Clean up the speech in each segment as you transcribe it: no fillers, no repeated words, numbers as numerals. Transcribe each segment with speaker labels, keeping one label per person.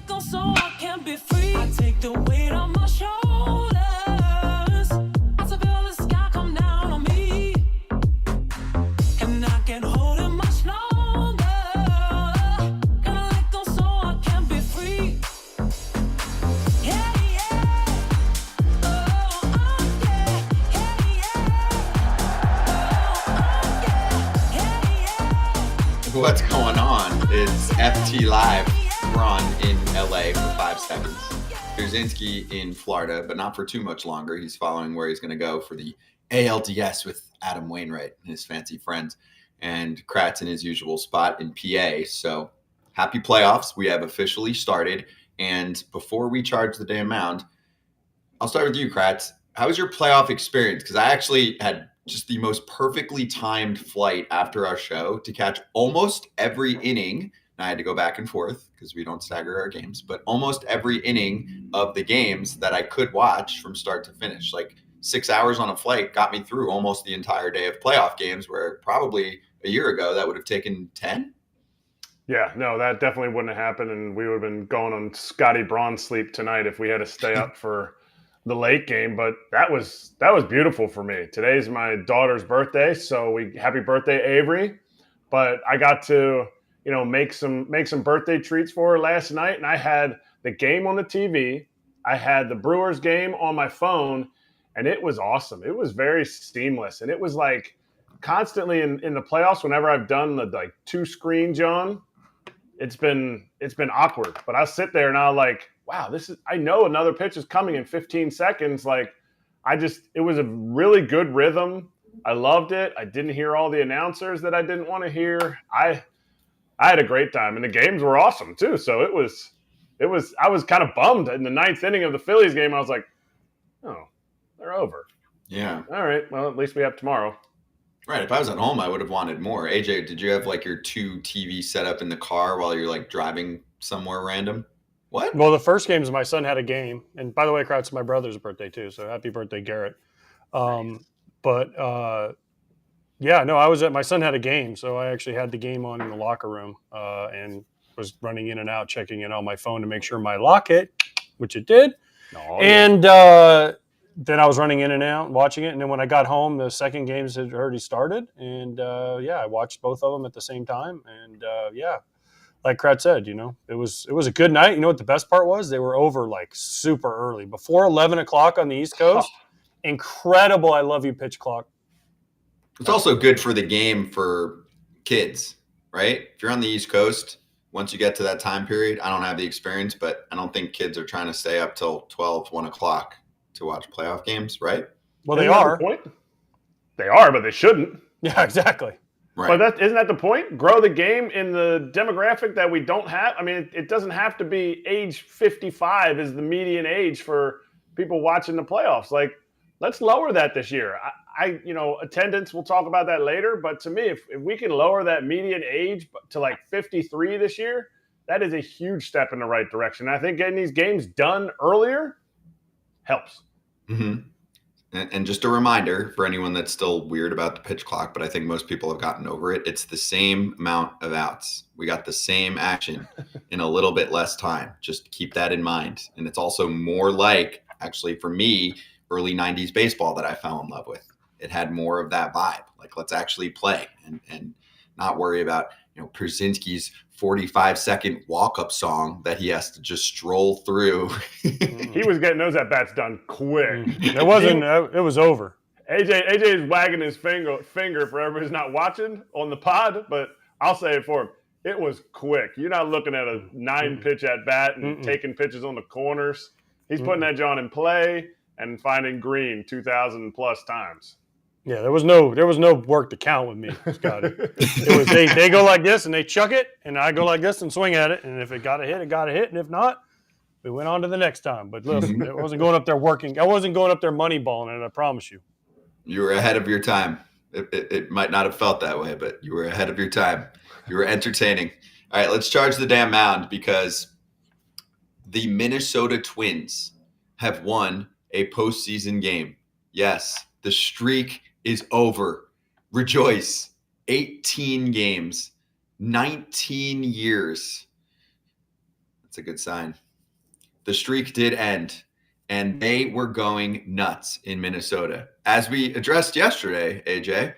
Speaker 1: go so I can be free. I take the weight on my shoulders. I feel the sky come down on me. And I can't hold it much longer. Gonna let go so I can be free. Yeah, yeah. Oh, oh, yeah. Yeah, yeah. Oh, oh, yeah. Yeah, yeah.
Speaker 2: What's going on? It's FT Live, Braun in LA for 5 seconds. Pierzynski in Florida, but not for too much longer. He's following where he's going to go for the ALDS with Adam Wainwright and his fancy friends, and Kratz in his usual spot in PA. So happy playoffs. We have officially started. And before we charge the damn mound, I'll start with you, Kratz. How was your playoff experience? Because I actually had just the most perfectly timed flight after our show to catch almost every inning. And I had to go back and forth because we don't stagger our games, but almost every inning of the games that I could watch from start to finish. Like 6 hours on a flight got me through almost the entire day of playoff games, where probably a year ago that would have taken 10.
Speaker 3: Yeah, no, that definitely wouldn't have happened, and we would have been going on Scotty Braun sleep tonight if we had to stay up for the late game. But that was beautiful for me. Today's my daughter's birthday, so happy birthday, Avery. But I got to, make some birthday treats for her last night, and I had the game on the TV. I had the Brewers game on my phone, and it was awesome. It was very seamless, and it was like constantly in the playoffs. Whenever I've done the two screen, John, it's been awkward. But I'll sit there and I'll wow, I know another pitch is coming in 15 seconds. It was a really good rhythm. I loved it. I didn't hear all the announcers that I didn't want to hear. I had a great time, and the games were awesome too. So I was kind of bummed in the ninth inning of the Phillies game. I was like, oh, they're over.
Speaker 2: Yeah.
Speaker 3: All right. Well, at least we have tomorrow.
Speaker 2: Right. If I was at home, I would have wanted more. AJ, did you have your two TV set up in the car while you're driving somewhere random? What?
Speaker 4: Well, the first games, my son had a game. And by the way, Kratz, my brother's birthday too. So happy birthday, Garrett. My son had a game. So I actually had the game on in the locker room and was running in and out, checking in on my phone to make sure my lock hit, which it did. Then I was running in and out, watching it. And then when I got home, the second games had already started. And, I watched both of them at the same time. And, like Kratz said, it was a good night. You know what the best part was? They were over super early. Before 11 o'clock on the East Coast. Incredible I love you pitch clock.
Speaker 2: It's also good for the game for kids, right? If you're on the East Coast, once you get to that time period, I don't have the experience, but I don't think kids are trying to stay up till 12, 1 o'clock to watch playoff games, right?
Speaker 4: Well, they are.
Speaker 3: They are, but they shouldn't.
Speaker 4: Yeah, exactly.
Speaker 2: Right.
Speaker 3: But isn't that the point? Grow the game in the demographic that we don't have. I mean, it doesn't have to be age 55 is the median age for people watching the playoffs. Let's lower that this year. Attendance, we'll talk about that later. But to me, if we can lower that median age to 53 this year, that is a huge step in the right direction. And I think getting these games done earlier helps.
Speaker 2: Mm-hmm. And just a reminder for anyone that's still weird about the pitch clock, but I think most people have gotten over it. It's the same amount of outs. We got the same action in a little bit less time. Just keep that in mind. And it's also more actually for me, early 90s baseball that I fell in love with. It had more of that vibe. Let's actually play and not worry about, Pierzynski's 45-second walk-up song that he has to just stroll through.
Speaker 3: He was getting those at-bats done quick.
Speaker 4: It was over.
Speaker 3: AJ is wagging his finger for everybody who's not watching on the pod, but I'll say it for him. It was quick. You're not looking at a 9-pitch at-bat and taking pitches on the corners. He's putting that John in play and finding green 2,000 plus times.
Speaker 4: Yeah, there was no work to count with me, Scotty. It was they go like this and they chuck it, and I go like this and swing at it, and if it got a hit, it got a hit, and if not, we went on to the next time. But listen, I wasn't going up there working. I wasn't going up there money balling it, I promise you.
Speaker 2: You were ahead of your time. It might not have felt that way, but you were ahead of your time. You were entertaining. All right, let's charge the damn mound because the Minnesota Twins have won a postseason game. Yes, the streak is over. Rejoice. 18 games, 19 years. It's a good sign. The streak did end, and they were going nuts in Minnesota. As we addressed yesterday, AJ,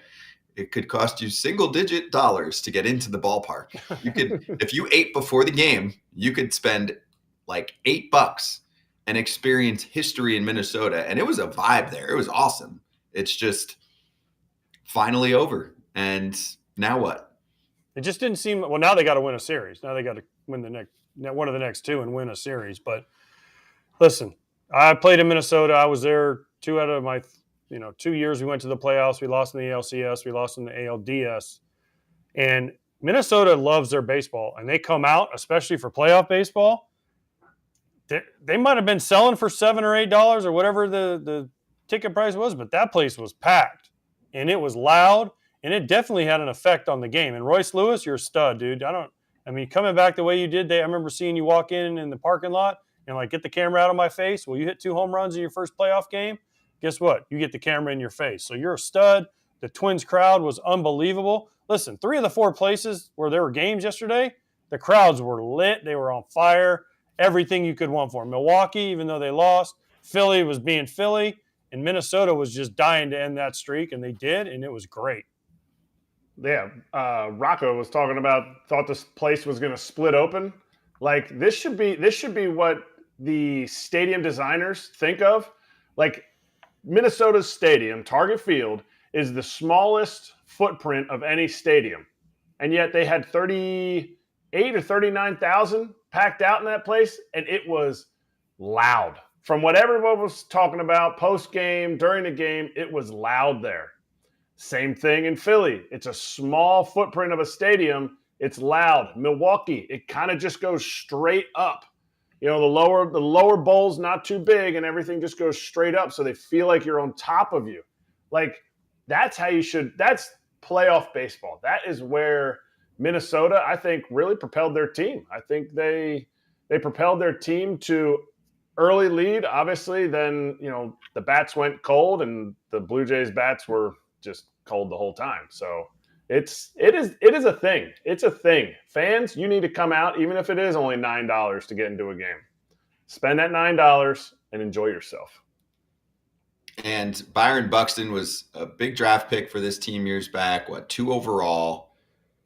Speaker 2: it could cost you single-digit dollars to get into the ballpark. You could, if you ate before the game, you could spend like $8 and experience history in Minnesota. And it was a vibe there. It was awesome. It's just finally over. And now what?
Speaker 4: It just didn't seem. Well, now they got to win a series. Now they got to win one of the next two and win a series. But listen, I played in Minnesota. I was there 2 out of my 2 years. We went to the playoffs. We lost in the ALCS. We lost in the ALDS. And Minnesota loves their baseball, and they come out, especially for playoff baseball. They might have been selling for $7 or $8 or whatever the ticket price was, but that place was packed, and it was loud, and it definitely had an effect on the game. And Royce Lewis, you're a stud, dude. Coming back the way you did, I remember seeing you walk in the parking lot and like get the camera out of my face. Well, you hit 2 home runs in your first playoff game. Guess what? You get the camera in your face. So you're a stud. The Twins crowd was unbelievable. Listen, 3 of the 4 places where there were games yesterday, the crowds were lit. They were on fire. Everything you could want for them. Milwaukee, even though they lost, Philly was being Philly, and Minnesota was just dying to end that streak, and they did, and it was great.
Speaker 3: Yeah, Rocco was talking about thought this place was going to split open. Like this should be what the stadium designers think of. Like Minnesota's stadium, Target Field, is the smallest footprint of any stadium, and yet they had 38 or 39,000 packed out in that place, and it was loud. From what everyone was talking about post-game, during the game, it was loud there. Same thing in Philly. It's a small footprint of a stadium. It's loud. Milwaukee, it kind of just goes straight up. The lower bowl's not too big, and everything just goes straight up, so they feel like you're on top of you. Like, that's how you should – that's playoff baseball. That is where Minnesota, I think, really propelled their team. I think they propelled their team to early lead. Obviously, then, the bats went cold, and the Blue Jays bats were just cold the whole time. So it is a thing. It's a thing. Fans, you need to come out, even if it is only $9 to get into a game. Spend that $9 and enjoy yourself.
Speaker 2: And Byron Buxton was a big draft pick for this team years back, 2 overall,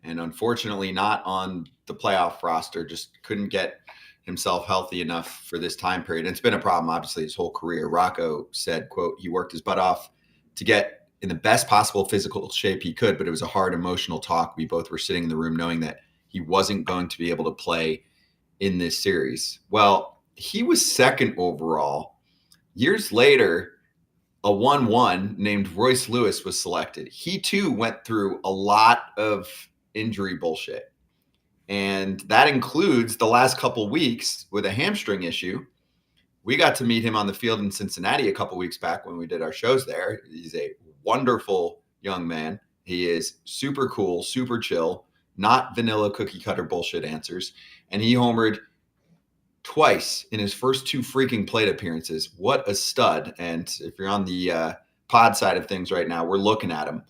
Speaker 2: and unfortunately not on the playoff roster, just couldn't get himself healthy enough for this time period. And it's been a problem, obviously, his whole career. Rocco said, quote, he worked his butt off to get in the best possible physical shape he could, but it was a hard emotional talk. We both were sitting in the room knowing that he wasn't going to be able to play in this series. Well, he was 2nd overall. Years later, a 1-1 named Royce Lewis was selected. He too went through a lot of injury bullshit. And that includes the last couple weeks with a hamstring issue. We got to meet him on the field in Cincinnati a couple weeks back when we did our shows there. He's a wonderful young man. He is super cool, super chill, not vanilla cookie cutter bullshit answers. And he homered twice in his first 2 freaking plate appearances. What a stud. And if you're on the pod side of things right now, we're looking at him.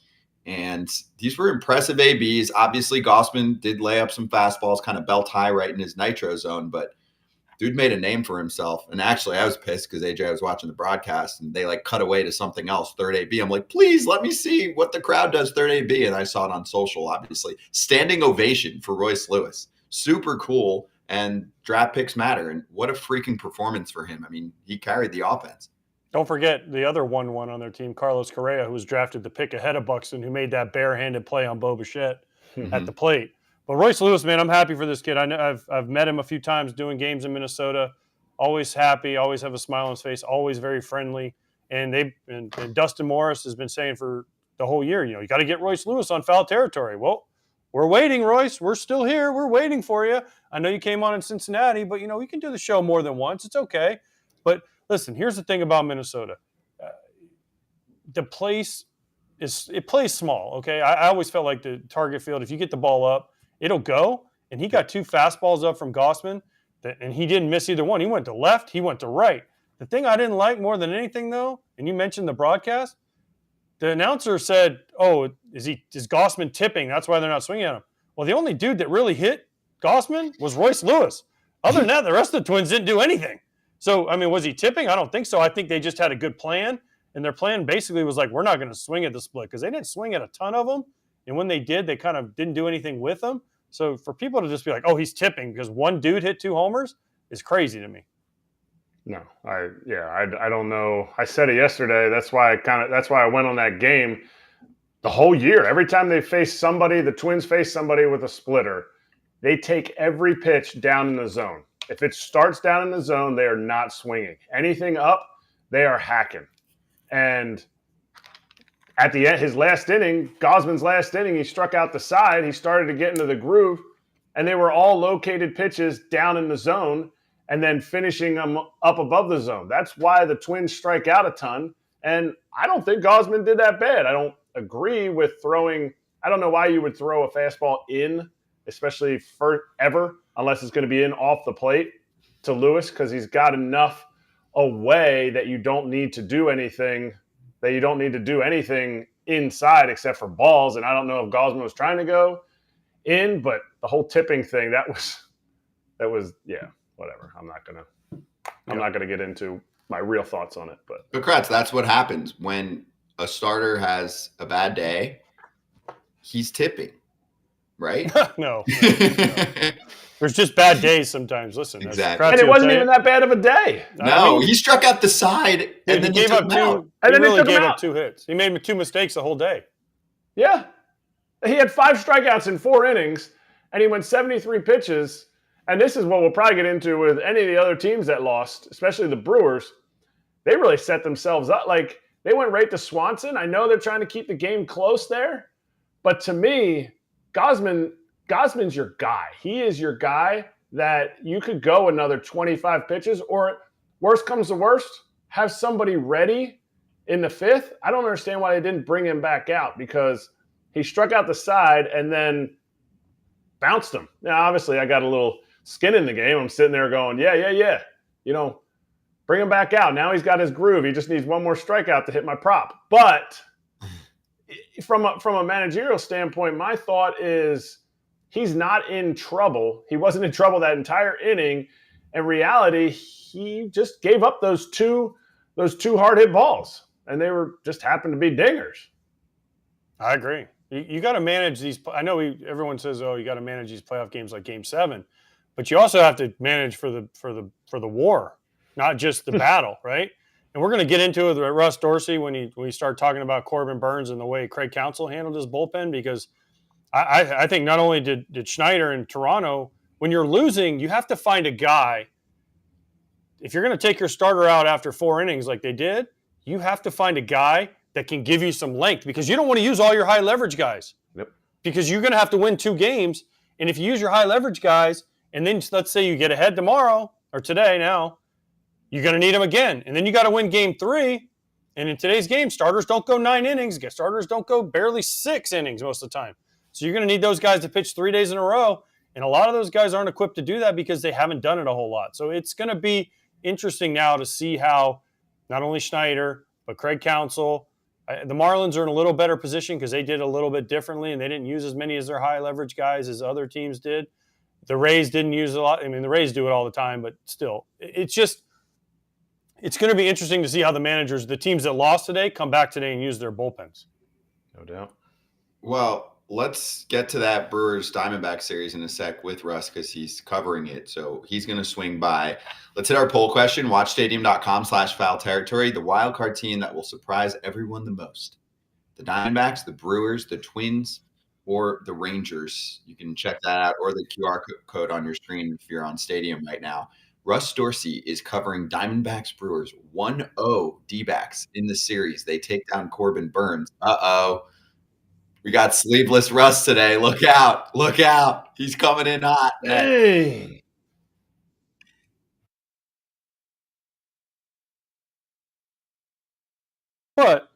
Speaker 2: And these were impressive ABs. Obviously, Gausman did lay up some fastballs, kind of belt high right in his nitro zone, but dude made a name for himself. And actually, I was pissed because AJ, I was watching the broadcast and they cut away to something else, third AB. I'm like, please let me see what the crowd does third AB. And I saw it on social, obviously. Standing ovation for Royce Lewis. Super cool. And draft picks matter. And what a freaking performance for him. I mean, he carried the offense.
Speaker 4: Don't forget the other 1-1 on their team, Carlos Correa, who was drafted to pick ahead of Buxton, who made that barehanded play on Bo Bichette at the plate. But Royce Lewis, man, I'm happy for this kid. I know I've met him a few times doing games in Minnesota. Always happy, always have a smile on his face, always very friendly. And Dustin Morris has been saying for the whole year, you got to get Royce Lewis on foul territory. Well, we're waiting, Royce. We're still here. We're waiting for you. I know you came on in Cincinnati, but we can do the show more than once. It's okay. But listen, here's the thing about Minnesota. The place plays small, okay? I always felt like the Target Field, if you get the ball up, it'll go. And he got 2 fastballs up from Gausman, and he didn't miss either one. He went to left. He went to right. The thing I didn't like more than anything, though, and you mentioned the broadcast, the announcer said, oh, is Gausman tipping? That's why they're not swinging at him. Well, the only dude that really hit Gausman was Royce Lewis. Other than that, the rest of the Twins didn't do anything. So, I mean, was he tipping? I don't think so. I think they just had a good plan, and their plan basically was like, we're not going to swing at the split because they didn't swing at a ton of them, and when they did, they kind of didn't do anything with them. So for people to just be like, oh, he's tipping because one dude hit 2 homers is crazy to me.
Speaker 3: No, I don't know. I said it yesterday. That's why I went on that game the whole year. Every time they face somebody, the Twins face somebody with a splitter, they take every pitch down in the zone. If it starts down in the zone, they are not swinging. Anything up, they are hacking. And at the end, his last inning, Gausman's last inning, he struck out the side. He started to get into the groove, and they were all located pitches down in the zone and then finishing them up above the zone. That's why the Twins strike out a ton. And I don't think Gausman did that bad. I don't agree with throwing – I don't know why you would throw a fastball in, especially ever, unless it's going to be in off the plate to Lewis, because he's got enough away that you don't need to do anything inside except for balls. And I don't know if Gausman was trying to go in, but the whole tipping thing, that was yeah, whatever. I'm not gonna get into my real thoughts on it. But
Speaker 2: Kratz, that's what happens when a starter has a bad day. He's tipping, right?
Speaker 4: No. There's just bad days sometimes. Listen,
Speaker 2: exactly.
Speaker 3: And it wasn't even that bad of a day.
Speaker 2: No, he struck out the side and then
Speaker 4: he gave up 2.
Speaker 3: And then
Speaker 4: he really
Speaker 3: took him
Speaker 4: gave
Speaker 3: out.
Speaker 4: up 2 hits. He made 2 mistakes the whole day.
Speaker 3: Yeah. He had 5 strikeouts in 4 innings, and he went 73 pitches. And this is what we'll probably get into with any of the other teams that lost, especially the Brewers. They really set themselves up. Like, they went right to Swanson. I know they're trying to keep the game close there. But to me, Gausman's your guy. He is your guy that you could go another 25 pitches, or worst comes to worst, have somebody ready in the 5th. I don't understand why they didn't bring him back out, because he struck out the side and then bounced him. Now, obviously, I got a little skin in the game. I'm sitting there going, yeah. Bring him back out. Now he's got his groove. He just needs one more strikeout to hit my prop. But from a managerial standpoint, my thought is he's not in trouble. He wasn't in trouble that entire inning. In reality, he just gave up those two hard hit balls, and they were just happened to be dingers.
Speaker 4: I agree. You got to manage these. I know everyone says, "Oh, you got to manage these playoff games like Game 7," but you also have to manage for the war, not just the battle, right? And we're going to get into it with Russ Dorsey when we start talking about Corbin Burns and the way Craig Counsell handled his bullpen, because I think not only did Schneider in Toronto, when you're losing, you have to find a guy. If you're going to take your starter out after 4 innings like they did, you have to find a guy that can give you some length, because you don't want to use all your high leverage guys.
Speaker 3: Yep.
Speaker 4: Because you're going to have to win 2 games. And if you use your high leverage guys, and then let's say you get ahead tomorrow or today now, you're going to need them again. And then you got to win Game 3. And in today's game, starters don't go 9 innings. Starters don't go barely 6 innings most of the time. So you're going to need those guys to pitch 3 days in a row. And a lot of those guys aren't equipped to do that because they haven't done it a whole lot. So it's going to be interesting now to see how not only Schneider, but Craig Counsell, the Marlins are in a little better position because they did a little bit differently and they didn't use as many as their high leverage guys as other teams did. The Rays didn't use a lot. I mean, the Rays do it all the time, but still, it's going to be interesting to see how the managers, the teams that lost today, come back today and use their bullpens.
Speaker 3: No doubt.
Speaker 2: Well, let's get to that Brewers Diamondback series in a sec with Russ because he's covering it. So he's going to swing by. Let's hit our poll question. Watchstadium.com/foul territory. The wild card team that will surprise everyone the most. The Diamondbacks, the Brewers, the Twins, or the Rangers. You can check that out, or the QR code on your screen if you're on Stadium right now. Russ Dorsey is covering Diamondbacks Brewers 1-0 D-backs in the series. They take down Corbin Burns. Uh-oh. We got Sleeveless Russ today. Look out. Look out. He's coming in hot.
Speaker 3: Hey.
Speaker 4: But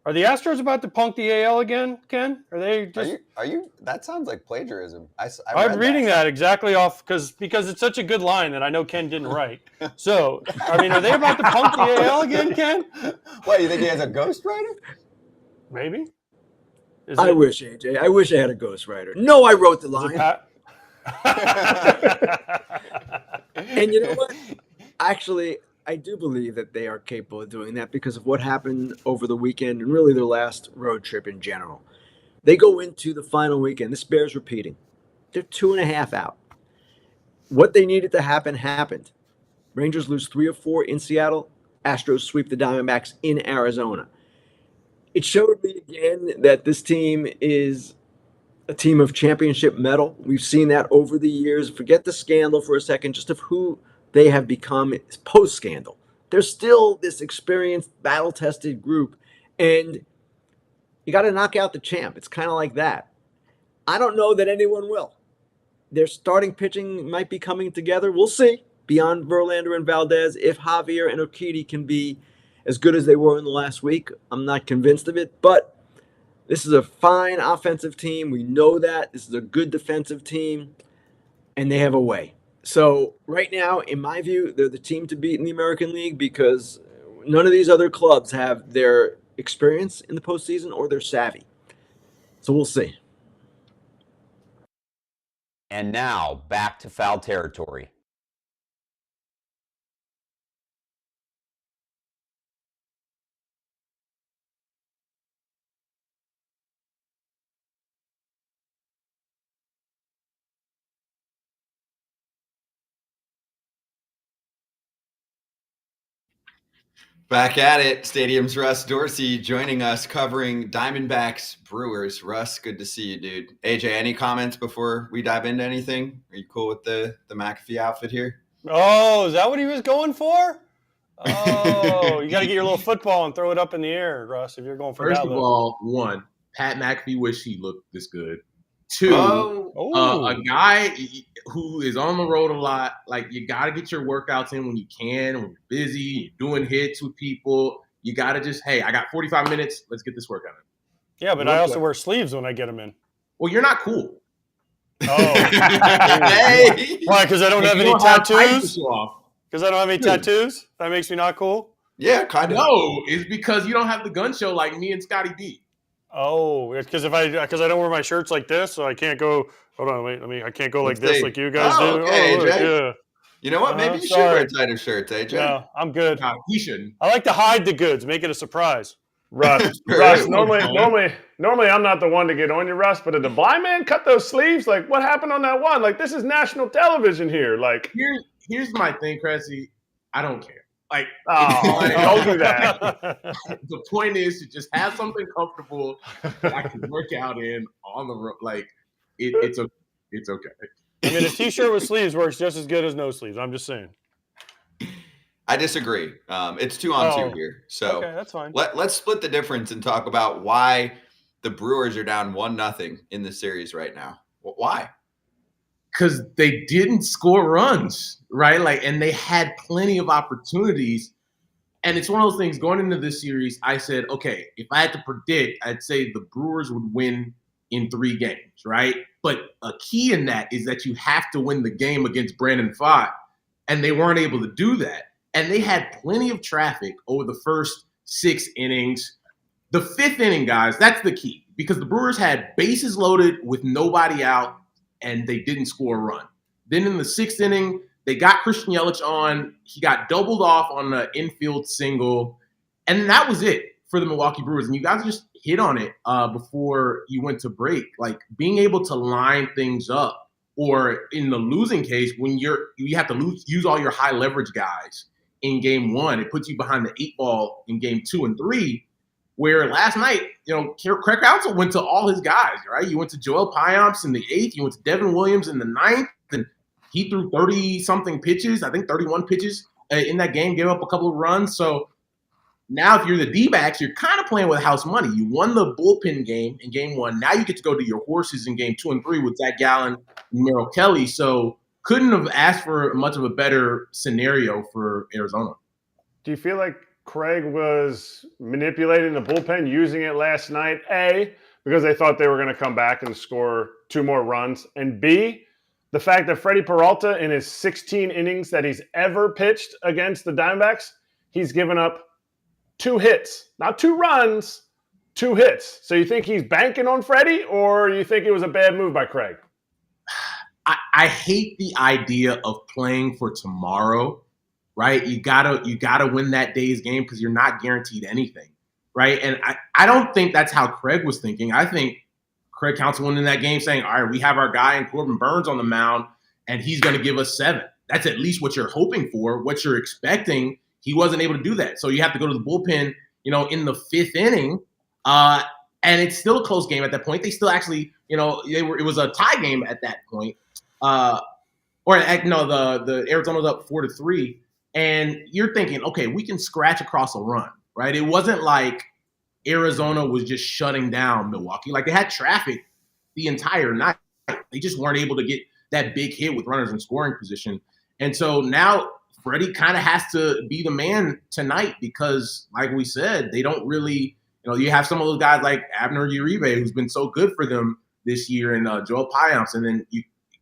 Speaker 4: are the Astros about to punk the AL again, Ken? Are they just...
Speaker 5: Are you? That sounds like plagiarism.
Speaker 4: I'm reading that exactly off because it's such a good line that I know Ken didn't write. So, I mean, are they about to punk the AL again, Ken?
Speaker 5: What, you think he has a ghostwriter?
Speaker 4: Maybe.
Speaker 6: I wish, AJ. I wish I had a ghostwriter. No, I wrote the line. And you know what? Actually, I do believe that they are capable of doing that because of what happened over the weekend and really their last road trip in general. They go into the final weekend. This bears repeating. They're 2.5 out. What they needed to happen happened. Rangers lose 3 of 4 in Seattle. Astros sweep the Diamondbacks in Arizona. It showed me again that this team is a team of championship mettle. We've seen that over the years. Forget the scandal for a second, just of who they have become post-scandal. They're still this experienced, battle-tested group, and you got to knock out the champ. It's kind of like that. I don't know that anyone will. Their starting pitching might be coming together. We'll see. Beyond Verlander and Valdez, if Javier and Urquidy can be as good as they were in the last week, I'm not convinced of it, but this is a fine offensive team. We know that. This is a good defensive team, and they have a way. So right now, in my view, they're the team to beat in the American League because none of these other clubs have their experience in the postseason or their savvy. So we'll see.
Speaker 7: And now, back to Foul Territory.
Speaker 2: Back at it. Stadium's Russ Dorsey joining us covering Diamondbacks Brewers. Russ, good to see you, dude. AJ, any comments before we dive into anything? Are you cool with the McAfee outfit here?
Speaker 4: Oh, is that what he was going for? Oh, you got to get your little football and throw it up in the air, Russ, if you're going for
Speaker 8: First
Speaker 4: that
Speaker 8: of
Speaker 4: look.
Speaker 8: all, one, Pat McAfee wish he looked this good. Two, a guy who is on the road a lot, like you got to get your workouts in when you can, when you're busy, you're doing hits with people. You got to just, hey, I got 45 minutes. Let's get this workout in.
Speaker 4: Yeah, but I also wear sleeves when I get them in.
Speaker 8: Well, you're not cool.
Speaker 4: Oh.
Speaker 2: Hey!
Speaker 4: Why, because I don't have any tattoos? Because I don't have any tattoos? That makes me not cool?
Speaker 2: Yeah, kind of.
Speaker 8: No, it's because you don't have the gun show like me and Scotty B.
Speaker 4: Oh, it's because I don't wear my shirts like this, so I can't go. Hold on, wait, I can't go like this, like you guys do.
Speaker 2: Okay,
Speaker 4: look,
Speaker 2: AJ.
Speaker 4: yeah.
Speaker 2: You know what? Maybe you should wear tighter shirts, AJ.
Speaker 4: No, I'm good.
Speaker 8: No, he shouldn't.
Speaker 4: I like to hide the goods, make it a surprise.
Speaker 3: Russ, normally I'm not the one to get on you, Russ, but did the blind man cut those sleeves? Like, what happened on that one? Like, this is national television here. Like,
Speaker 8: here's my thing, Cressy. I don't care. Like,
Speaker 3: don't do that.
Speaker 8: The point is to just have something comfortable that I can work out in on the road. Like, it's okay.
Speaker 4: I mean, a T-shirt with sleeves works just as good as no sleeves. I'm just saying.
Speaker 2: I disagree. It's 2-on-2 here. So
Speaker 4: okay, that's fine.
Speaker 2: Let's split the difference and talk about why the Brewers are down 1-0 in the series right now. Why?
Speaker 8: Because they didn't score runs, right? Like, and they had plenty of opportunities. And it's one of those things going into this series, I said, okay, if I had to predict, I'd say the Brewers would win in 3 games, right? But a key in that is that you have to win the game against Brandon Pfaadt, and they weren't able to do that. And they had plenty of traffic over the first 6 innings. The 5th inning, guys, that's the key, because the Brewers had bases loaded with nobody out, and they didn't score a run. Then in the 6th inning, they got Christian Yelich on. He got doubled off on the infield single, and that was it for the Milwaukee Brewers. And you guys just hit on it before you went to break, like being able to line things up, or in the losing case, when you have to use all your high leverage guys in game 1, it puts you behind the 8 ball in game 2 and 3. Where last night, Craig Counsell went to all his guys, right? You went to Joel Payamps in the 8th. You went to Devin Williams in the 9th. And he threw 30-something pitches, I think 31 pitches in that game, gave up a couple of runs. So now if you're the D-backs, you're kind of playing with house money. You won the bullpen game in game 1. Now you get to go to your horses in game 2 and 3 with Zach Gallen and Merrill Kelly. So couldn't have asked for much of a better scenario for Arizona.
Speaker 3: Do you feel like Craig was manipulating the bullpen, using it last night, A, because they thought they were going to come back and score 2 more runs, and B, the fact that Freddie Peralta, in his 16 innings that he's ever pitched against the Diamondbacks, he's given up 2 hits, not 2 runs, 2 hits. So you think he's banking on Freddie, or you think it was a bad move by Craig?
Speaker 8: I hate the idea of playing for tomorrow, right? You gotta win that day's game because you're not guaranteed anything, right? And I don't think that's how Craig was thinking. I think Craig Counsell went in that game saying, all right, we have our guy in Corbin Burnes on the mound, and he's going to give us 7. That's at least what you're hoping for, what you're expecting. He wasn't able to do that. So you have to go to the bullpen, in the 5th inning, and it's still a close game at that point. They still actually, it was a tie game at that point. The Arizona was up 4-3, and you're thinking, okay, we can scratch across a run, right? It wasn't like Arizona was just shutting down Milwaukee. Like, they had traffic the entire night. They just weren't able to get that big hit with runners in scoring position. And so now Freddie kind of has to be the man tonight because, like we said, they don't really, you have some of those guys like Abner Uribe, who's been so good for them this year, and Joel Payamps. And then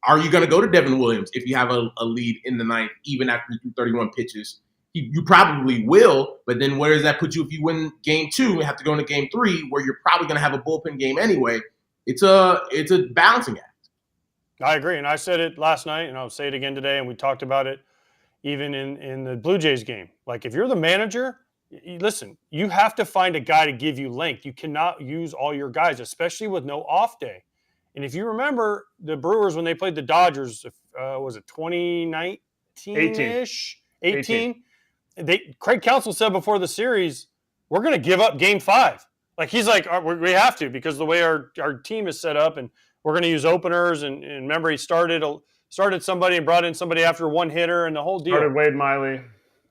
Speaker 8: are you going to go to Devin Williams if you have a lead in the 9th, even after you do 31 pitches? You probably will, but then where does that put you if you win game 2 and have to go into game 3 where you're probably going to have a bullpen game anyway? It's a balancing act.
Speaker 4: I agree, and I said it last night, and I'll say it again today, and we talked about it even in the Blue Jays game. Like, if you're the manager, listen, you have to find a guy to give you length. You cannot use all your guys, especially with no off day. And if you remember the Brewers when they played the Dodgers, was it 2019-ish? 18. Craig Counsell said before the series, we're going to give up game 5. Like, he's like, we have to because the way our team is set up, and we're going to use openers. And remember, he started somebody and brought in somebody after one hitter and the whole deal.
Speaker 3: Started Wade Miley.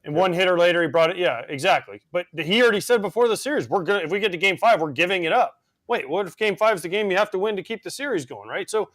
Speaker 4: And one hitter later, he brought it. Yeah, exactly. But he already said before the series, if we get to game 5, we're giving it up. Wait, what if game 5 is the game you have to win to keep the series going, right? So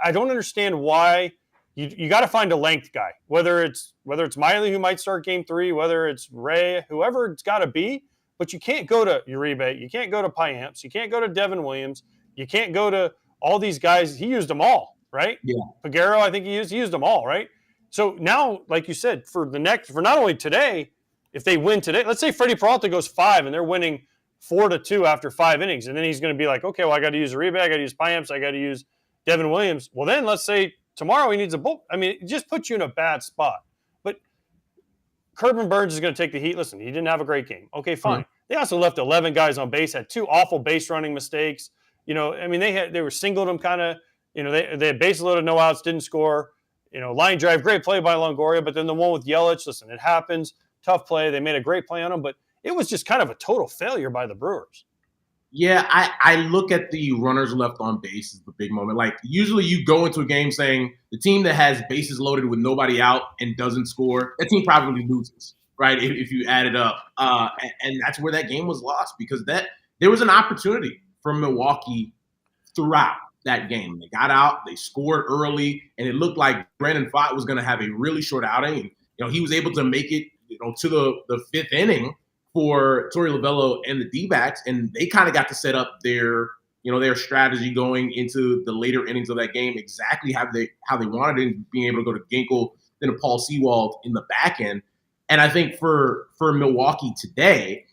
Speaker 4: I don't understand why you got to find a length guy, whether it's Miley who might start game 3, whether it's Ray, whoever it's got to be. But you can't go to Uribe, you can't go to Payamps, you can't go to Devin Williams, you can't go to all these guys. He used them all, right? Yeah. Peguero, I think he used them all, right? So now, like you said, for not only today, if they win today, let's say Freddie Peralta goes 5 and they're winning 4-2 after 5 innings, and then he's going to be like, okay, well, I got to use Uribe, I got to use Payamps, I got to use Devin Williams. Well, then let's say tomorrow he needs a bull. I mean, it just puts you in a bad spot. But Corbin Burnes is going to take the heat. Listen, he didn't have a great game. Okay, fine. Mm-hmm. They also left 11 guys on base, had 2 awful base running mistakes. I mean, they were singled them kind of. They had base loaded, no outs, didn't score. Line drive, great play by Longoria, but then the one with Yelich, listen, it happens. Tough play. They made a great play on him, but it was just kind of a total failure by the Brewers.
Speaker 8: Yeah, I look at the runners left on base as the big moment. Like, usually you go into a game saying the team that has bases loaded with nobody out and doesn't score, that team probably loses, right, if you add it up. And that's where that game was lost because there was an opportunity for Milwaukee throughout that game. They got out, they scored early, and it looked like Brandon Pfaadt was going to have a really short outing. And, he was able to make it, to the 5th inning for Torey Lovullo and the D-backs, and they kind of got to set up their strategy going into the later innings of that game exactly how they wanted it, and being able to go to Ginkel, then to Paul Sewald in the back end. And I think for Milwaukee today,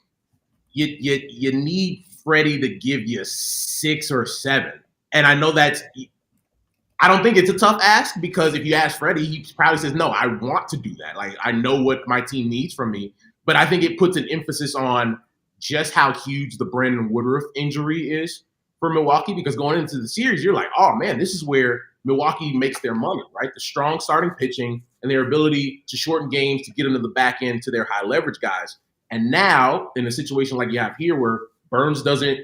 Speaker 8: you need Freddie to give you 6 or 7. And I know I don't think it's a tough ask because if you ask Freddie, he probably says, no, I want to do that. Like, I know what my team needs from me. But I think it puts an emphasis on just how huge the Brandon Woodruff injury is for Milwaukee, because going into the series, you're like, oh, man, this is where Milwaukee makes their money, right? The strong starting pitching and their ability to shorten games to get into the back end to their high leverage guys. And now in a situation like you have here where Burnes doesn't,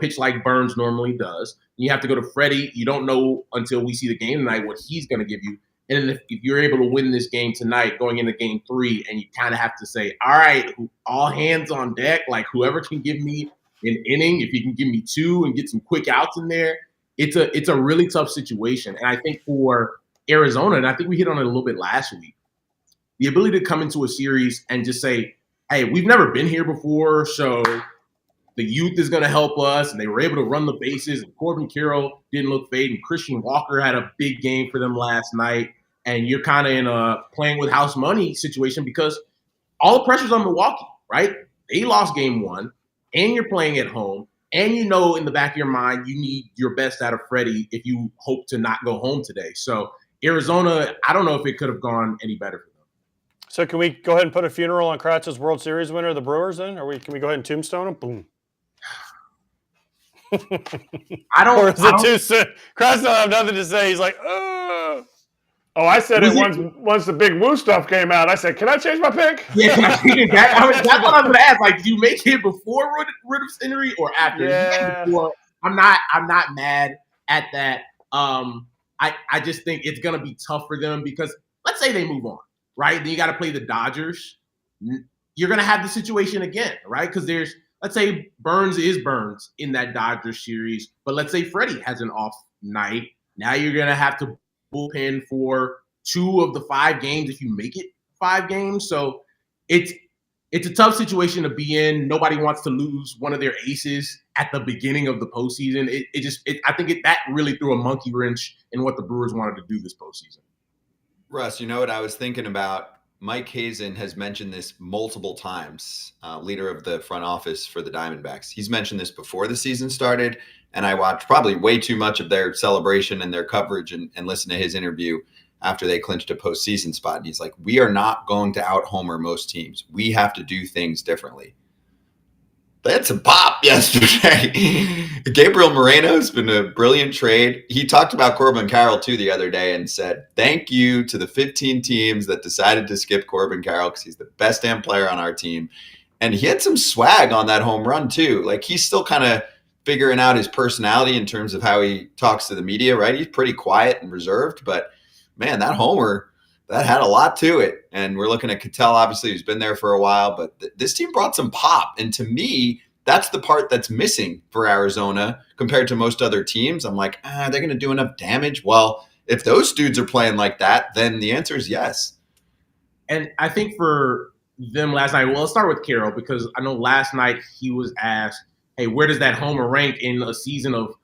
Speaker 8: pitch like Burnes normally does, you have to go to Freddie. You don't know until we see the game tonight what he's going to give you. And if you're able to win this game tonight, going into game 3, and you kind of have to say, all right, all hands on deck, like whoever can give me an inning, if you can give me 2 and get some quick outs in there, it's a really tough situation. And I think for Arizona, and I think we hit on it a little bit last week, the ability to come into a series and just say, hey, we've never been here before, so the youth is going to help us. And they were able to run the bases, and Corbin Carroll didn't look fade, and Christian Walker had a big game for them last night. And you're kind of in a playing with house money situation because all the pressure's on Milwaukee, right? They lost game 1, and you're playing at home, and in the back of your mind, you need your best out of Freddie if you hope to not go home today. So Arizona, I don't know if it could have gone any better for them.
Speaker 4: So can we go ahead and put a funeral on Kratz's World Series winner, the Brewers, then? Can we go ahead and tombstone him? Boom.
Speaker 8: I don't.
Speaker 4: Or is it too soon? Kratz don't have nothing to say. He's like, oh. Oh, I said it once the big Woo stuff came out. I said, can I change my pick?
Speaker 8: Yeah, that's what I was going to ask. Like, do you make it before Riddick's injury or after?
Speaker 4: Yeah.
Speaker 8: Before, I'm not mad at that. I just think it's going to be tough for them because let's say they move on, right? Then you got to play the Dodgers. You're going to have the situation again, right? Because let's say Burns is Burns in that Dodgers series, but let's say Freddie has an off night. Now you're going to have to bullpen for 2 of the 5 games if you make it 5 games. So it's a tough situation to be in. Nobody wants to lose one of their aces at the beginning of the postseason. I think that really threw a monkey wrench in what the Brewers wanted to do this postseason.
Speaker 2: Russ, you know what I was thinking about? Mike Hazen has mentioned this multiple times, leader of the front office for the Diamondbacks. He's mentioned this before the season started, and I watched probably way too much of their celebration and their coverage and listened to his interview after they clinched a postseason spot. And he's like, we are not going to out-homer most teams. We have to do things differently. They had some pop yesterday. Gabriel Moreno's been a brilliant trade. He talked about Corbin Carroll, too, the other day and said, thank you to the 15 teams that decided to skip Corbin Carroll because he's the best damn player on our team. And he had some swag on that home run, too. Like, he's still kind of figuring out his personality in terms of how he talks to the media, right? He's pretty quiet and reserved, but, man, that homer – that had a lot to it. And we're looking at Ketel, obviously, who's been there for a while. But this team brought some pop. And to me, that's the part that's missing for Arizona compared to most other teams. I'm like, they're going to do enough damage? Well, if those dudes are playing like that, then the answer is yes.
Speaker 8: And I think for them last night, well, let's start with Carroll because I know last night he was asked, hey, where does that homer rank in a season of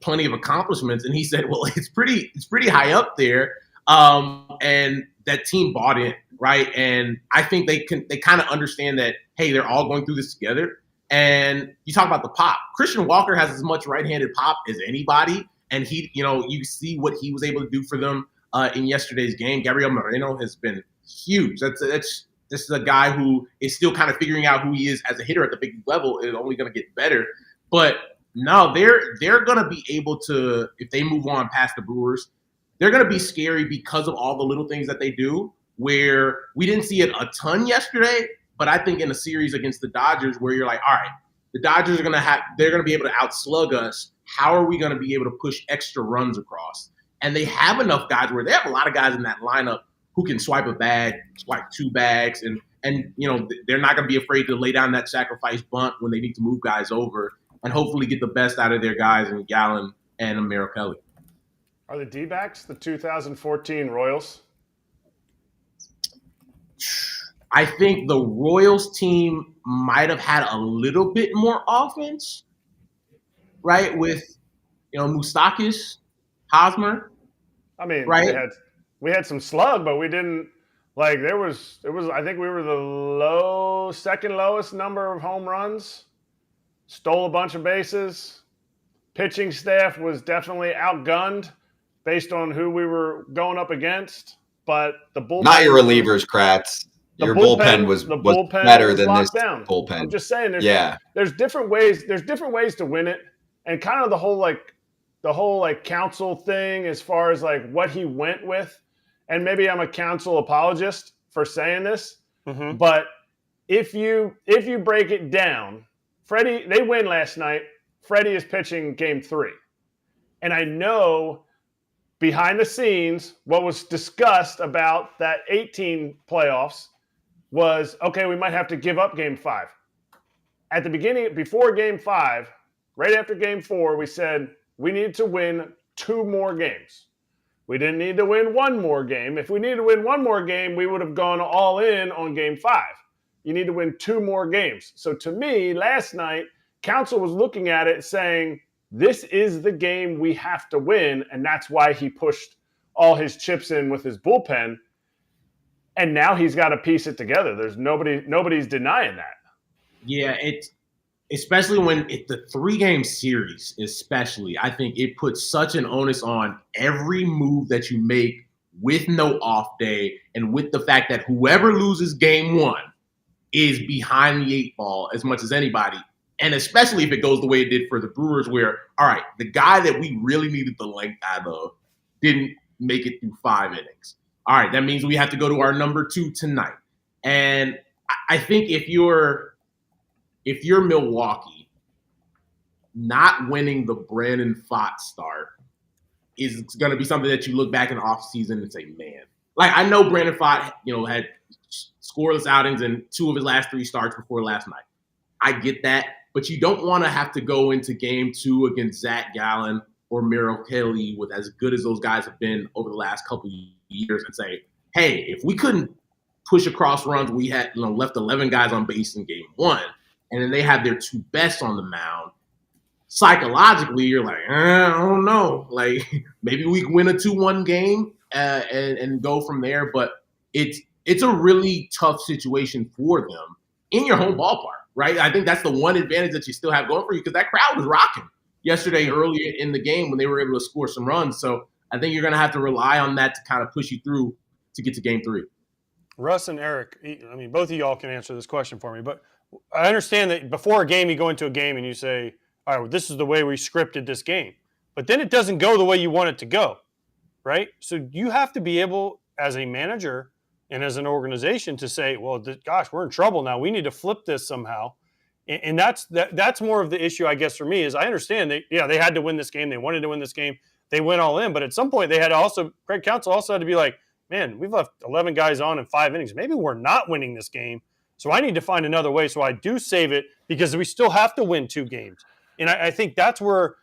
Speaker 8: plenty of accomplishments? And he said, well, it's pretty high up there. And that team bought in, right? And I think they kind of understand that, hey, they're all going through this together. And you talk about the pop. Christian Walker has as much right-handed pop as anybody. And he, you see what he was able to do for them in yesterday's game. Gabriel Moreno has been huge. This is a guy who is still kind of figuring out who he is as a hitter at the big level. Is only going to get better. But no, they're going to be able to, if they move on past the Brewers, they're going to be scary because of all the little things that they do, where we didn't see it a ton yesterday, but I think in a series against the Dodgers where you're like, all right, the Dodgers they're going to be able to outslug us. How are we going to be able to push extra runs across? And they have enough guys where they have a lot of guys in that lineup who can swipe a bag, swipe 2 bags, and they're not going to be afraid to lay down that sacrifice bunt when they need to move guys over and hopefully get the best out of their guys in Gallen and Merrill-Kelly.
Speaker 3: Are the D-backs the 2014 Royals?
Speaker 8: I think the Royals team might have had a little bit more offense, right? With, Moustakas, Hosmer.
Speaker 3: I mean,
Speaker 8: right?
Speaker 3: we had some slug, but we didn't like. It was. I think we were the second lowest number of home runs. Stole a bunch of bases. Pitching staff was definitely outgunned based on who we were going up against, but the bullpen. Not
Speaker 2: your relievers, Kratz. Your bullpen was better than this bullpen.
Speaker 3: I'm just saying, there's different ways. There's different ways to win it, and kind of the whole council thing as far as like what he went with. And maybe I'm a council apologist for saying this, but if you break it down, Freddie, they win last night. Freddie is pitching game 3, and I know. Behind the scenes, what was discussed about that 18 playoffs was, okay, we might have to give up game 5. At the beginning, before game 5, right after game 4, we said we needed to win 2 more games. We didn't need to win 1 more game. If we needed to win 1 more game, we would have gone all in on game 5. You need to win 2 more games. So to me, last night, Council was looking at it saying, this is the game we have to win, and that's why he pushed all his chips in with his bullpen. And now he's got to piece it together. There's nobody's denying that.
Speaker 8: Yeah, especially when the 3-game series, especially, I think it puts such an onus on every move that you make with no off day and with the fact that whoever loses game one is behind the 8 ball as much as anybody. And especially if it goes the way it did for the Brewers where, all right, the guy that we really needed the length out of didn't make it through 5 innings. All right, that means we have to go to our number 2 tonight. And I think if you're Milwaukee, not winning the Brandon Pfaadt start is going to be something that you look back in the offseason and say, man. Like, I know Brandon Pfaadt, had scoreless outings in 2 of his last 3 starts before last night. I get that, but you don't want to have to go into game 2 against Zach Gallen or Merrill Kelly with as good as those guys have been over the last couple of years and say, hey, if we couldn't push across runs, we had left 11 guys on base in game 1, and then they had their 2 best on the mound. Psychologically, you're like, I don't know. Like, maybe we can win a 2-1 game and go from there. But it's a really tough situation for them in your home ballpark, right? I think that's the one advantage that you still have going for you because that crowd was rocking yesterday early in the game when they were able to score some runs. So I think you're going to have to rely on that to kind of push you through to get to game 3.
Speaker 4: Russ and Eric, I mean, both of y'all can answer this question for me, but I understand that before a game, you go into a game and you say, all right, well, this is the way we scripted this game. But then it doesn't go the way you want it to go, right? So you have to be able, as a manager and as an organization, to say, well, gosh, we're in trouble now. We need to flip this somehow. And that's more of the issue, I guess, for me, is I understand they had to win this game. They wanted to win this game. They went all in. But at some point, they had to also, Craig Counsell also had to be like, man, we've left 11 guys on in 5 innings. Maybe we're not winning this game. So I need to find another way. So I do save it because we still have to win 2 games. And I think that's where,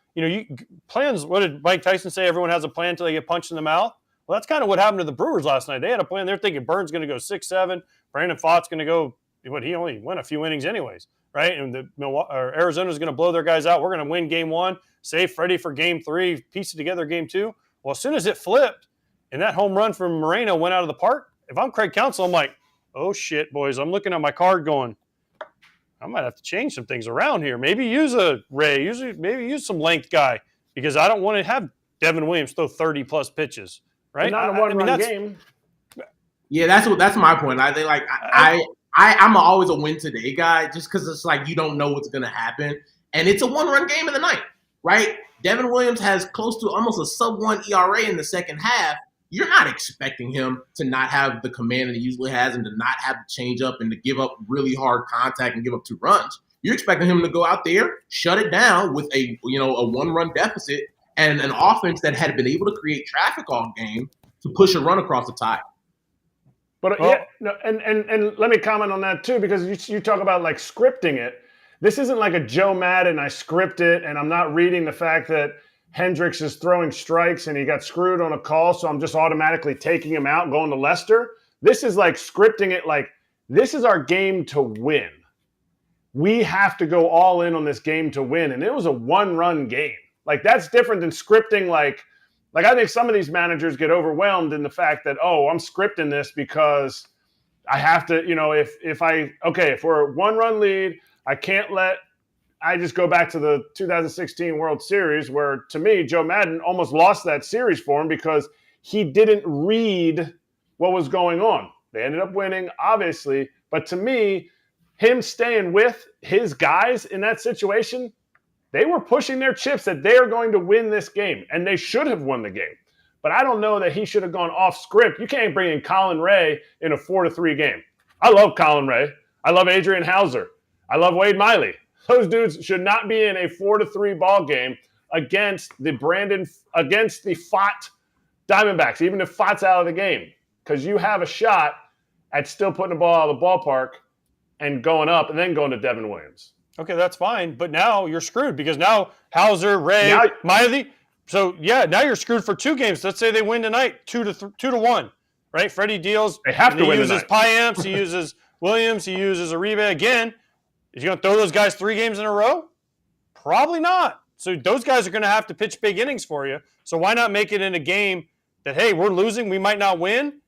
Speaker 4: plans, what did Mike Tyson say? Everyone has a plan until they get punched in the mouth. Well, that's kind of what happened to the Brewers last night. They had a plan. They're thinking Burns going to go 6-7. Brandon Pfaadt's going to go, he only went a few innings anyways, right? And Arizona's going to blow their guys out. We're going to win game 1, save Freddie for game 3, piece it together game 2. Well, as soon as it flipped and that home run from Moreno went out of the park, if I'm Craig Counsell, I'm like, oh, shit, boys. I'm looking at my card going, I might have to change some things around here. Maybe use a Ray. Maybe use some length guy because I don't want to have Devin Williams throw 30-plus pitches, right?
Speaker 3: But not a one-run game.
Speaker 8: Yeah, that's my point. I'm always a win today guy just because it's like you don't know what's going to happen. And it's a 1-run game in the night, right? Devin Williams has close to almost a sub-1 ERA in the second half. You're not expecting him to not have the command that he usually has and to not have the change up and to give up really hard contact and give up 2 runs. You're expecting him to go out there, shut it down with a 1-run deficit and an offense that had been able to create traffic all game to push a run across the tie.
Speaker 3: But and let me comment on that too, because you talk about like scripting it. This isn't like a Joe Madden, I script it and I'm not reading the fact that Hendricks is throwing strikes and he got screwed on a call, so I'm just automatically taking him out, going to Lester. This is like scripting it like, this is our game to win. We have to go all in on this game to win. And it was a 1-run game. Like, that's different than scripting like I think some of these managers get overwhelmed in the fact that, oh, I'm scripting this because I have to, if we're a 1-run lead, I just go back to the 2016 World Series where, to me, Joe Madden almost lost that series for him because he didn't read what was going on. They ended up winning, obviously. But to me, him staying with his guys in that situation, they were pushing their chips that they are going to win this game, and they should have won the game. But I don't know that he should have gone off script. You can't bring in Colin Ray in a 4-3 game. I love Colin Ray. I love Adrian Hauser. I love Wade Miley. Those dudes should not be in a 4-3 ball game against the Pfaadt Diamondbacks, even if Pfaadt's out of the game, because you have a shot at still putting the ball out of the ballpark and going up and then going to Devin Williams.
Speaker 4: Okay, that's fine, but now you're screwed because now Hauser, Ray, Miley. So now you're screwed for 2 games. Let's say they win tonight, 2-1, right? Freddie deals.
Speaker 3: They have to win
Speaker 4: tonight. He uses Piamps. He uses Williams. He uses Uribe again. Is he going to throw those guys 3 games in a row? Probably not. So those guys are going to have to pitch big innings for you. So why not make it in a game that, hey, we're losing, we might not win?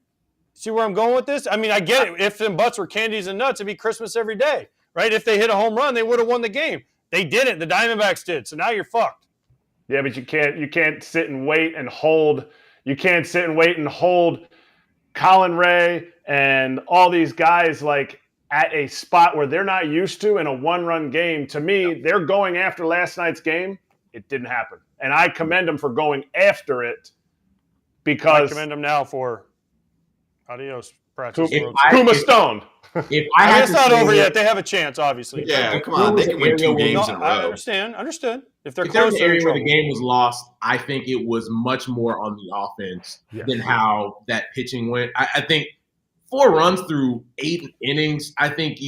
Speaker 4: See where I'm going with this? I mean, I get it. If them butts were candies and nuts, it'd be Christmas every day, right? If they hit a home run, they would have won the game. They didn't. The Diamondbacks did. So now you're fucked.
Speaker 3: Yeah, but you can't sit and wait and hold You can't sit and wait and hold Colin Ray and all these guys like at a spot where they're not used to in a one-run game. To me, they're going after last night's game. It didn't happen. And I commend them for going after it because
Speaker 4: I commend them now for adios practice.
Speaker 3: Kuma stoned.
Speaker 8: If I had
Speaker 4: It's
Speaker 8: to
Speaker 4: not
Speaker 8: say
Speaker 4: over
Speaker 8: that-
Speaker 4: yet. They have a chance, obviously.
Speaker 2: Yeah, come on. They can win 2 games in a
Speaker 4: I
Speaker 2: row.
Speaker 4: understood. If they're
Speaker 8: If there was
Speaker 4: close,
Speaker 8: an
Speaker 4: they're in
Speaker 8: area where the
Speaker 4: trouble.
Speaker 8: game was lost, I think it was much more on the offense than how that pitching went. I think 4 runs through 8 innings, I think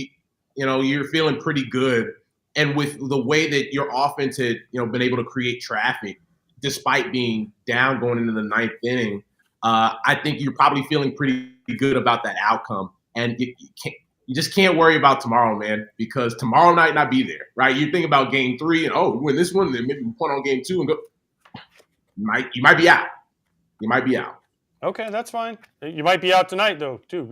Speaker 8: you're feeling pretty good. And with the way that your offense had been able to create traffic, despite being down going into the 9th inning, I think you're probably feeling pretty good about that outcome. And you just can't worry about tomorrow, man, because tomorrow night not be there, right? You think about game 3 and, we win this one, then maybe we punt on game 2 and go. You might be out. You might be out.
Speaker 4: Okay, that's fine. You might be out tonight, though, too,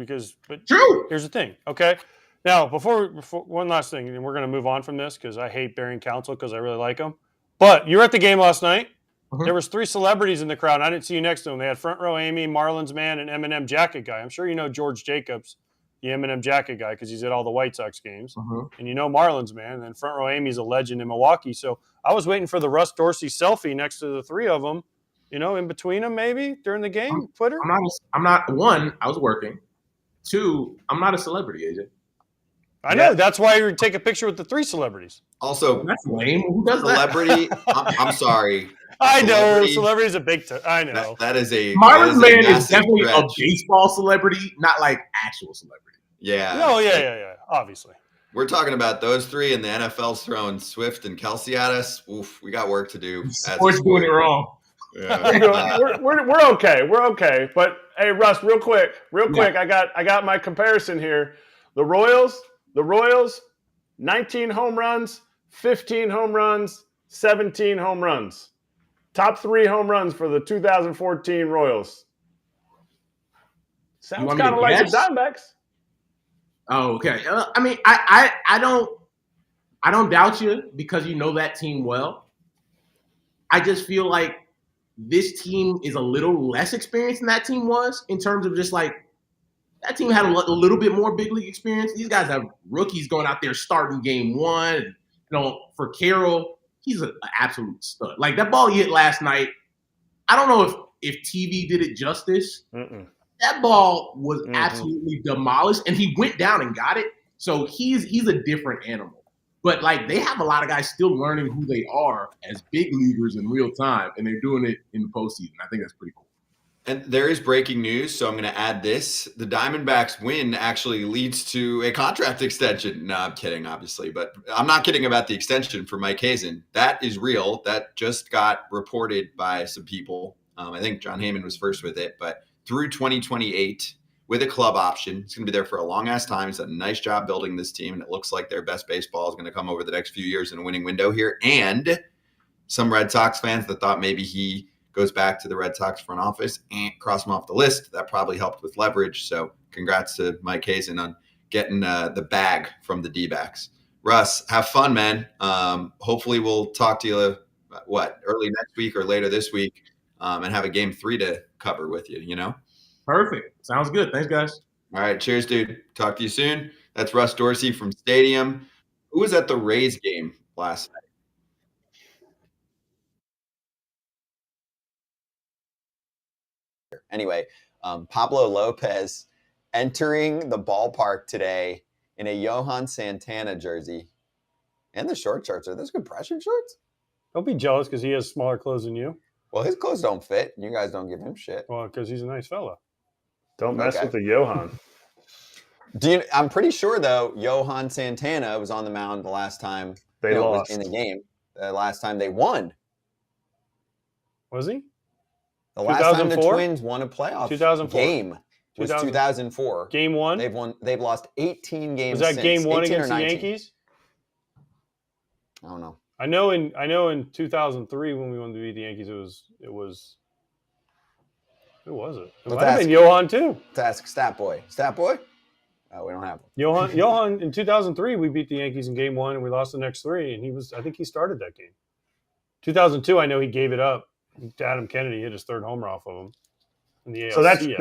Speaker 4: but
Speaker 8: True.
Speaker 4: here's the thing, okay? Now, before one last thing, and we're going to move on from this because I hate bearing counsel because I really like them. But you were at the game last night.
Speaker 8: Mhm.
Speaker 4: There was 3 celebrities in the crowd. And I didn't see you next to them. They had front row Amy, Marlins man, and M&M jacket guy. I'm sure you know George Jacobs, the M&M jacket guy, because he's at all the White Sox games.
Speaker 8: Mhm.
Speaker 4: And you know Marlins man. And then front row Amy's a legend in Milwaukee. So I was waiting for the Russ Dorsey selfie next to the 3 of them, in between them maybe during the game. Twitter.
Speaker 8: I'm not. One, I was working. 2, I'm not a celebrity, AJ.
Speaker 4: I know. That's why you take a picture with the 3 celebrities.
Speaker 2: Also,
Speaker 8: That's lame. Who does that?
Speaker 2: celebrity. I'm sorry.
Speaker 4: I know.
Speaker 2: Celebrity-
Speaker 4: Celebrity's a big I know.
Speaker 2: That is a
Speaker 8: Marlins
Speaker 2: that
Speaker 8: man is
Speaker 2: massive
Speaker 8: definitely a
Speaker 2: stretch.
Speaker 8: baseball celebrity, not like actual celebrity.
Speaker 2: Yeah.
Speaker 4: No, yeah. Obviously.
Speaker 2: We're talking about those 3, and the NFL's throwing Swift and Kelsey at us. Oof, we got work to do. as a
Speaker 8: Sports doing it
Speaker 2: sport.
Speaker 8: wrong.
Speaker 2: Yeah.
Speaker 3: We're okay. We're okay. But hey, Russ, real quick. I got my comparison here. The Royals, 19 home runs, 15 home runs, 17 home runs. Top 3 home runs for the 2014 Royals. Sounds
Speaker 8: want me
Speaker 3: kind
Speaker 8: to
Speaker 3: of like the
Speaker 8: guess?
Speaker 3: Diamondbacks.
Speaker 8: Oh, okay. I mean, I don't doubt you because you know that team well. I just feel like this team is a little less experienced than that team was in terms of just like that team had a little bit more big league experience. These guys have rookies going out there starting game 1. For Carroll, he's an absolute stud. Like that ball he hit last night, I don't know if TV did it justice.
Speaker 3: Mm-mm.
Speaker 8: That ball was
Speaker 3: Mhm.
Speaker 8: absolutely demolished, and he went down and got it. So he's a different animal. But like they have a lot of guys still learning who they are as big leaguers in real time, and they're doing it in the postseason. I think that's pretty cool.
Speaker 2: And there is breaking news, so I'm going to add this. The Diamondbacks win actually leads to a contract extension. No, I'm kidding, obviously. But I'm not kidding about the extension for Mike Hazen. That is real. That just got reported by some people. I think John Heyman was first with it. But through 2028 with a club option. He's going to be there for a long-ass time. He's done a nice job building this team, and it looks like their best baseball is going to come over the next few years in a winning window here. And some Red Sox fans that thought maybe he goes back to the Red Sox front office and cross him off the list. That probably helped with leverage. So congrats to Mike Hazen on getting the bag from the D-backs. Russ, have fun, man. Hopefully we'll talk to you, early next week or later this week and have a game 3 to cover with you, you know?
Speaker 8: Perfect. Sounds good. Thanks, guys.
Speaker 2: All right. Cheers, dude. Talk to you soon. That's Russ Dorsey from Stadium. Who was at the Rays game last night?
Speaker 5: Anyway, Pablo Lopez entering the ballpark today in a Johan Santana jersey and the short shorts. Are those compression shorts?
Speaker 4: Don't be jealous because he has smaller clothes than you.
Speaker 5: Well, his clothes don't fit. You guys don't give him shit.
Speaker 4: Well, because he's a nice fella.
Speaker 3: Don't mess
Speaker 5: Okay.
Speaker 3: with the Johan.
Speaker 5: I'm pretty sure, though, Johan Santana was on the mound the last time
Speaker 3: They
Speaker 5: was
Speaker 3: lost.
Speaker 5: in the game. The last time they won.
Speaker 4: Was he?
Speaker 5: The last time the
Speaker 4: 2004?
Speaker 5: Twins won a playoff
Speaker 4: 2004.
Speaker 5: game was 2004.
Speaker 4: Game 1?
Speaker 5: They've lost 18 games.
Speaker 4: Was that
Speaker 5: since,
Speaker 4: game 1
Speaker 5: 18 or
Speaker 4: against the
Speaker 5: 19.
Speaker 4: Yankees?
Speaker 5: I don't know.
Speaker 4: I know in 2003 when we won to beat the Yankees, it was who was it? It
Speaker 5: Let's
Speaker 4: might have
Speaker 5: ask.
Speaker 4: been Johan too.
Speaker 5: Let's ask Stat Boy. Stat Boy? Oh, we don't have one.
Speaker 4: Johan in 2003 we beat the Yankees in game 1 and we lost the next 3 and I think he started that game. 2002 I know he gave it up to Adam Kennedy, hit his third homer off of him. in the
Speaker 3: So
Speaker 4: ALCS.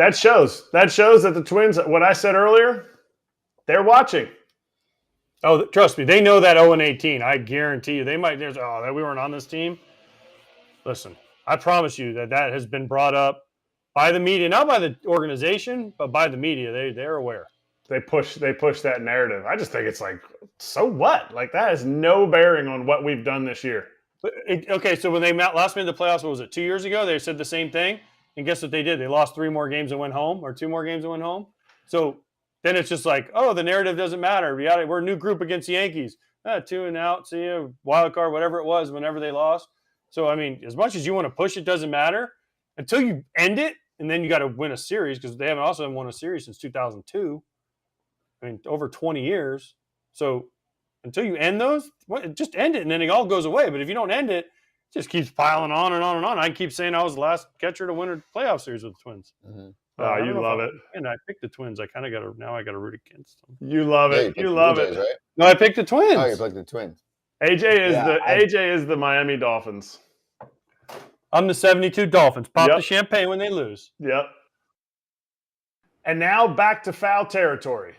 Speaker 3: that shows that the Twins, what I said earlier, they're watching.
Speaker 4: Oh, trust me, they know that 0-18. I guarantee you, they might. That we weren't on this team. Listen, I promise you that has been brought up by the media, not by the organization, but by the media. They're aware.
Speaker 3: They push that narrative. I just think it's like, so what? Like, that has no bearing on what we've done this year.
Speaker 4: Okay, so when they last made the playoffs, what was it, 2 years ago? They said the same thing, and guess what they did? They lost 3 more games and went home, or 2 more games and went home. So then it's just like, oh, the narrative doesn't matter. We're a new group against the Yankees. 2 and out, see you, wild card, whatever it was, whenever they lost. So, I mean, as much as you want to push it, doesn't matter until you end it, and then you got to win a series because they haven't also won a series since 2002. I mean, over 20 years. So until you end those, just end it, and then it all goes away. But if you don't end it, it just keeps piling on and on and on. I keep saying I was the last catcher to win a playoff series with the Twins.
Speaker 3: Mm-hmm. Oh, you love it.
Speaker 4: And I picked the Twins. I kind of got to now. I got to root against them.
Speaker 3: You love it. You love it.
Speaker 5: Right?
Speaker 4: No, I picked the Twins.
Speaker 5: Oh, you picked the Twins.
Speaker 3: AJ is the Miami Dolphins.
Speaker 4: I'm the 72 Dolphins. Pop the champagne when they lose.
Speaker 3: Yep. And now back to foul territory.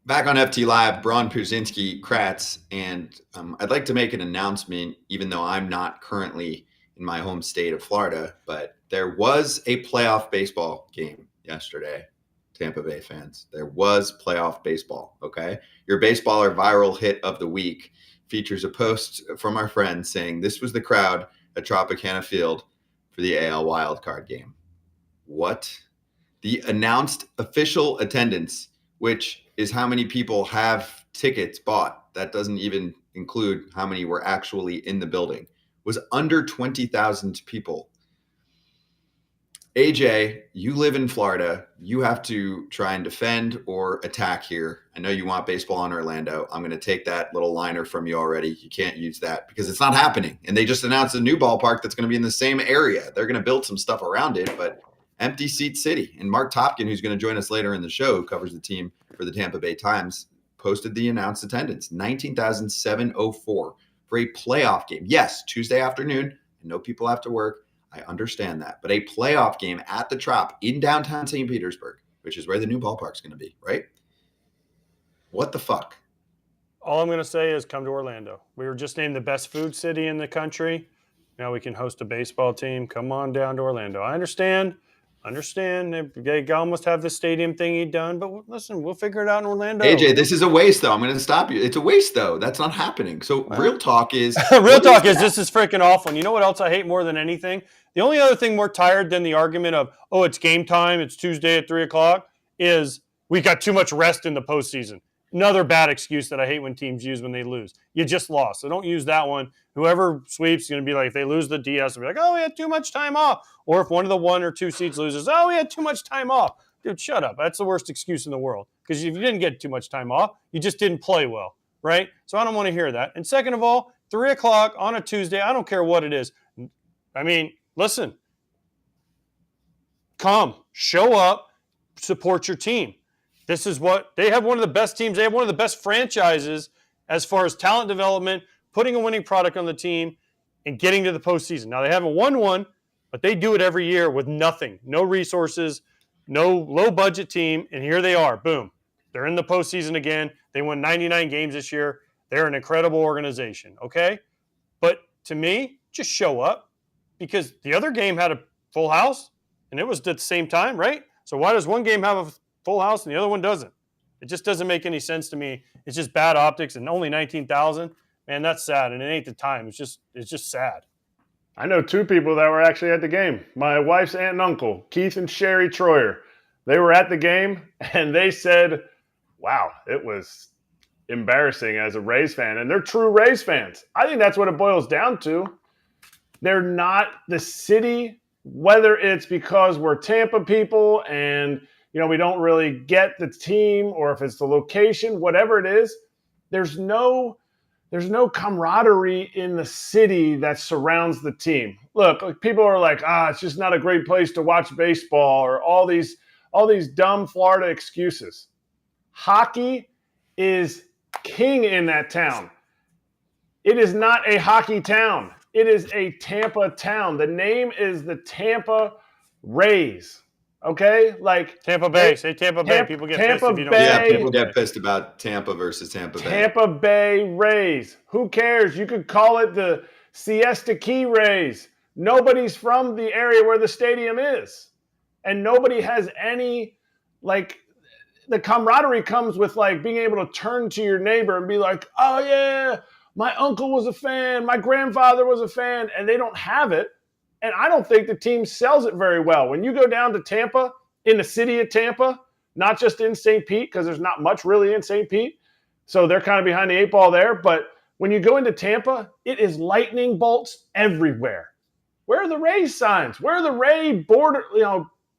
Speaker 2: Back on FT Live, Braun, Pierzynski, Kratz, and I'd like to make an announcement, even though I'm not currently in my home state of Florida, but there was a playoff baseball game yesterday, Tampa Bay fans. There was playoff baseball, okay? Your BSBLR Viral Hit of the Week features a post from our friend saying this was the crowd at Tropicana Field for the AL wildcard game. What? The announced official attendance, which is how many people have tickets bought. That doesn't even include how many were actually in the building, was under 20,000 people. AJ, you live in Florida. You have to try and defend or attack here. I know you want baseball in Orlando. I'm going to take that little liner from you already. You can't use that because it's not happening. And they just announced a new ballpark that's going to be in the same area. They're going to build some stuff around it, but empty seat city. And Marc Topkin, who's going to join us later in the show, who covers the team for the Tampa Bay Times, posted the announced attendance, 19,704 for a playoff game. Yes, Tuesday afternoon. I know people have to work. I understand that. But a playoff game at the Trop in downtown St. Petersburg, which is where the new ballpark's going to be, right? What the fuck?
Speaker 4: All I'm going to say is come to Orlando. We were just named the best food city in the country. Now we can host a baseball team. Come on down to Orlando. I understand. They almost have the stadium thingy done, but listen, we'll figure it out in Orlando.
Speaker 2: AJ, this is a waste, though. I'm going to stop you. It's a waste, though. That's not happening. So real talk is...
Speaker 4: this is freaking awful. And you know what else I hate more than anything? The only other thing more tired than the argument of, oh, it's game time, it's Tuesday at 3 o'clock, is we got too much rest in the postseason. Another bad excuse that I hate when teams use when they lose. You just lost, so don't use that one. Whoever sweeps is going to be like, if they lose the DS, they'll be like, oh, we had too much time off. Or if one of the 1 or 2 seeds loses, oh, we had too much time off. Dude, shut up. That's the worst excuse in the world. Because if you didn't get too much time off, you just didn't play well, right? So I don't want to hear that. And second of all, 3 o'clock on a Tuesday, I don't care what it is. I mean, listen. Come, show up, support your team. This is what they have. One of the best teams. They have one of the best franchises as far as talent development, putting a winning product on the team, and getting to the postseason. Now, they haven't won one, but they do it every year with nothing, no resources, no low-budget team, and here they are. Boom. They're in the postseason again. They won 99 games this year. They're an incredible organization, okay? But to me, just show up because the other game had a full house, and it was at the same time, right? So why does one game have a full house and the other one doesn't? It just doesn't make any sense to me. It's just bad optics and only 19,000. Man, that's sad, and it ain't the time. It's just sad.
Speaker 3: I know 2 people that were actually at the game. My wife's aunt and uncle, Keith and Sherry Troyer. They were at the game, and they said, wow, it was embarrassing as a Rays fan. And they're true Rays fans. I think that's what it boils down to. They're not the city, whether it's because we're Tampa people and we don't really get the team, or if it's the location, whatever it is, there's no camaraderie in the city that surrounds the team. Look, people are like, it's just not a great place to watch baseball, or all these dumb Florida excuses. Hockey is king in that town. It is not a hockey town. It is a Tampa town. The name is the Tampa Rays. Okay? Like
Speaker 4: Tampa Bay. Say Tampa Bay. People get pissed if you don't
Speaker 3: Bay.
Speaker 2: Yeah,
Speaker 4: say
Speaker 2: people
Speaker 4: Tampa
Speaker 2: get
Speaker 4: Bay.
Speaker 2: pissed about Tampa versus Tampa Bay.
Speaker 3: Tampa Bay Rays. Who cares? You could call it the Siesta Key Rays. Nobody's from the area where the stadium is. And nobody has any, like, the camaraderie comes with, like, being able to turn to your neighbor and be like, oh, yeah, my uncle was a fan. My grandfather was a fan. And they don't have it. And I don't think the team sells it very well. When you go down to Tampa, in the city of Tampa, not just in St. Pete, because there's not much really in St. Pete, so they're kind of behind the eight ball there. But when you go into Tampa, it is lightning bolts everywhere. Where are the Ray signs? Where are the Ray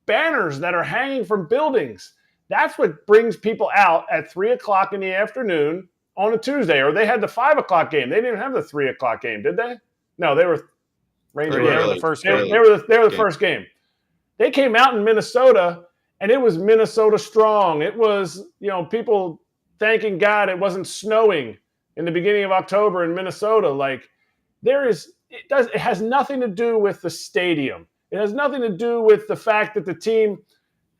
Speaker 3: banners that are hanging from buildings? That's what brings people out at 3 o'clock in the afternoon on a Tuesday. Or they had the 5 o'clock game. They didn't have the 3 o'clock game, did they? No, they were Rangers.
Speaker 4: They were the first game.
Speaker 3: They were the first game. They came out in Minnesota, and it was Minnesota strong. It was, people thanking God it wasn't snowing in the beginning of October in Minnesota. Like, it has nothing to do with the stadium. It has nothing to do with the fact that the team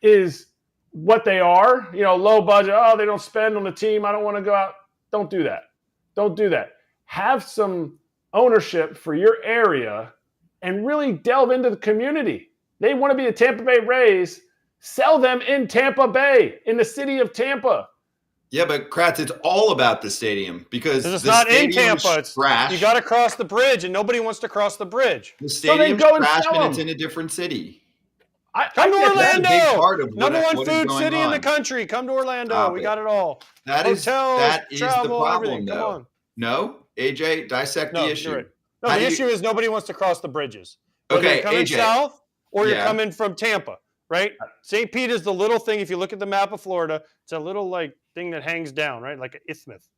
Speaker 3: is what they are, low budget. Oh, they don't spend on the team. I don't want to go out. Don't do that. Don't do that. Have some ownership for your area and really delve into the community. They want to be the Tampa Bay Rays. Sell them in Tampa Bay, in the city of Tampa.
Speaker 2: Yeah, but Kratz, it's all about the stadium because
Speaker 4: It's
Speaker 2: the
Speaker 4: not in
Speaker 2: stadium's
Speaker 4: Tampa. It's
Speaker 2: trash.
Speaker 4: you got to cross the bridge, and nobody wants to cross the bridge.
Speaker 2: The
Speaker 3: So
Speaker 2: stadium's
Speaker 3: then go and
Speaker 2: trash
Speaker 3: sell
Speaker 2: and it's
Speaker 3: them.
Speaker 2: in a different city.
Speaker 4: Come to
Speaker 3: get that.
Speaker 2: That's a big
Speaker 4: Orlando,
Speaker 2: part of what-
Speaker 4: number one
Speaker 2: what is
Speaker 4: food
Speaker 2: going
Speaker 4: city in the
Speaker 2: on.
Speaker 4: country. Come to Orlando.
Speaker 2: Stop
Speaker 4: We
Speaker 2: it.
Speaker 4: got it all.
Speaker 2: That is
Speaker 4: Hotels,
Speaker 2: the
Speaker 4: travel,
Speaker 2: problem,
Speaker 4: everything. Come
Speaker 2: though.
Speaker 4: on.
Speaker 2: No, AJ, dissect
Speaker 4: No,
Speaker 2: the
Speaker 4: you're
Speaker 2: issue.
Speaker 4: right. No,
Speaker 2: How
Speaker 4: the
Speaker 2: do you-
Speaker 4: issue is nobody wants to cross the bridges. Whether
Speaker 2: Okay,
Speaker 4: you're coming
Speaker 2: AJ.
Speaker 4: south or you're
Speaker 2: Yeah.
Speaker 4: coming from Tampa, right? St. Pete is the little thing. If you look at the map of Florida, it's a little thing that hangs down, right? Like an isthmus,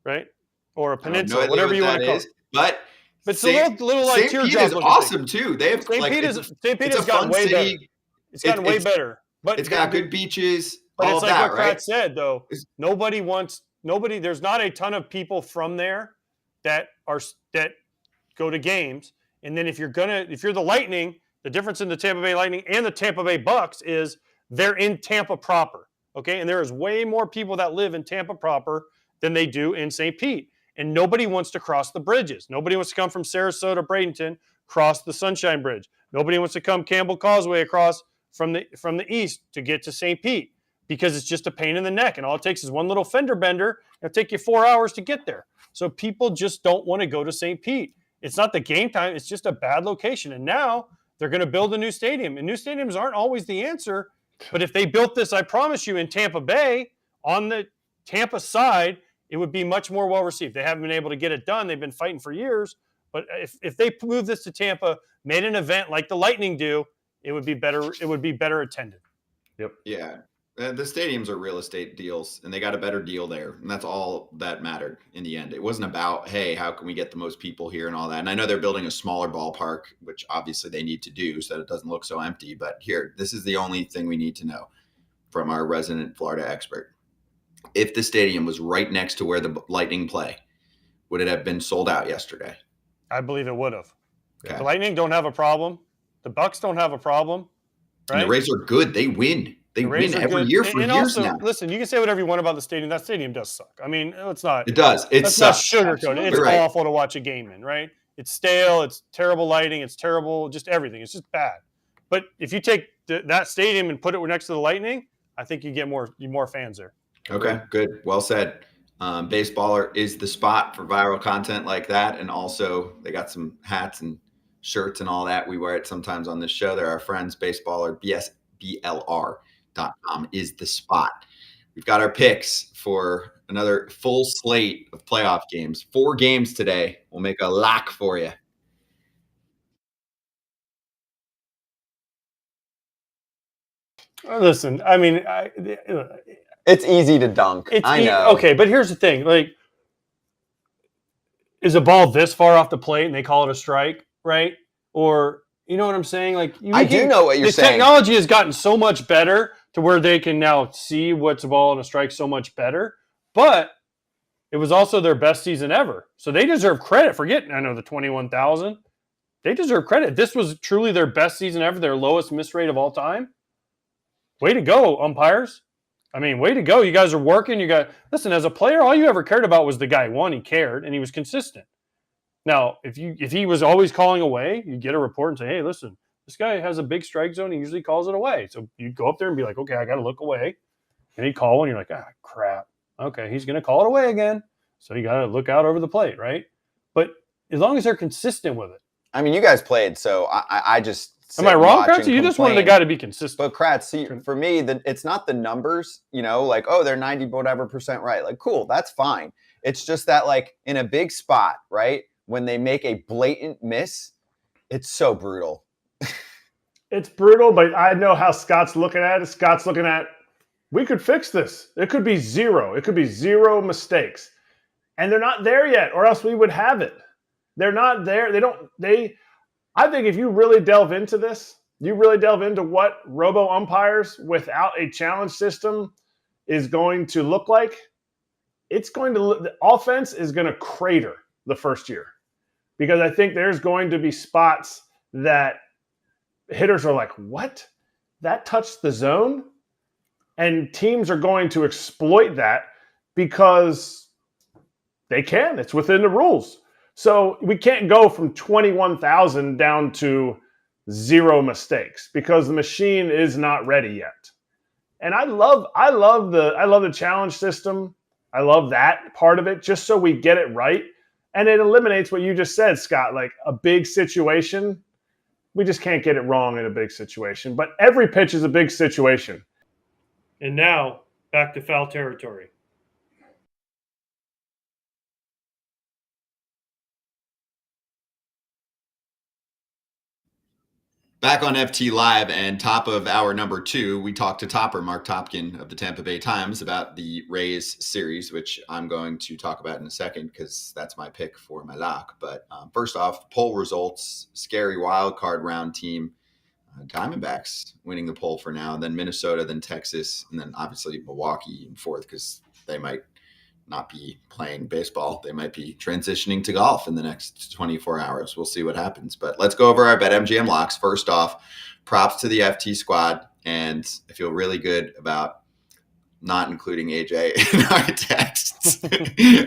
Speaker 4: right? Or a
Speaker 2: I have no
Speaker 4: peninsula,
Speaker 2: idea
Speaker 4: whatever
Speaker 2: what
Speaker 4: you want
Speaker 2: that
Speaker 4: to call
Speaker 2: is,
Speaker 4: it.
Speaker 2: But
Speaker 4: But it's a little like
Speaker 2: St. Pete
Speaker 4: teardrop
Speaker 2: is
Speaker 4: looking
Speaker 2: awesome too. They have
Speaker 4: St.
Speaker 2: like
Speaker 4: Pete
Speaker 2: it's
Speaker 4: has
Speaker 2: a
Speaker 4: gotten
Speaker 2: fun
Speaker 4: way better.
Speaker 2: city.
Speaker 4: It's gotten way
Speaker 2: It's-
Speaker 4: better. But
Speaker 2: It's got good beaches,
Speaker 4: But
Speaker 2: all
Speaker 4: it's
Speaker 2: of
Speaker 4: like
Speaker 2: that,
Speaker 4: what
Speaker 2: right?
Speaker 4: Kratz said, though. There's not a ton of people from there that go to games. And then if you're the Lightning, the difference in the Tampa Bay Lightning and the Tampa Bay Bucks is they're in Tampa proper. Okay. And there is way more people that live in Tampa proper than they do in St. Pete. And nobody wants to cross the bridges. Nobody wants to come from Sarasota, Bradenton, cross the Sunshine Bridge. Nobody wants to come Campbell Causeway across from the east to get to St. Pete because it's just a pain in the neck. And all it takes is one little fender bender. It'll take you 4 hours to get there. So people just don't want to go to St. Pete. It's not the game time. It's just a bad location. And now they're going to build a new stadium. And new stadiums aren't always the answer. But if they built this, I promise you, in Tampa Bay, on the Tampa side, it would be much more well received. They haven't been able to get it done. They've been fighting for years. But if they move this to Tampa, made an event like the Lightning do, it would be better. It would be better attended.
Speaker 2: Yeah. The stadiums are real estate deals, and they got a better deal there. And that's all that mattered in the end. It wasn't about, hey, how can we get the most people here and all that. And I know they're building a smaller ballpark, which obviously they need to do so that it doesn't look so empty. But here, this is the only thing we need to know from our resident Florida expert. If the stadium was right next to where the Lightning play, would it have been sold out yesterday?
Speaker 4: I believe it would have.
Speaker 2: Okay.
Speaker 4: The Lightning don't have a problem. The Bucks don't have a problem. Right?
Speaker 2: And the Rays are good. They win. They
Speaker 4: The Rays
Speaker 2: win
Speaker 4: are
Speaker 2: every
Speaker 4: good.
Speaker 2: year for
Speaker 4: and
Speaker 2: years
Speaker 4: also,
Speaker 2: now.
Speaker 4: listen, you can say whatever you want about the stadium. That stadium does suck. I mean, let's not.
Speaker 2: It does. It
Speaker 4: Let's not
Speaker 2: sucks.
Speaker 4: sugarcoat it.
Speaker 2: Absolutely
Speaker 4: It's
Speaker 2: right.
Speaker 4: awful to watch a game in, right? It's stale. It's terrible lighting. It's terrible. Just everything. It's just bad. But if you take that stadium and put it next to the Lightning, I think you get more fans there.
Speaker 2: Okay, good. Well said. Baseballer is the spot for viral content like that. And also they got some hats and shirts and all that. We wear it sometimes on this show. They're our friends. Baseballer, BSBLR.com is the spot. We've got our picks for another full slate of playoff games. 4 games today. We'll make a lock for you.
Speaker 4: Listen, I mean,
Speaker 5: It's easy to dunk. I know.
Speaker 4: Okay, but here's the thing: is a ball this far off the plate and they call it a strike, right? Or you know what I'm saying?
Speaker 5: I do know what you're saying.
Speaker 4: Technology has gotten so much better to where they can now see what's a ball and a strike so much better. But it was also their best season ever. So they deserve credit for getting, I know, the 21,000. They deserve credit. This was truly their best season ever, their lowest miss rate of all time. Way to go, umpires. I mean, way to go. You guys are working. Listen, as a player, all you ever cared about was the guy. One, he cared, and he was consistent. Now, if he was always calling away, you get a report and say, hey, listen, this guy has a big strike zone. He usually calls it away. So you go up there and be like, okay, I got to look away. And he'd call, and you're like, crap. Okay, he's going to call it away again. So you got to look out over the plate, right? But as long as they're consistent with it.
Speaker 5: I mean, you guys played, so I just
Speaker 4: am I wrong, Kratz? You just wanted the guy to be consistent.
Speaker 5: But Kratz, see, for me, it's not the numbers, like, oh, they're 90 whatever percent right. Like, cool, that's fine. It's just that, like, in a big spot, right, when they make a blatant miss, it's so brutal.
Speaker 3: It's brutal, but I know how Scott's looking at it. Scott's looking at, we could fix this. It could be zero. It could be zero mistakes. And they're not there yet, or else we would have it. They're not there. I think if you really delve into this, you really delve into what robo umpires without a challenge system is going to look like, the offense is going to crater the first year. Because I think there's going to be spots that hitters are like, what? That touched the zone? And teams are going to exploit that because they can. It's within the rules. So we can't go from 21,000 down to zero mistakes because the machine is not ready yet. And I love the challenge system. I love that part of it just so we get it right. And it eliminates what you just said, Scott, like a big situation. We just can't get it wrong in a big situation. But every pitch is a big situation.
Speaker 4: And now back to foul territory.
Speaker 2: Back on FT Live and top of hour number 2, we talked to Topper, Marc Topkin of the Tampa Bay Times, about the Rays series, which I'm going to talk about in a second because that's my pick for my lock. But first off, poll results, scary wild card round team, Diamondbacks winning the poll for now, then Minnesota, then Texas, and then obviously Milwaukee in fourth because they might not be playing baseball. They might be transitioning to golf in the next 24 hours. We'll see what happens. But let's go over our BetMGM locks. First off, props to the FT squad. And I feel really good about not including AJ in our texts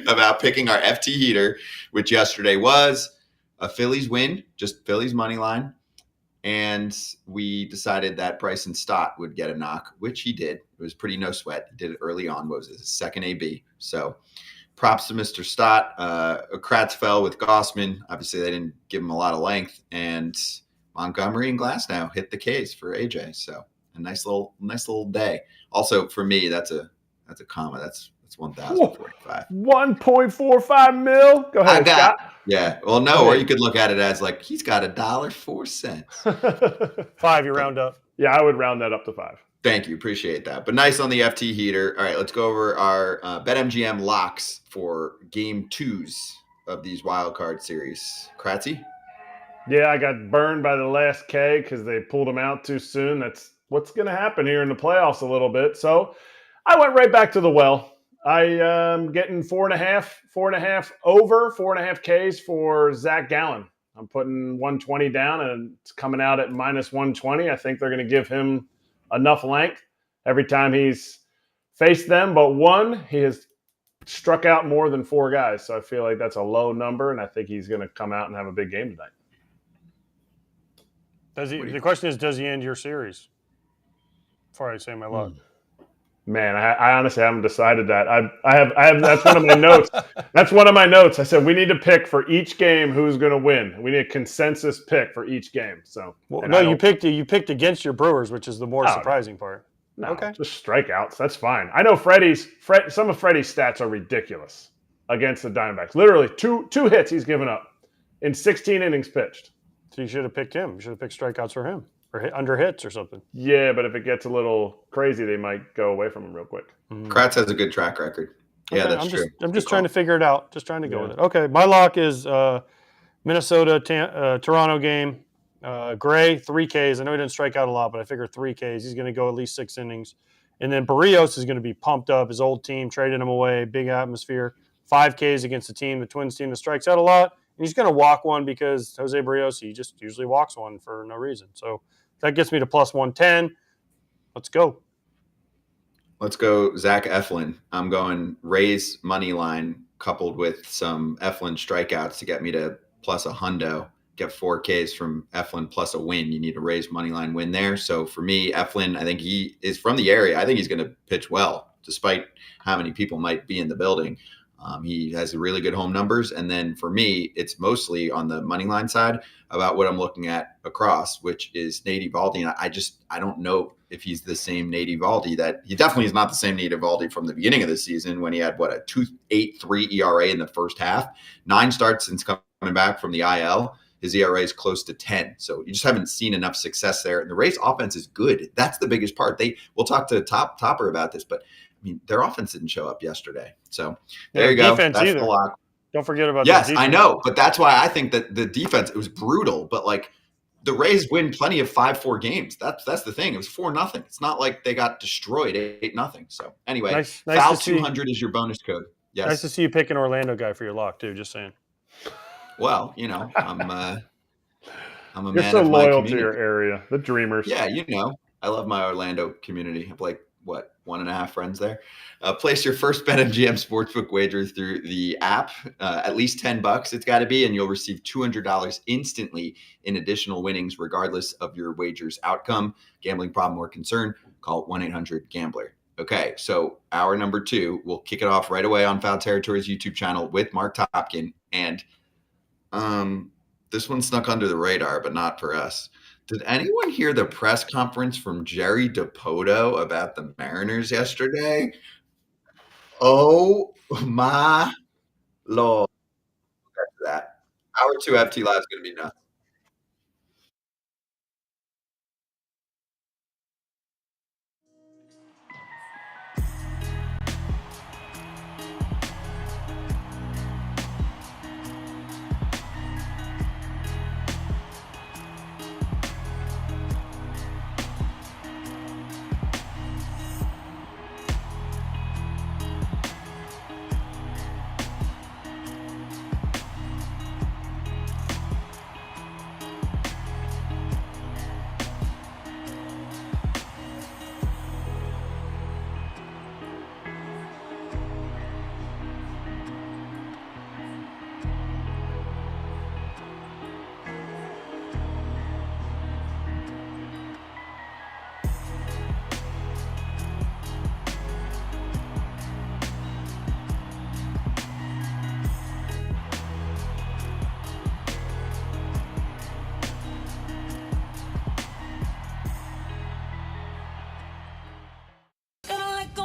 Speaker 2: about picking our FT heater, which yesterday was a Phillies win, just Phillies money line. And we decided that Bryson Stott would get a knock, which he did. It was pretty no sweat. He did it early on. What was it? His second AB. So props to Mr. Stott. Kratz fell with Gossman. Obviously, they didn't give him a lot of length. And Montgomery and Glasnow hit the Ks for AJ. So a nice little day. Also, for me, that's a comma. That's 1,045.
Speaker 3: 1.45 mil. Go ahead, Scott.
Speaker 2: Yeah. Well, no, or you could look at it as like he's got $1.04.
Speaker 4: 5, you round up.
Speaker 3: Yeah, I would round that up to 5.
Speaker 2: Thank you. Appreciate that. But nice on the FT heater. All right, let's go over our BetMGM locks for game 2s of these wild card series. Kratzy?
Speaker 3: Yeah, I got burned by the last K because they pulled him out too soon. That's what's going to happen here in the playoffs a little bit. So I went right back to the well. I am getting 4.5 over, 4.5 Ks for Zach Gallen. I'm putting 120 down, and it's coming out at minus 120. I think they're going to give him enough length every time he's faced them. But one, he has struck out more than 4 guys. So I feel like that's a low number, and I think he's going to come out and have a big game tonight.
Speaker 4: The question is, does he end your series? Before I say my luck.
Speaker 3: Man, I honestly haven't decided that. I have. That's one of my notes. That's one of my notes. I said we need to pick for each game who's going to win. We need a consensus pick for each game. So,
Speaker 4: no, you picked against your Brewers, which is the more surprising part.
Speaker 3: No,
Speaker 4: okay,
Speaker 3: just strikeouts. That's fine. I know some of Freddie's stats are ridiculous against the Diamondbacks. Literally two hits he's given up in 16 innings pitched.
Speaker 4: So you should have picked him. You should have picked strikeouts for him. Or under hits or something.
Speaker 3: Yeah, but if it gets a little crazy, they might go away from him real quick.
Speaker 2: Kratz has a good track record. Yeah,
Speaker 4: okay,
Speaker 2: that's true.
Speaker 4: I'm just trying to figure it out. Just trying to go with it. Okay, my lock is Minnesota Toronto game. Gray 3 Ks. I know he didn't strike out a lot, but I figure 3 Ks. He's going to go at least 6 innings. And then Barrios is going to be pumped up. His old team traded him away, big atmosphere. 5 Ks against the Twins team that strikes out a lot. And he's going to walk one because Jose Barrios, he just usually walks one for no reason. So that gets me to plus 110. Let's go.
Speaker 2: Let's go Zach Eflin. I'm going Rays money line coupled with some Eflin strikeouts to get me to plus a hundo. Get 4 Ks from Eflin plus a win. You need a Rays money line win there. So for me, Eflin, I think he is from the area. I think he's going to pitch well, despite how many people might be in the building. He has really good home numbers. And then for me, it's mostly on the money line side about what I'm looking at across, which is Nate Eovaldi. And I don't know if he's the same Nate Eovaldi that he definitely is not the same Nate Eovaldi from the beginning of the season when he had a 2.83 ERA in the first half, 9 starts since coming back from the IL. His ERA is close to 10. So you just haven't seen enough success there. And the Rays offense is good. That's the biggest part. We'll talk to Topper about this, but I mean, their offense didn't show up yesterday. So there you go. That's
Speaker 4: either.
Speaker 2: the lock.
Speaker 4: Don't forget about
Speaker 2: Yes, I know. But that's why I think that the defense, it was brutal. But like the Rays win plenty of 5-4 games. That's the thing. It was 4-0. It's not like they got destroyed 8-0. So anyway,
Speaker 4: nice
Speaker 2: foul 200 is your bonus code. Yes.
Speaker 4: Nice to see you pick an Orlando guy for your lock too. Just saying.
Speaker 2: Well, I'm a
Speaker 3: You're
Speaker 2: man
Speaker 3: so
Speaker 2: of my
Speaker 3: loyal to
Speaker 2: community.
Speaker 3: your area, the Dreamers.
Speaker 2: Yeah, I love my Orlando community. I have 1.5 friends there. Place your first BetMGM Sportsbook wager through the app, at least $10 it's got to be, and you'll receive $200 instantly in additional winnings regardless of your wager's outcome. Gambling problem or concern, call 1-800-GAMBLER. Okay, so hour number 2, we'll kick it off right away on Foul Territory's YouTube channel with Marc Topkin. And this one snuck under the radar, but not for us. Did anyone hear the press conference from Jerry Dipoto about the Mariners yesterday? Oh my Lord. After that. Hour 2 FT Live is going to be nuts.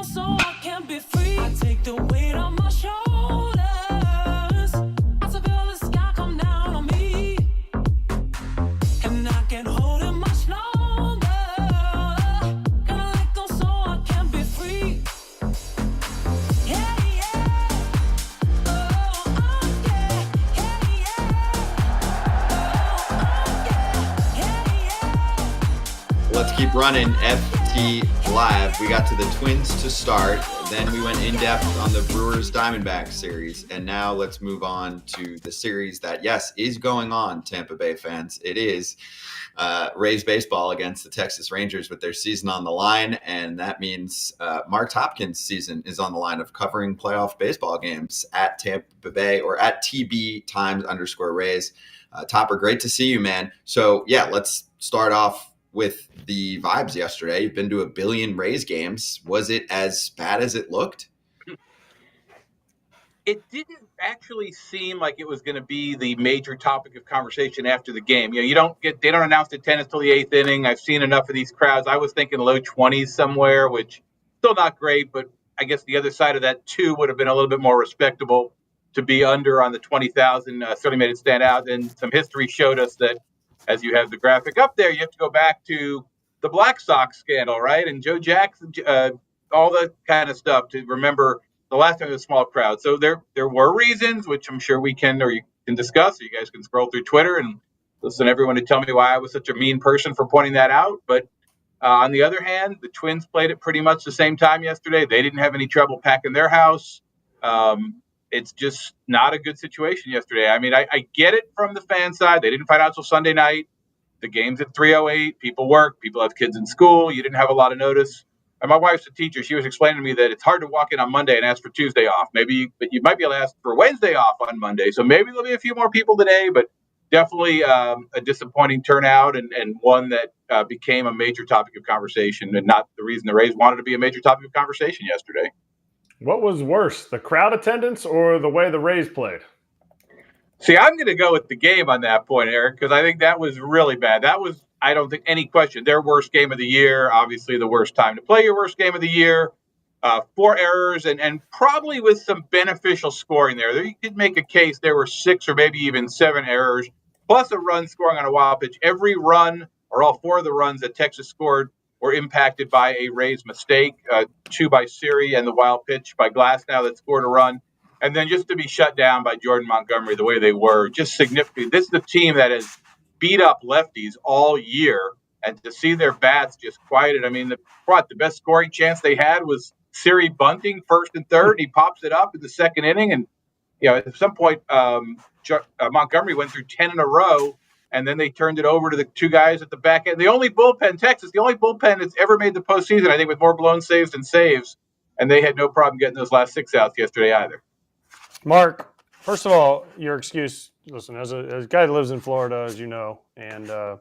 Speaker 1: So I can be free. I take the weight on my shoulders. I feel the sky come down on me, and I can't hold it much longer. Gonna let go so I can be free. Yeah, yeah. Oh, yeah. Yeah, yeah. Oh, yeah.
Speaker 2: Let's keep running FT Live. We got to the Twins to start, then we went in depth on the Brewers Diamondbacks series, and now let's move on to the series that, yes, is going on, Tampa Bay fans. It is Rays baseball against the Texas Rangers with their season on the line, and that means Marc Topkin's season is on the line of covering playoff baseball games at Tampa Bay or at TB Times_Rays. Topper, great to see you, man. So yeah, let's start off with the vibes yesterday. You've been to a billion Rays games. Was it as bad as it looked?
Speaker 9: It didn't actually seem like it was going to be the major topic of conversation after the game. They don't announce the tennis till the 8th inning. I've seen enough of these crowds. I was thinking low 20s somewhere, which still not great, but I guess the other side of that too would have been a little bit more respectable. To be under on the 20,000 certainly made it stand out. And some history showed us that, as you have the graphic up there, you have to go back to the Black Sox scandal, right? And Joe Jackson, all that kind of stuff to remember the last time it was a small crowd. So there were reasons, which I'm sure we can, or you can discuss, or you guys can scroll through Twitter and listen to everyone to tell me why I was such a mean person for pointing that out. But On the other hand, the Twins played at pretty much the same time yesterday. They didn't have any trouble packing their house. It's just not a good situation yesterday. I mean, I get it from the fan side. They didn't find out till Sunday night. The game's at 3:08. People work. People have kids in school. You didn't have a lot of notice. And my wife's a teacher. She was explaining to me that it's hard to walk in on Monday and ask for Tuesday off. But you might be able to ask for Wednesday off on Monday. So maybe there'll be a few more people today, but definitely a disappointing turnout and one that became a major topic of conversation and not the reason the Rays wanted to be a major topic of conversation yesterday.
Speaker 3: What was worse, the crowd attendance or the way the Rays played?
Speaker 9: See, I'm going to go with the game on that point, Eric, because I think that was really bad. That was, I don't think any question, their worst game of the year, obviously the worst time to play your worst game of the year. 4 errors and probably with some beneficial scoring there. You could make a case there were 6 or maybe even 7 errors, plus a run scoring on a wild pitch. Every run, or all 4 of the runs that Texas scored, were impacted by a Rays mistake, 2 by Siri and the wild pitch by Glasnow that scored a run. And then just to be shut down by Jordan Montgomery the way they were, just significant. This is the team that has beat up lefties all year, and to see their bats just quieted. I mean, the best scoring chance they had was Siri bunting first and third. He pops it up in the second inning, and at some point, Montgomery went through 10 in a row, and then they turned it over to the 2 guys at the back end. The only bullpen that's ever made the postseason, I think, with more blown saves than saves, and they had no problem getting those last 6 outs yesterday either.
Speaker 4: Mark, first of all, your excuse, listen, as a guy that lives in Florida, as you know, and the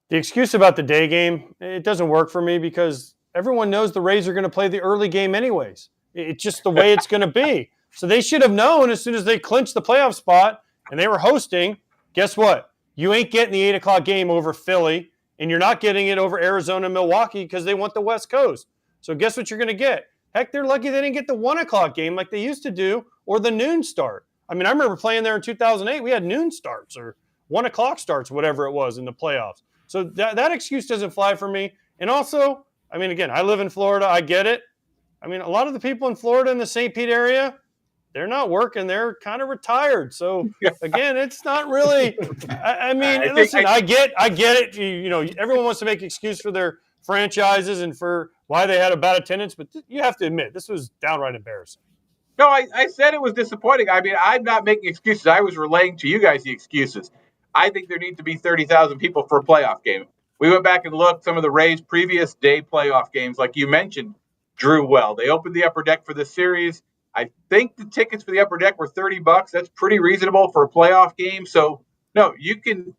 Speaker 4: excuse about the day game, it doesn't work for me because everyone knows the Rays are going to play the early game anyways. It's just the way it's going to be. So they should have known as soon as they clinched the playoff spot and they were hosting, guess what? You ain't getting the 8 o'clock game over Philly, and you're not getting it over Arizona and Milwaukee because they want the West Coast. So guess what you're going to get? Heck, they're lucky they didn't get the 1 o'clock game like they used to do or the noon start. I mean, I remember playing there in 2008. We had noon starts or 1 o'clock starts, whatever it was in the playoffs. So that excuse doesn't fly for me. And also, I mean, again, I live in Florida. I get it. I mean, a lot of the people in Florida in the St. Pete area, they're not working. They're kind of retired. So, again, it's not really – I mean, listen, I get it. Everyone wants to make excuse for their franchises and for why they had a bad attendance. But you have to admit, this was downright embarrassing.
Speaker 9: No, I said it was disappointing. I mean, I'm not making excuses. I was relaying to you guys the excuses. I think there need to be 30,000 people for a playoff game. We went back and looked. Some of the Rays' previous day playoff games, like you mentioned, drew well. They opened the upper deck for this series. I think the tickets for the upper deck were $30. That's pretty reasonable for a playoff game. So, no,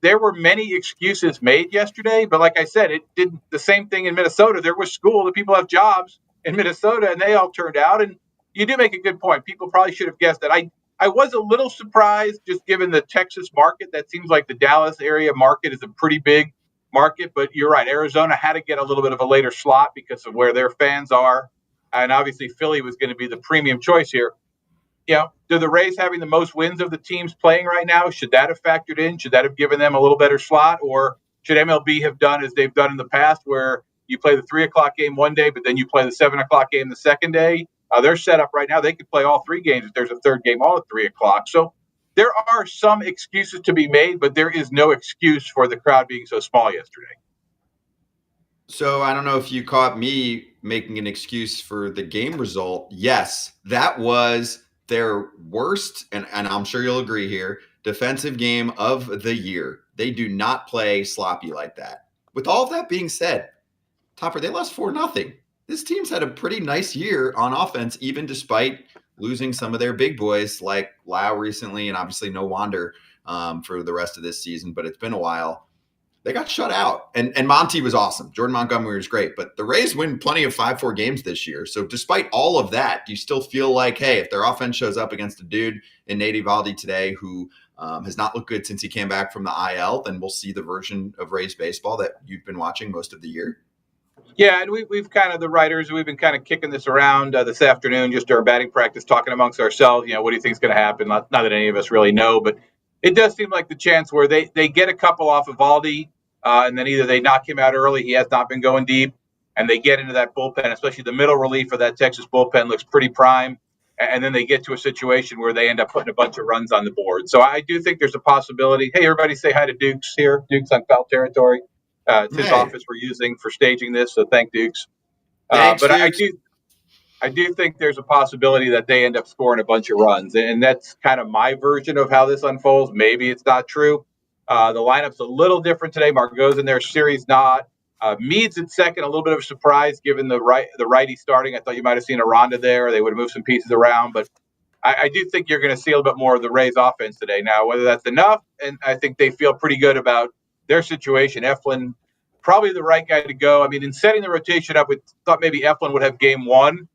Speaker 9: there were many excuses made yesterday. But like I said, it did the same thing in Minnesota. There was school. The people have jobs in Minnesota, and they all turned out. And you do make a good point. People probably should have guessed that. I was a little surprised just given the Texas market. That seems like the Dallas area market is a pretty big market. But you're right. Arizona had to get a little bit of a later slot because of where their fans are. And obviously Philly was going to be the premium choice here. Do the Rays having the most wins of the teams playing right now, should that have factored in? Should that have given them a little better slot? Or should MLB have done as they've done in the past where you play the 3 o'clock game one day, but then you play the 7 o'clock game the second day? They're set up right now. They could play all 3 games if there's a third game all at 3 o'clock. So there are some excuses to be made, but there is no excuse for the crowd being so small yesterday.
Speaker 2: So I don't know if you caught me making an excuse for the game result. Yes, that was their worst, and I'm sure you'll agree here, defensive game of the year. They do not play sloppy like that. With all of that being said, Topper, they lost 4-0. This team's had a pretty nice year on offense, even despite losing some of their big boys like Lau recently, and obviously no Wander for the rest of this season, but it's been a while. They got shut out, and Monty was awesome. Jordan Montgomery was great, but the Rays win plenty of 5-4 games this year. So despite all of that, do you still feel like, hey, if their offense shows up against a dude in Nate Eovaldi today who has not looked good since he came back from the IL, then we'll see the version of Rays baseball that you've been watching most of the year?
Speaker 9: Yeah, and we've kind of, the writers, we've been kind of kicking this around this afternoon, just our batting practice, talking amongst ourselves. What do you think is going to happen? Not that any of us really know, but it does seem like the chance where they get a couple off of Eovaldi, and then either they knock him out early, he has not been going deep, and they get into that bullpen, especially the middle relief of that Texas bullpen looks pretty prime, and then they get to a situation where they end up putting a bunch of runs on the board. So I do think there's a possibility. Hey, everybody say hi to Dukes here. Dukes on foul territory. It's his
Speaker 2: Hey.
Speaker 9: office we're using for staging this, so thank Dukes.
Speaker 2: Thanks,
Speaker 9: But
Speaker 2: Dukes.
Speaker 9: I do think there's a possibility that they end up scoring a bunch of runs, and that's kind of my version of how this unfolds. Maybe it's not true. The lineup's a little different today. Margot's in there, Siri's not. Mead's at second, a little bit of a surprise given the righty starting. I thought you might have seen a Ronda there. They would have moved some pieces around, but I do think you're going to see a little bit more of the Rays offense today. Now, whether that's enough, and I think they feel pretty good about their situation. Eflin, probably the right guy to go. I mean, in setting the rotation up, we thought maybe Eflin would have game one.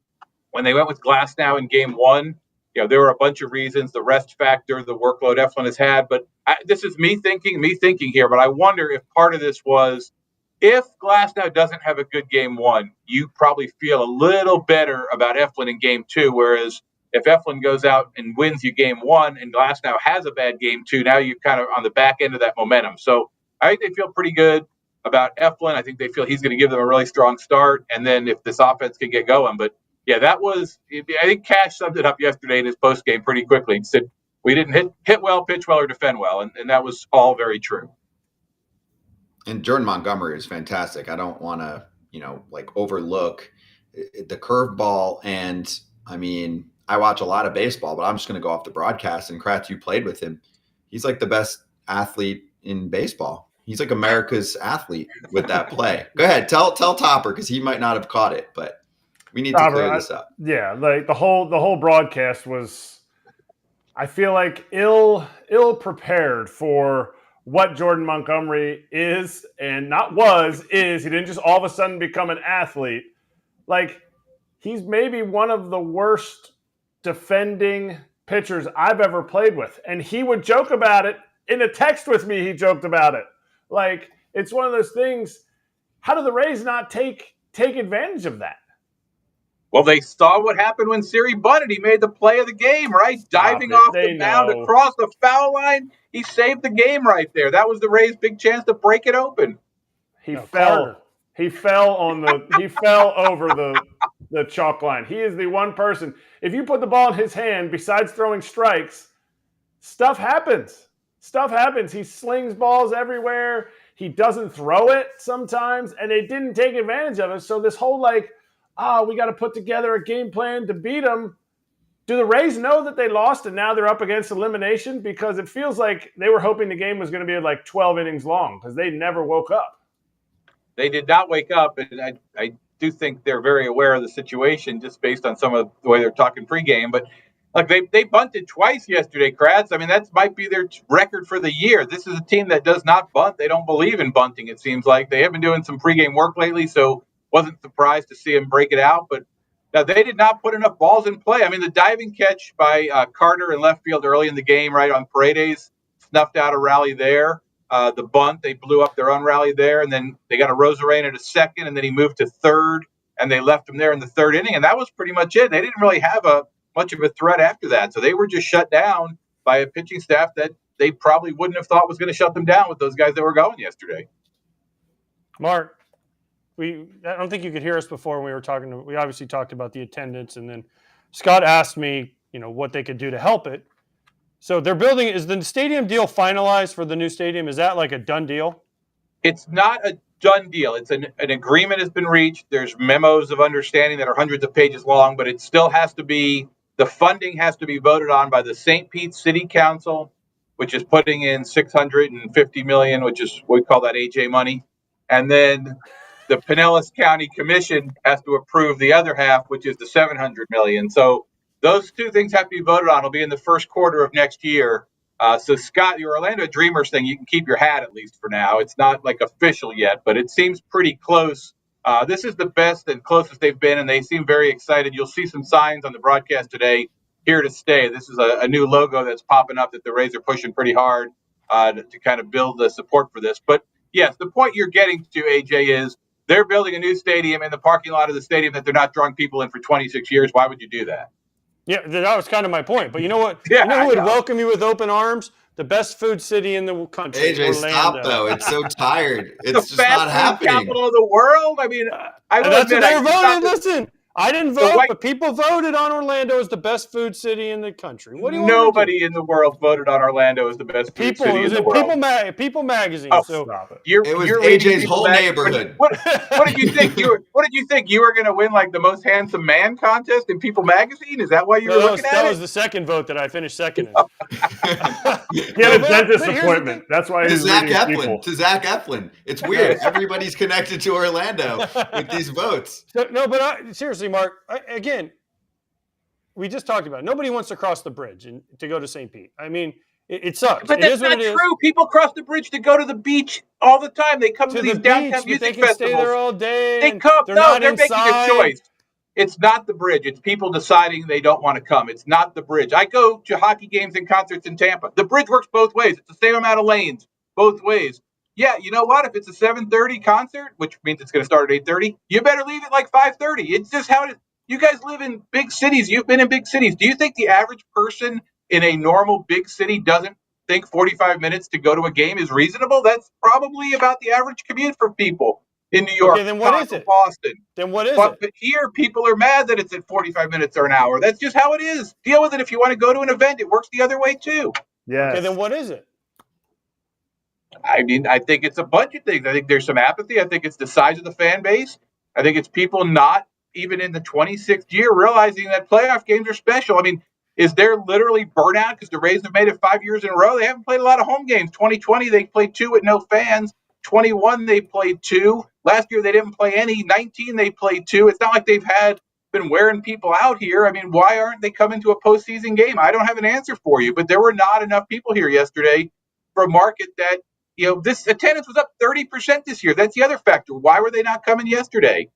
Speaker 9: When they went with Glasnow in game one, there were a bunch of reasons, the rest factor, the workload Eflin has had. But this is me thinking here, but I wonder if part of this was, if Glasnow doesn't have a good game one, you probably feel a little better about Eflin in game two, whereas if Eflin goes out and wins you game one and Glasnow has a bad game two, now you're kind of on the back end of that momentum. So I think they feel pretty good about Eflin. I think they feel he's going to give them a really strong start. And then if this offense can get going. But yeah, I think Cash summed it up yesterday in his post game pretty quickly. He said, we didn't hit well, pitch well, or defend well. And that was all very true.
Speaker 2: And Jordan Montgomery is fantastic. I don't want to, overlook the curveball. And I mean, I watch a lot of baseball, but I'm just going to go off the broadcast. And Kratz, you played with him. He's like the best athlete in baseball. He's like America's athlete with that play. Go ahead, tell Topper, because he might not have caught it, but we need to clear this up.
Speaker 3: Yeah, like the whole broadcast was, I feel like ill prepared for what Jordan Montgomery is, and is. He didn't just all of a sudden become an athlete. Like, he's maybe one of the worst defending pitchers I've ever played with. And he would joke about it in a text with me. He joked about it. Like, it's one of those things. How do the Rays not take advantage of that?
Speaker 9: Well, they saw what happened when Siri bunted. He made the play of the game, right? Diving off the mound across the foul line. He saved the game right there. That was the Rays' big chance to break it open.
Speaker 3: He fell over the chalk line. He is the one person. If you put the ball in his hand, besides throwing strikes, stuff happens. He slings balls everywhere. He doesn't throw it sometimes, and they didn't take advantage of it. So this whole we got to put together a game plan to beat them. Do the Rays know that they lost and now they're up against elimination? Because it feels like they were hoping the game was going to be like 12 innings long, because they never woke up.
Speaker 9: They did not wake up, and I do think they're very aware of the situation just based on some of the way they're talking pregame. But they bunted twice yesterday, Kratz. I mean, that might be their record for the year. This is a team that does not bunt. They don't believe in bunting, it seems like. They have been doing some pregame work lately, so wasn't surprised to see him break it out. But now they did not put enough balls in play. I mean, the diving catch by Carter in left field early in the game, right on Paredes, snuffed out a rally there. The bunt, they blew up their own rally there, and then they got a Rosarena at second, and then he moved to third, and they left him there in the third inning, and that was pretty much it. They didn't really have much of a threat after that, so they were just shut down by a pitching staff that they probably wouldn't have thought was going to shut them down with those guys that were going yesterday.
Speaker 4: Mark, I don't think you could hear us before when we were talking. We obviously talked about the attendance, and then Scott asked me, what they could do to help it. So they're building. Is the stadium deal finalized for the new stadium? Is that like a done deal?
Speaker 9: It's not a done deal. It's an agreement has been reached. There's memos of understanding that are hundreds of pages long, but it still has to be, the funding has to be voted on by the St. Pete City Council, which is putting in $650 million, which is, we call that AJ money. And then the Pinellas County Commission has to approve the other half, which is the $700 million. So those two things have to be voted on. It'll be in the first quarter of next year. So Scott, your Orlando Dreamers thing, you can keep your hat at least for now. It's not official yet, but it seems pretty close. This is the best and closest they've been, and they seem very excited. You'll see some signs on the broadcast today, here to stay. This is a new logo that's popping up that the Rays are pushing pretty hard to kind of build the support for this. But yes, the point you're getting to, AJ, is they're building a new stadium in the parking lot of the stadium that they're not drawing people in for 26 years. Why would you do that?
Speaker 4: Yeah, that was kind of my point. But you know what?
Speaker 9: Yeah,
Speaker 4: who would welcome you with open arms? The best food city in the country,
Speaker 2: AJ,
Speaker 4: Orlando.
Speaker 2: stop, though. It's so tired. It's
Speaker 9: the
Speaker 2: just not happening.
Speaker 9: capital of the world. I mean, I will
Speaker 4: That's
Speaker 9: admit,
Speaker 4: what they're voting. Listen, I didn't
Speaker 9: The
Speaker 4: vote,
Speaker 9: white-
Speaker 4: but people voted on Orlando as the best food city in the country. What do you want
Speaker 9: Nobody in the world voted on Orlando as the best food
Speaker 4: People,
Speaker 9: city
Speaker 4: it was
Speaker 9: in the
Speaker 4: in
Speaker 9: world.
Speaker 4: People magazine.
Speaker 9: Oh,
Speaker 4: So
Speaker 3: Stop it.
Speaker 2: It was
Speaker 9: you're reading
Speaker 2: AJ's
Speaker 9: People
Speaker 2: whole
Speaker 9: Mag-
Speaker 2: neighborhood.
Speaker 9: What did you think? What did you think? You were going to win like the most handsome man contest in People magazine? Is that why you were looking at
Speaker 4: that
Speaker 9: it?
Speaker 4: was the second vote that I finished second in.
Speaker 3: He had a dentist
Speaker 4: but here's the
Speaker 3: appointment.
Speaker 4: thing.
Speaker 3: That's why
Speaker 2: To
Speaker 3: he's
Speaker 2: Zach
Speaker 3: reading
Speaker 2: Eflin.
Speaker 3: People.
Speaker 2: To Zach Eflin. It's weird. Everybody's connected to Orlando with these votes.
Speaker 4: No, but seriously, Mark. Again, we just talked about it. Nobody wants to cross the bridge and to go to St. Pete. I mean, it sucks.
Speaker 9: But
Speaker 4: It
Speaker 9: that's
Speaker 4: is what
Speaker 9: not
Speaker 4: it is.
Speaker 9: true. People cross the bridge to go to the beach all the time. They come to
Speaker 4: To
Speaker 9: these
Speaker 4: the
Speaker 9: downtown
Speaker 4: beach, but
Speaker 9: music
Speaker 4: they can stay
Speaker 9: festivals.
Speaker 4: there all day.
Speaker 9: They
Speaker 4: and
Speaker 9: come.
Speaker 4: They're
Speaker 9: No,
Speaker 4: not
Speaker 9: they're
Speaker 4: inside.
Speaker 9: making a choice. It's not the bridge. It's people deciding they don't want to come. It's not the bridge. I go to hockey games and concerts in Tampa. The bridge works both ways. It's the same amount of lanes both ways. Yeah, you know what? If it's a 7:30 concert, which means it's going to start at 8:30, you better leave at like 5:30. It's just how it is. You guys live in big cities. You've been in big cities. Do you think the average person in a normal big city doesn't think 45 minutes to go to a game is reasonable? That's probably about the average commute for people in New York,
Speaker 4: Okay, then what is
Speaker 9: Chicago,
Speaker 4: it?
Speaker 9: Boston.
Speaker 4: Then what is
Speaker 9: But
Speaker 4: it?
Speaker 9: here, people are mad that it's at 45 minutes or an hour. That's just how it is. Deal with it. If you want to go to an event, it works the other way too.
Speaker 3: Yes.
Speaker 4: Okay, then what is it?
Speaker 9: I mean, I think it's a bunch of things. I think there's some apathy. I think it's the size of the fan base. I think it's people not even in the 26th year realizing that playoff games are special. I mean, is there literally burnout because the Rays have made it 5 years in a row? They haven't played a lot of home games. 2020, they played 2 with no fans. 21, they played 2. Last year, they didn't play any. 19, they played 2. It's not like they've been wearing people out here. I mean, why aren't they coming to a postseason game? I don't have an answer for you, but there were not enough people here yesterday for a market that, this attendance was up 30% this year. That's the other factor. Why were they not coming yesterday?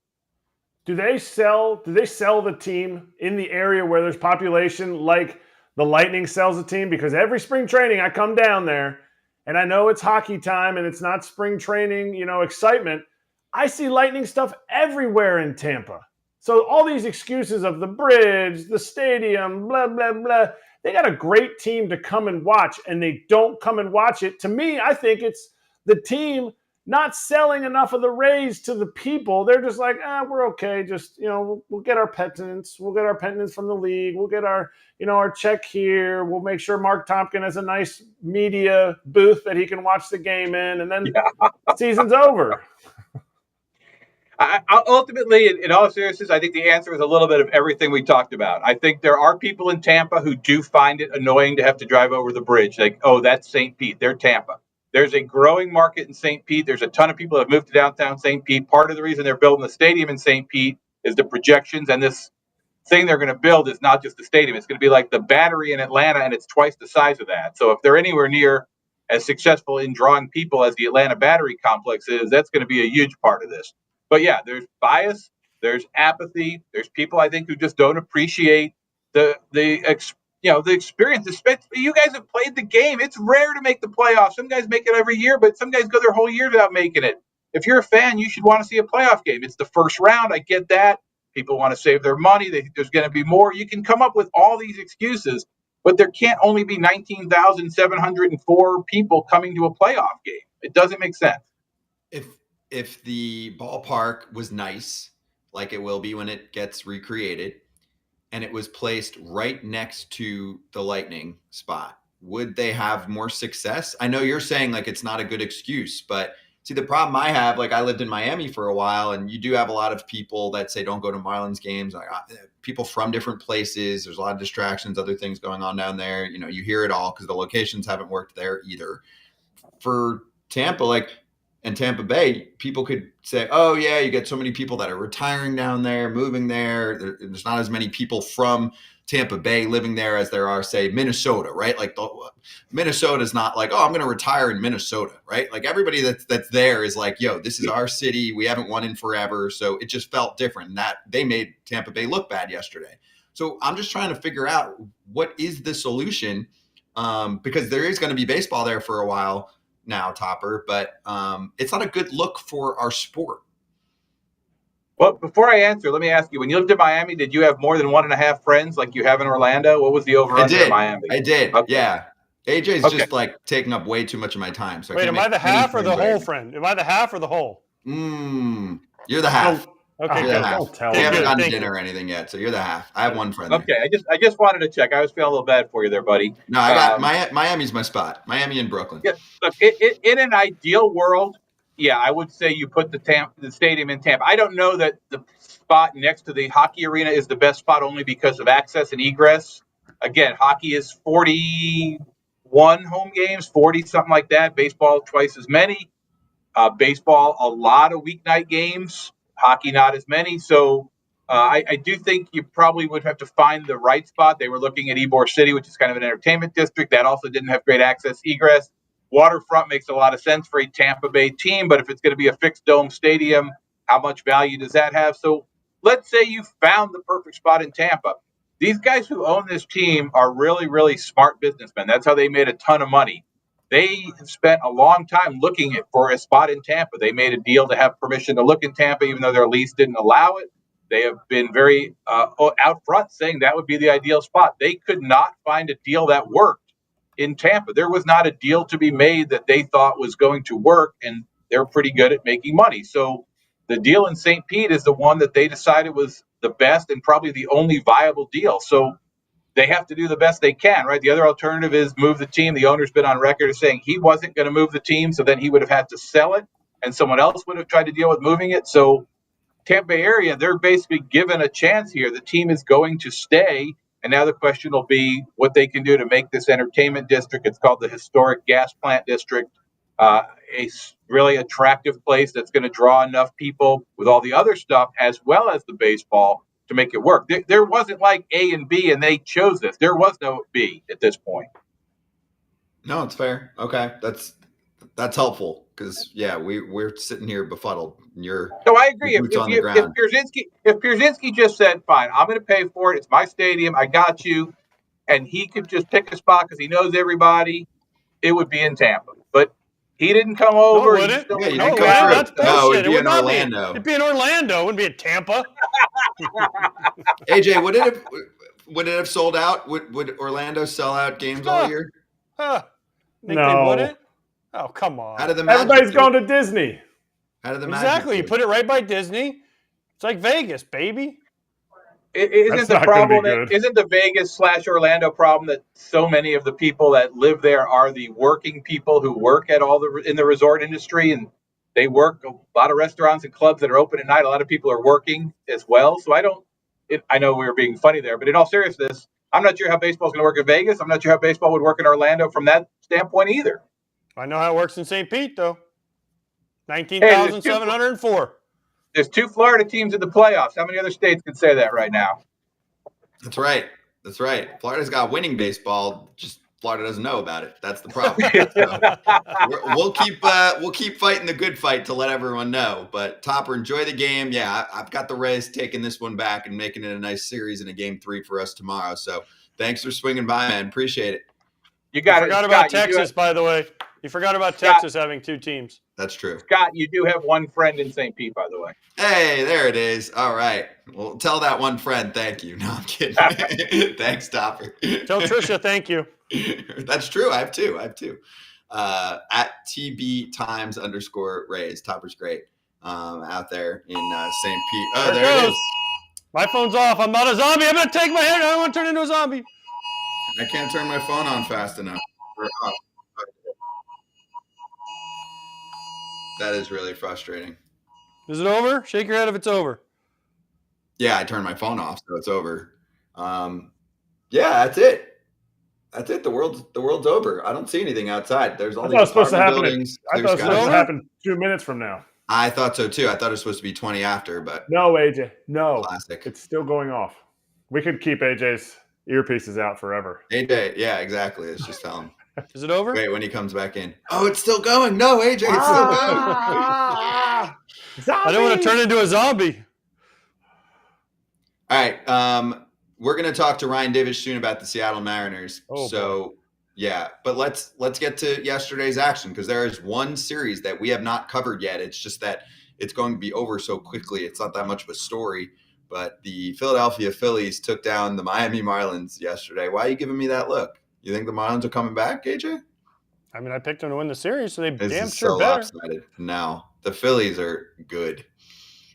Speaker 3: Do they sell the team in the area where there's population like the Lightning sells a team? Because every spring training I come down there and I know it's hockey time and it's not spring training, excitement. I see Lightning stuff everywhere in Tampa. So all these excuses of the bridge, the stadium, blah, blah, blah. They got a great team to come and watch and they don't come and watch it. To me, I think it's the team not selling enough of the Rays to the people. They're just like, we're okay. Just, we'll get our pendants. We'll get our pendants from the league. We'll get our, our check here. We'll make sure Marc Topkin has a nice media booth that he can watch the game in. And then season's over.
Speaker 9: Ultimately, in all seriousness, I think the answer is a little bit of everything we talked about. I think there are people in Tampa who do find it annoying to have to drive over the bridge. Like, oh, that's St. Pete. They're Tampa. There's a growing market in St. Pete. There's a ton of people that have moved to downtown St. Pete. Part of the reason they're building the stadium in St. Pete is the projections. And this thing they're going to build is not just the stadium. It's going to be like the Battery in Atlanta, and it's twice the size of that. So if they're anywhere near as successful in drawing people as the Atlanta Battery complex is, that's going to be a huge part of this. But yeah, there's bias, there's apathy, there's people I think who just don't appreciate the experience. You guys have played the game. It's rare to make the playoffs. Some guys make it every year, but some guys go their whole year without making it. If you're a fan, you should want to see a playoff game. It's the first round. I get that. People want to save their money. There's going to be more. You can come up with all these excuses, but there can't only be 19,704 people coming to a playoff game. It doesn't make sense.
Speaker 2: If the ballpark was nice, like it will be when it gets recreated, and it was placed right next to the Lightning spot, would they have more success? I know you're saying like it's not a good excuse, but see, the problem I have, like I lived in Miami for a while, and you do have a lot of people that say don't go to Marlins games. Like people from different places. There's a lot of distractions, other things going on down there. You hear it all because the locations haven't worked there either. For Tampa, and Tampa Bay, people could say, oh, yeah, you get so many people that are retiring down there, moving there. There's not as many people from Tampa Bay living there as there are, say, Minnesota, right? Like Minnesota's not like, oh, I'm going to retire in Minnesota, right? Like everybody that's there is like, yo, this is our city. We haven't won in forever. So it just felt different. And that they made Tampa Bay look bad yesterday. So I'm just trying to figure out what is the solution because there is going to be baseball there for a while now, Topper, but it's not a good look for our sport.
Speaker 9: Well, before I answer, let me ask you, when you lived in Miami, did you have more than 1.5 friends like you have in Orlando? What was the over-under in Miami?
Speaker 2: I did.
Speaker 9: Okay.
Speaker 2: Yeah. AJ's just like taking up way too much of my time. So
Speaker 4: wait, am I the half or the whole friend? Am I the half or the whole?
Speaker 2: You're the half.
Speaker 4: Okay,
Speaker 2: You're the
Speaker 4: good.
Speaker 2: half.
Speaker 3: Don't tell
Speaker 2: We
Speaker 3: him.
Speaker 2: haven't
Speaker 4: Good,
Speaker 2: gone to
Speaker 4: thank
Speaker 2: dinner
Speaker 4: you.
Speaker 2: or anything yet, so you're the half. I have one friend there.
Speaker 9: Okay, I just wanted to check. I was feeling a little bad for you there, buddy.
Speaker 2: No, I got Miami's my spot. Miami and Brooklyn.
Speaker 9: Yeah, look, in an ideal world, yeah, I would say you put the stadium in Tampa. I don't know that the spot next to the hockey arena is the best spot only because of access and egress. Again, hockey is 41 home games, 40 something like that. Baseball twice as many. Baseball a lot of weeknight games. Hockey not as many. So I do think you probably would have to find the right spot. They were looking at Ybor City, which is kind of an entertainment district. That also didn't have great access egress. Waterfront makes a lot of sense for a Tampa Bay team, but if it's going to be a fixed dome stadium, how much value does that have? So let's say you found the perfect spot in Tampa. These guys who own this team are really, really smart businessmen. That's how they made a ton of money. They have spent a long time looking for a spot in Tampa. They made a deal to have permission to look in Tampa, even though their lease didn't allow it. They have been very out front saying that would be the ideal spot. They could not find a deal that worked in Tampa. There was not a deal to be made that they thought was going to work, and they're pretty good at making money. So the deal in St. Pete is the one that they decided was the best and probably the only viable deal. So they have to do the best they can, right? The other alternative is move the team. The owner's been on record as saying he wasn't going to move the team, so then he would have had to sell it, and someone else would have tried to deal with moving it. So Tampa Bay area, they're basically given a chance here. The team is going to stay, and now the question will be what they can do to make this entertainment district. It's called the Historic Gas Plant District, a really attractive place that's going to draw enough people with all the other stuff as well as the baseball to make it work. There wasn't like A and B, and they chose this. There was no B at this point.
Speaker 2: No, it's fair. Okay, that's helpful because we're sitting here befuddled.
Speaker 9: No, I agree. If Pierzynski just said, "Fine, I'm going to pay for it. It's my stadium. I got you," and he could just pick a spot because he knows everybody, it would be in Tampa. But he didn't come over.
Speaker 4: No, it wouldn't.
Speaker 2: Yeah, you
Speaker 4: No,
Speaker 2: didn't go
Speaker 4: man,
Speaker 2: through.
Speaker 4: that's
Speaker 2: No,
Speaker 4: bullshit.
Speaker 2: it'd be
Speaker 4: It would
Speaker 2: in
Speaker 4: not
Speaker 2: Orlando.
Speaker 4: It'd be in Orlando. It wouldn't be in Tampa.
Speaker 2: AJ, would it have sold out? Would Orlando sell out games all year?
Speaker 4: Think they
Speaker 3: No.
Speaker 4: wouldn't? Oh, come on.
Speaker 2: How did the Magic
Speaker 3: Everybody's
Speaker 2: do it?
Speaker 3: going to Disney.
Speaker 2: How did the Magic
Speaker 4: Exactly.
Speaker 2: do
Speaker 4: You
Speaker 2: it?
Speaker 4: put it right by Disney. It's like Vegas, baby.
Speaker 9: Isn't
Speaker 3: That's
Speaker 9: the
Speaker 3: not gonna be
Speaker 9: problem?
Speaker 3: good.
Speaker 9: Isn't the Vegas / Orlando problem that so many of the people that live there are the working people who work at in the resort industry, and they work a lot of restaurants and clubs that are open at night. A lot of people are working as well. So I know we were being funny there, but in all seriousness, I'm not sure how baseball is going to work in Vegas. I'm not sure how baseball would work in Orlando from that standpoint either.
Speaker 4: I know how it works in St. Pete, though. 19,704.
Speaker 9: There's 2 Florida teams in the playoffs. How many other states can say that right now?
Speaker 2: That's right. That's right. Florida's got winning baseball. Just Florida doesn't know about it. That's the problem. So we'll keep fighting the good fight to let everyone know. But Topper, enjoy the game. Yeah, I've got the Rays taking this one back and making it a nice series in a game 3 for us tomorrow. So thanks for swinging by, man. Appreciate it.
Speaker 9: You got it.
Speaker 4: Forgot about Texas, by the way. You forgot about Texas having 2 teams.
Speaker 2: That's true.
Speaker 9: Scott, you do have one friend in St. Pete, by the way.
Speaker 2: Hey, there it is. All right. Well, tell that one friend thank you. No, I'm kidding. Thanks, Topper.
Speaker 4: Tell Trisha thank you.
Speaker 2: That's true. I have two. At TB Times _Rays. Topper's great. Out there in St. Pete. Oh, there it is.
Speaker 4: My phone's off. I'm not a zombie. I'm going to take my head. I don't want to turn into a zombie.
Speaker 2: I can't turn my phone on fast enough. That is really frustrating.
Speaker 4: Is it over? Shake your head if it's over.
Speaker 2: Yeah, I turned my phone off, so it's over. Yeah, that's it. That's it. The world's over. I don't see anything outside. There's all
Speaker 3: I
Speaker 2: these
Speaker 3: thought it was supposed to
Speaker 2: apartment
Speaker 3: happen.
Speaker 2: buildings.
Speaker 3: I thought it was supposed to happen 2 minutes from now.
Speaker 2: I thought so too. I thought it was supposed to be 20 after, but
Speaker 3: No, AJ. No.
Speaker 2: classic.
Speaker 3: It's still going off. We could keep AJ's earpieces out forever.
Speaker 2: AJ, yeah, exactly. Let's just tell him.
Speaker 4: Is it over?
Speaker 2: Wait, when he comes back in. Oh, it's still going. No, AJ, it's still going.
Speaker 4: I don't want to turn into a zombie.
Speaker 2: All right. We're going to talk to Ryan Divish soon about the Seattle Mariners. Yeah, but let's get to yesterday's action because there is one series that we have not covered yet. It's just that it's going to be over so quickly. It's not that much of a story, but the Philadelphia Phillies took down the Miami Marlins yesterday. Why are you giving me that look? You think the Marlins are coming back, AJ?
Speaker 4: I mean, I picked them to win the series, so they
Speaker 2: This
Speaker 4: damn
Speaker 2: is
Speaker 4: sure
Speaker 2: so
Speaker 4: better.
Speaker 2: lopsided. No, the Phillies are good.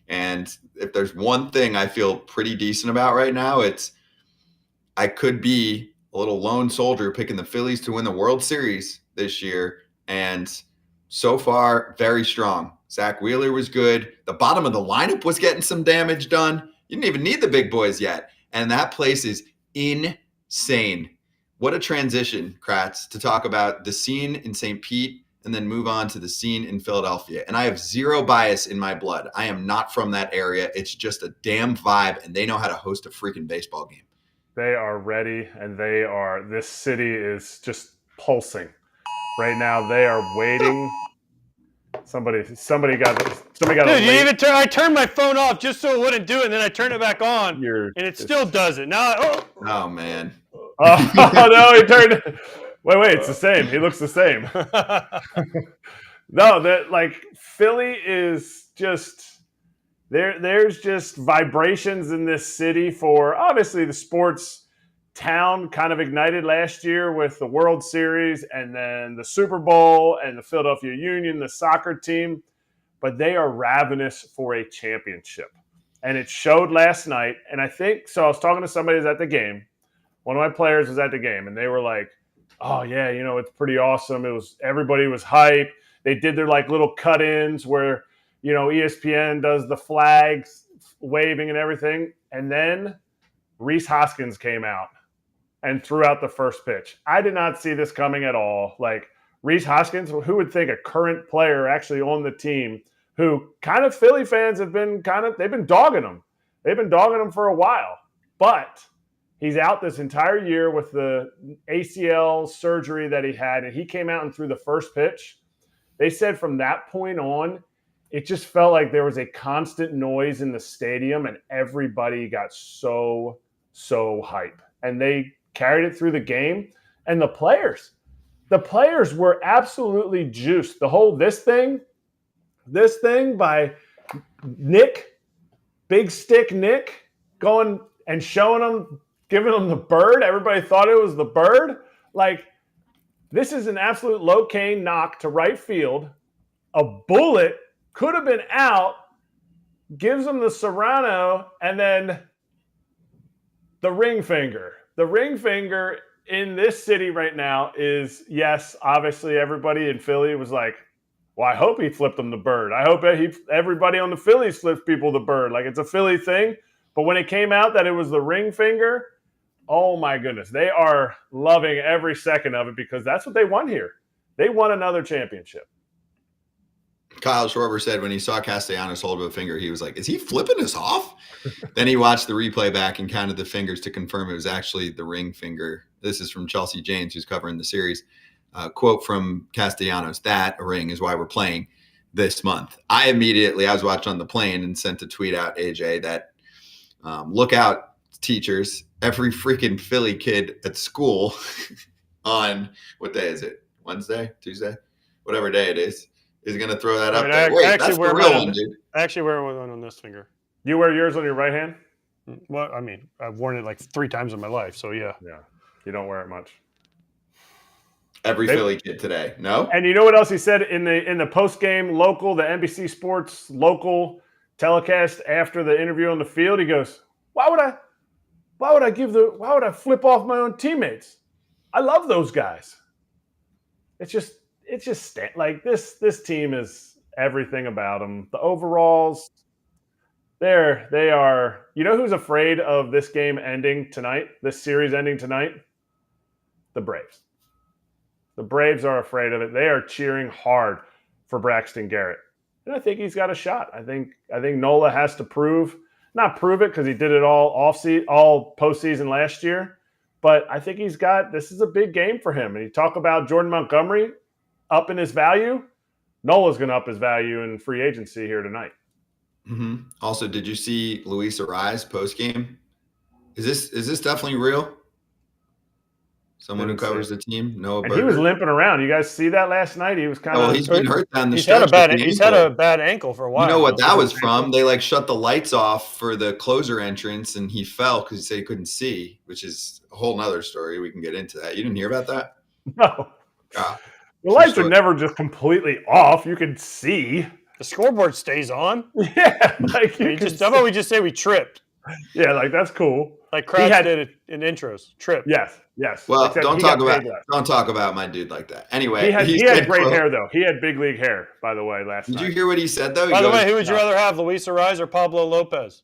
Speaker 2: And if there's one thing I feel pretty decent about right now, it's I could be a little lone soldier picking the Phillies to win the World Series this year. And so far, very strong. Zach Wheeler was good. The bottom of the lineup was getting some damage done. You didn't even need the big boys yet. And that place is insane. What a transition, Kratz, to talk about the scene in St. Pete and then move on to the scene in Philadelphia. And I have zero bias in my blood. I am not from that area. It's just a damn vibe, and they know how to host a freaking baseball game.
Speaker 3: They are ready, and this city is just pulsing. Right now, they are waiting. Somebody got
Speaker 4: Dude, I turned my phone off just so it wouldn't do it, and then I turned it back on, and it still does it. Now,
Speaker 2: oh man.
Speaker 3: Oh no, he turned. Wait, it's the same. He looks the same. No, that like Philly is just there's just vibrations in this city for obviously the sports town kind of ignited last year with the World Series and then the Super Bowl and the Philadelphia Union, the soccer team, but they are ravenous for a championship. And it showed last night. And I think, so I was talking to somebody who's at the game. One of my players was at the game and they were like, oh yeah, it's pretty awesome. Everybody was hype. They did their like little cut-ins where, ESPN does the flags waving and everything. And then Rhys Hoskins came out and threw out the first pitch. I did not see this coming at all. Like Rhys Hoskins, who would think a current player actually on the team who kind of Philly fans have been they've been dogging him. They've been dogging him for a while. But he's out this entire year with the ACL surgery that he had, and he came out and threw the first pitch. They said from that point on, it just felt like there was a constant noise in the stadium, and everybody got so hype. And they carried it through the game. And the players were absolutely juiced. The whole this thing by Nick, Big Stick Nick, going and showing them, giving them the bird. Everybody thought it was the bird. Like, this is an absolute low-cane knock to right field. A bullet could have been out, gives them the Serrano, and then the ring finger. The ring finger in this city right now is, yes, obviously everybody in Philly was like, well, I hope he flipped them the bird. I hope everybody on the Phillies flips people the bird. Like, it's a Philly thing. But when it came out that it was the ring finger, oh my goodness, they are loving every second of it because that's what they won here. They won another championship.
Speaker 2: Kyle Schwarber said when he saw Castellanos hold up a finger, he was like, is he flipping us off? Then he watched the replay back and counted the fingers to confirm it was actually the ring finger. This is from Chelsea James, who's covering the series. Quote from Castellanos, that a ring is why we're playing this month. I was watching on the plane and sent a tweet out, AJ, that look out, teachers. Every freaking Philly kid at school on, what day is it? Wednesday? Tuesday? Whatever day it is going to throw that up there. Wait, that's the real one, dude.
Speaker 4: I actually wear one on this finger.
Speaker 3: You wear yours on your right hand?
Speaker 4: Well, I mean, I've worn it like 3 times in my life, so yeah.
Speaker 3: Yeah, you don't wear it much.
Speaker 2: Every Philly kid today, no?
Speaker 3: And you know what else he said in the post-game local, the NBC Sports local telecast after the interview on the field? He goes, why would I flip off my own teammates? I love those guys. It's just like this team is everything about them. The overalls, they are. You know who's afraid of this game ending tonight? This series ending tonight? The Braves. The Braves are afraid of it. They are cheering hard for Braxton Garrett, and I think he's got a shot. I think Nola has to not prove it because he did it all postseason last year, but I think this is a big game for him. And you talk about Jordan Montgomery up in his value. Nola's going to up his value in free agency here tonight.
Speaker 2: Mm-hmm. Also, did you see Luis Arraez post game? Is this definitely real? Someone who covers the team, Noah Berger.
Speaker 3: And he was limping around. You guys see that last night? He was kind of.
Speaker 2: Oh, he's been hurt down the
Speaker 4: He's
Speaker 2: stretch.
Speaker 4: He's had a bad ankle for a while.
Speaker 2: You know what that was from? They shut the lights off for the closer entrance, and he fell because he said he couldn't see, which is a whole nother story. We can get into that. You didn't hear about that?
Speaker 3: No.
Speaker 2: Ah,
Speaker 3: the lights are never just completely off. You can see.
Speaker 4: The scoreboard stays on.
Speaker 3: Yeah, like
Speaker 4: How about we just say we tripped?
Speaker 3: Yeah, like that's cool.
Speaker 4: Like Kratz did it in intros. Tripped.
Speaker 3: Yes.
Speaker 2: Well,
Speaker 3: Except
Speaker 2: don't
Speaker 3: he
Speaker 2: talk
Speaker 3: got paid
Speaker 2: about
Speaker 3: less.
Speaker 2: don't talk about my dude like that. Anyway,
Speaker 3: He had great hair though. He had big league hair, by the way, last night.
Speaker 2: Did you hear what he said though?
Speaker 4: By the way, who would you rather have, Luis Ariz or Pablo Lopez?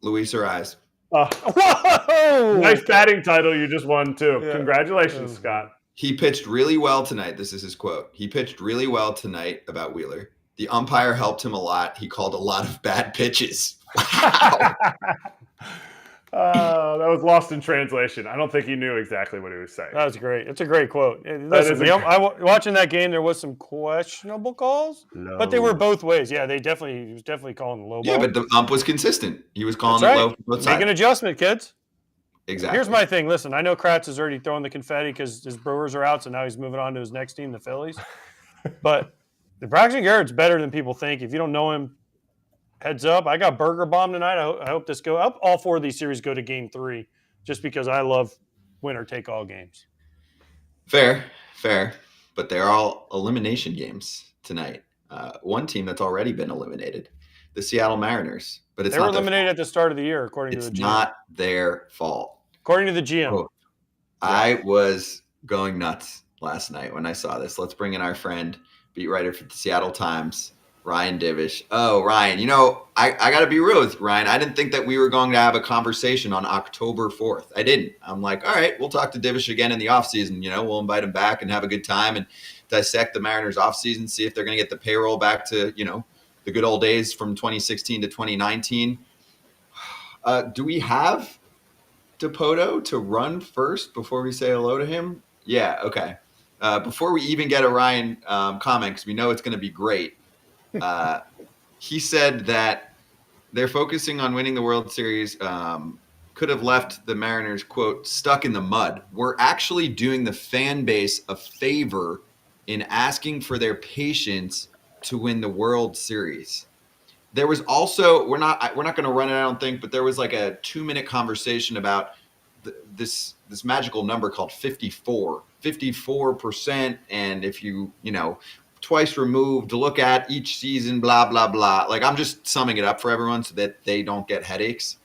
Speaker 2: Luis Ariz.
Speaker 4: Whoa!
Speaker 3: Nice batting title you just won too.
Speaker 4: Yeah.
Speaker 3: Congratulations, Scott.
Speaker 2: He pitched really well tonight. This is his quote. He pitched really well tonight about Wheeler. The umpire helped him a lot. He called a lot of bad pitches. Wow.
Speaker 3: That was lost in translation. I don't think he knew exactly what he was saying.
Speaker 4: That was great. It's a great quote. Listen, watching that game, there was some questionable calls, but they were both ways. Yeah, he was definitely calling the low ball.
Speaker 2: Yeah, but the ump was consistent. He was calling
Speaker 4: That's
Speaker 2: it
Speaker 4: right.
Speaker 2: low. Both
Speaker 4: Make
Speaker 2: sides.
Speaker 4: an adjustment, kids.
Speaker 2: Exactly.
Speaker 4: Here's my thing. Listen, I know Kratz is already throwing the confetti because his Brewers are out, so now he's moving on to his next team, the Phillies. But the Braxton Garrett's better than people think. If you don't know him, heads up. I got Burger Bomb tonight. I hope this go up. All 4 of these series go to Game 3, just because I love winner take all games.
Speaker 2: Fair. But they're all elimination games tonight. One team that's already been eliminated, the Seattle Mariners. But they were
Speaker 4: eliminated at the start of the year, according to the GM.
Speaker 2: It's not their fault.
Speaker 4: According to the GM.
Speaker 2: Oh, I was going nuts last night when I saw this. Let's bring in our friend, beat writer for the Seattle Times, Ryan Divish. Oh, Ryan, I got to be real with Ryan. I didn't think that we were going to have a conversation on October 4th. I didn't. I'm like, all right, we'll talk to Divish again in the offseason. We'll invite him back and have a good time and dissect the Mariners offseason, see if they're going to get the payroll back to, the good old days from 2016 to 2019. Do we have Dipoto to run first before we say hello to him? Yeah, okay. Before we even get a Ryan comment, because we know it's going to be great, he said that they're focusing on winning the World Series, could have left the Mariners, quote, stuck in the mud. We're actually doing the fan base a favor in asking for their patience to win the World Series. There was also, we're not going to run it, I don't think, but there was like a 2-minute conversation about this magical number called 54%. And if you twice removed, look at each season, blah, blah, blah. Like, I'm just summing it up for everyone so that they don't get headaches.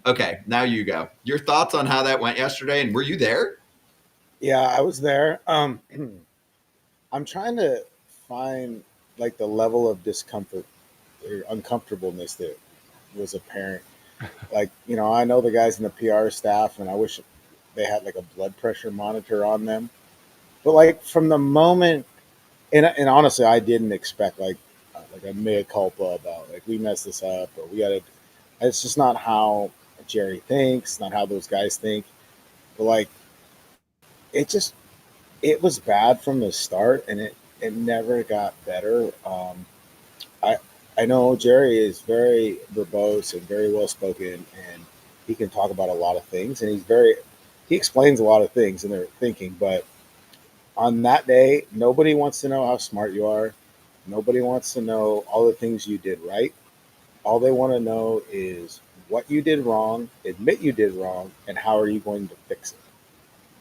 Speaker 2: Okay, now you go. Your thoughts on how that went yesterday, and were you there?
Speaker 10: Yeah, I was there. I'm trying to find like the level of discomfort or uncomfortableness that was apparent. Like, I know the guys in the PR staff, and I wish they had like a blood pressure monitor on them. But like from the moment, and honestly, I didn't expect like a mea culpa about like we messed this up or we got to. It's just not how Jerry thinks, not how those guys think. But like, it was bad from the start, and it never got better. I know Jerry is very verbose and very well spoken, and he can talk about a lot of things, and he explains a lot of things in their thinking. But on that day, nobody wants to know how smart you are. Nobody wants to know all the things you did right. All they want to know is what you did wrong, admit you did wrong, and how are you going to fix it.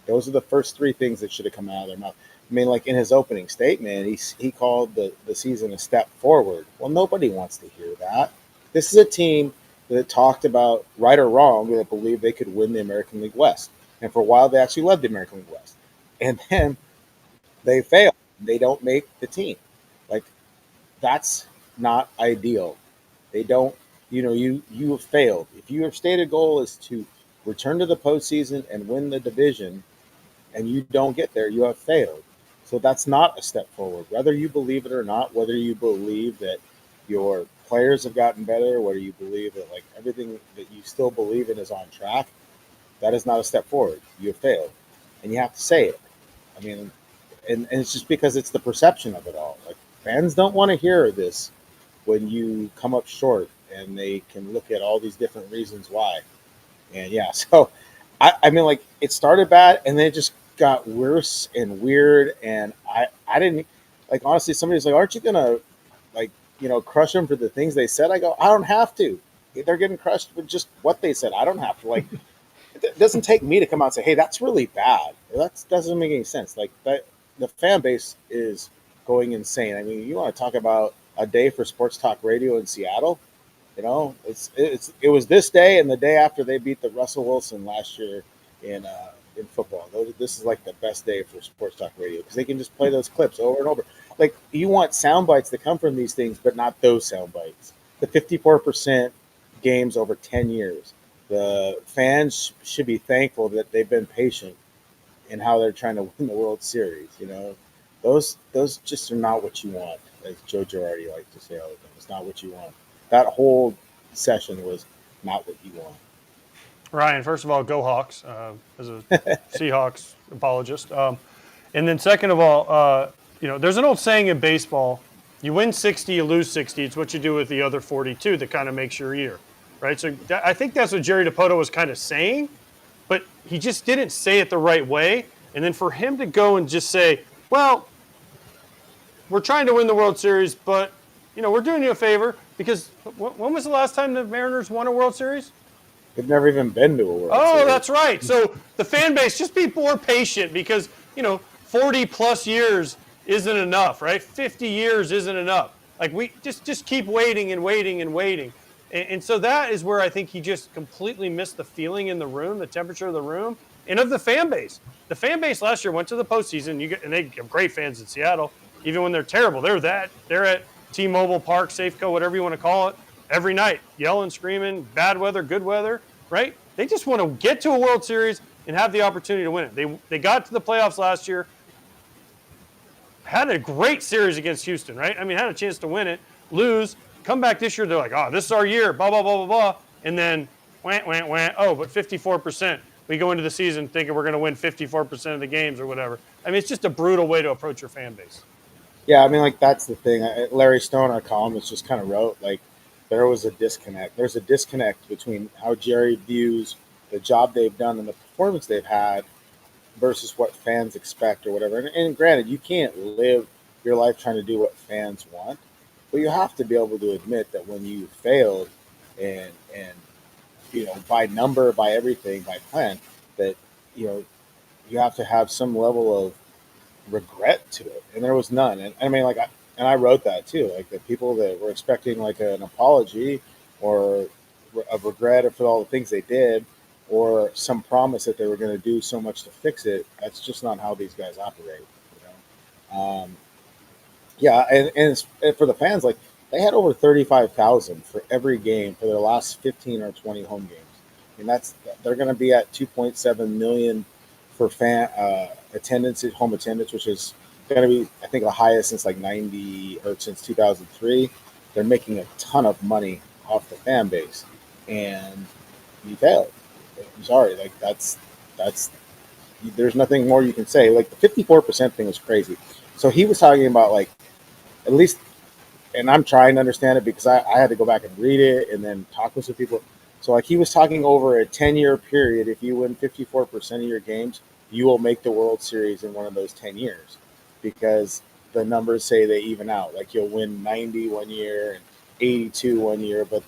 Speaker 10: Those are the first 3 things that should have come out of their mouth. I mean, like in his opening statement, he called the season a step forward. Well, nobody wants to hear that. This is a team that talked about, right or wrong, that believed they could win the American League West. And for a while, they actually led the American League West. And then they fail. They don't make the team. Like, that's not ideal. They don't, you have failed. If your stated goal is to return to the postseason and win the division, and you don't get there, you have failed. So that's not a step forward. Whether you believe it or not, whether you believe that your players have gotten better, whether you believe that like everything that you still believe in is on track, that is not a step forward. You have failed. And you have to say it. I mean, and it's just because it's the perception of it all. Like, fans don't want to hear this when you come up short, and they can look at all these different reasons why. And yeah, so I mean, like, it started bad, and then it just got worse and weird. And I didn't, like, honestly, somebody's like, aren't you gonna like, crush them for the things they said? I go, I don't have to. They're getting crushed with just what they said. I don't have to. Like, it doesn't take me to come out and say, hey, that's really bad. That doesn't make any sense. Like, that the fan base is going insane. I mean, you want to talk about a day for sports talk radio in Seattle? You know, it was this day and the day after they beat the Russell Wilson last year in football. This is like the best day for sports talk radio because they can just play those clips over and over. Like, you want sound bites that come from these things, but not those sound bites. The 54% games over 10 years. The fans should be thankful that they've been patient in how they're trying to win the World Series. You know, those just are not what you want, as Joe Girardi likes to say all the time. It's not what you want. That whole session was not what you want.
Speaker 4: Ryan, first of all, go Hawks, as a Seahawks apologist. And then second of all, there's an old saying in baseball, you win 60, you lose 60. It's what you do with the other 42 that kind of makes your year, right? So I think that's what Jerry Dipoto was kind of saying, but he just didn't say it the right way. And then for him to go and just say, well, we're trying to win the World Series, but, we're doing you a favor because when was the last time the Mariners won a World Series?
Speaker 10: They've never even been to a World Series.
Speaker 4: Oh, that's right. So the fan base, just be more patient because, 40 plus years isn't enough, right? 50 years isn't enough. Like, we just keep waiting and waiting and waiting. And so that is where I think he just completely missed the feeling in the room, the temperature of the room, and of the fan base. The fan base last year went to the postseason, and they have great fans in Seattle, even when they're terrible. They're at T-Mobile Park, Safeco, whatever you want to call it, every night, yelling, screaming, bad weather, good weather, right? They just want to get to a World Series and have the opportunity to win it. They got to the playoffs last year, had a great series against Houston, right? I mean, had a chance to win it, lose, come back this year, they're like, oh, this is our year, blah, blah, blah, blah, blah. And then, but 54%. We go into the season thinking we're going to win 54% of the games or whatever. I mean, it's just a brutal way to approach your fan base.
Speaker 10: Yeah, I mean, like, that's the thing. Larry Stone, our columnist, just kind of wrote, like, there was a disconnect. There's a disconnect between how Jerry views the job they've done and the performance they've had versus what fans expect or whatever. And granted, you can't live your life trying to do what fans want, but you have to be able to admit that when you failed and by number, by everything, by plan, that, you have to have some level of regret to it, and there was none. And I mean, I wrote that too, like, the people that were expecting like an apology or a regret for all the things they did or some promise that they were going to do so much to fix it. That's just not how these guys operate. And for the fans, like, they had over 35,000 for every game for their last 15 or 20 home games. And they're going to be at 2.7 million for fan attendance, home attendance, which is going to be, I think, the highest since since 2003. They're making a ton of money off the fan base, and you failed. I'm sorry, like, that's there's nothing more you can say. Like, the 54% thing is crazy. So he was talking about, like, at least, and I'm trying to understand it because I had to go back and read it and then talk with some people. So, like, he was talking over a 10-year period. If you win 54% of your games, you will make the World Series in one of those 10 years because the numbers say they even out. Like, you'll win 90 one year and 82 one year. But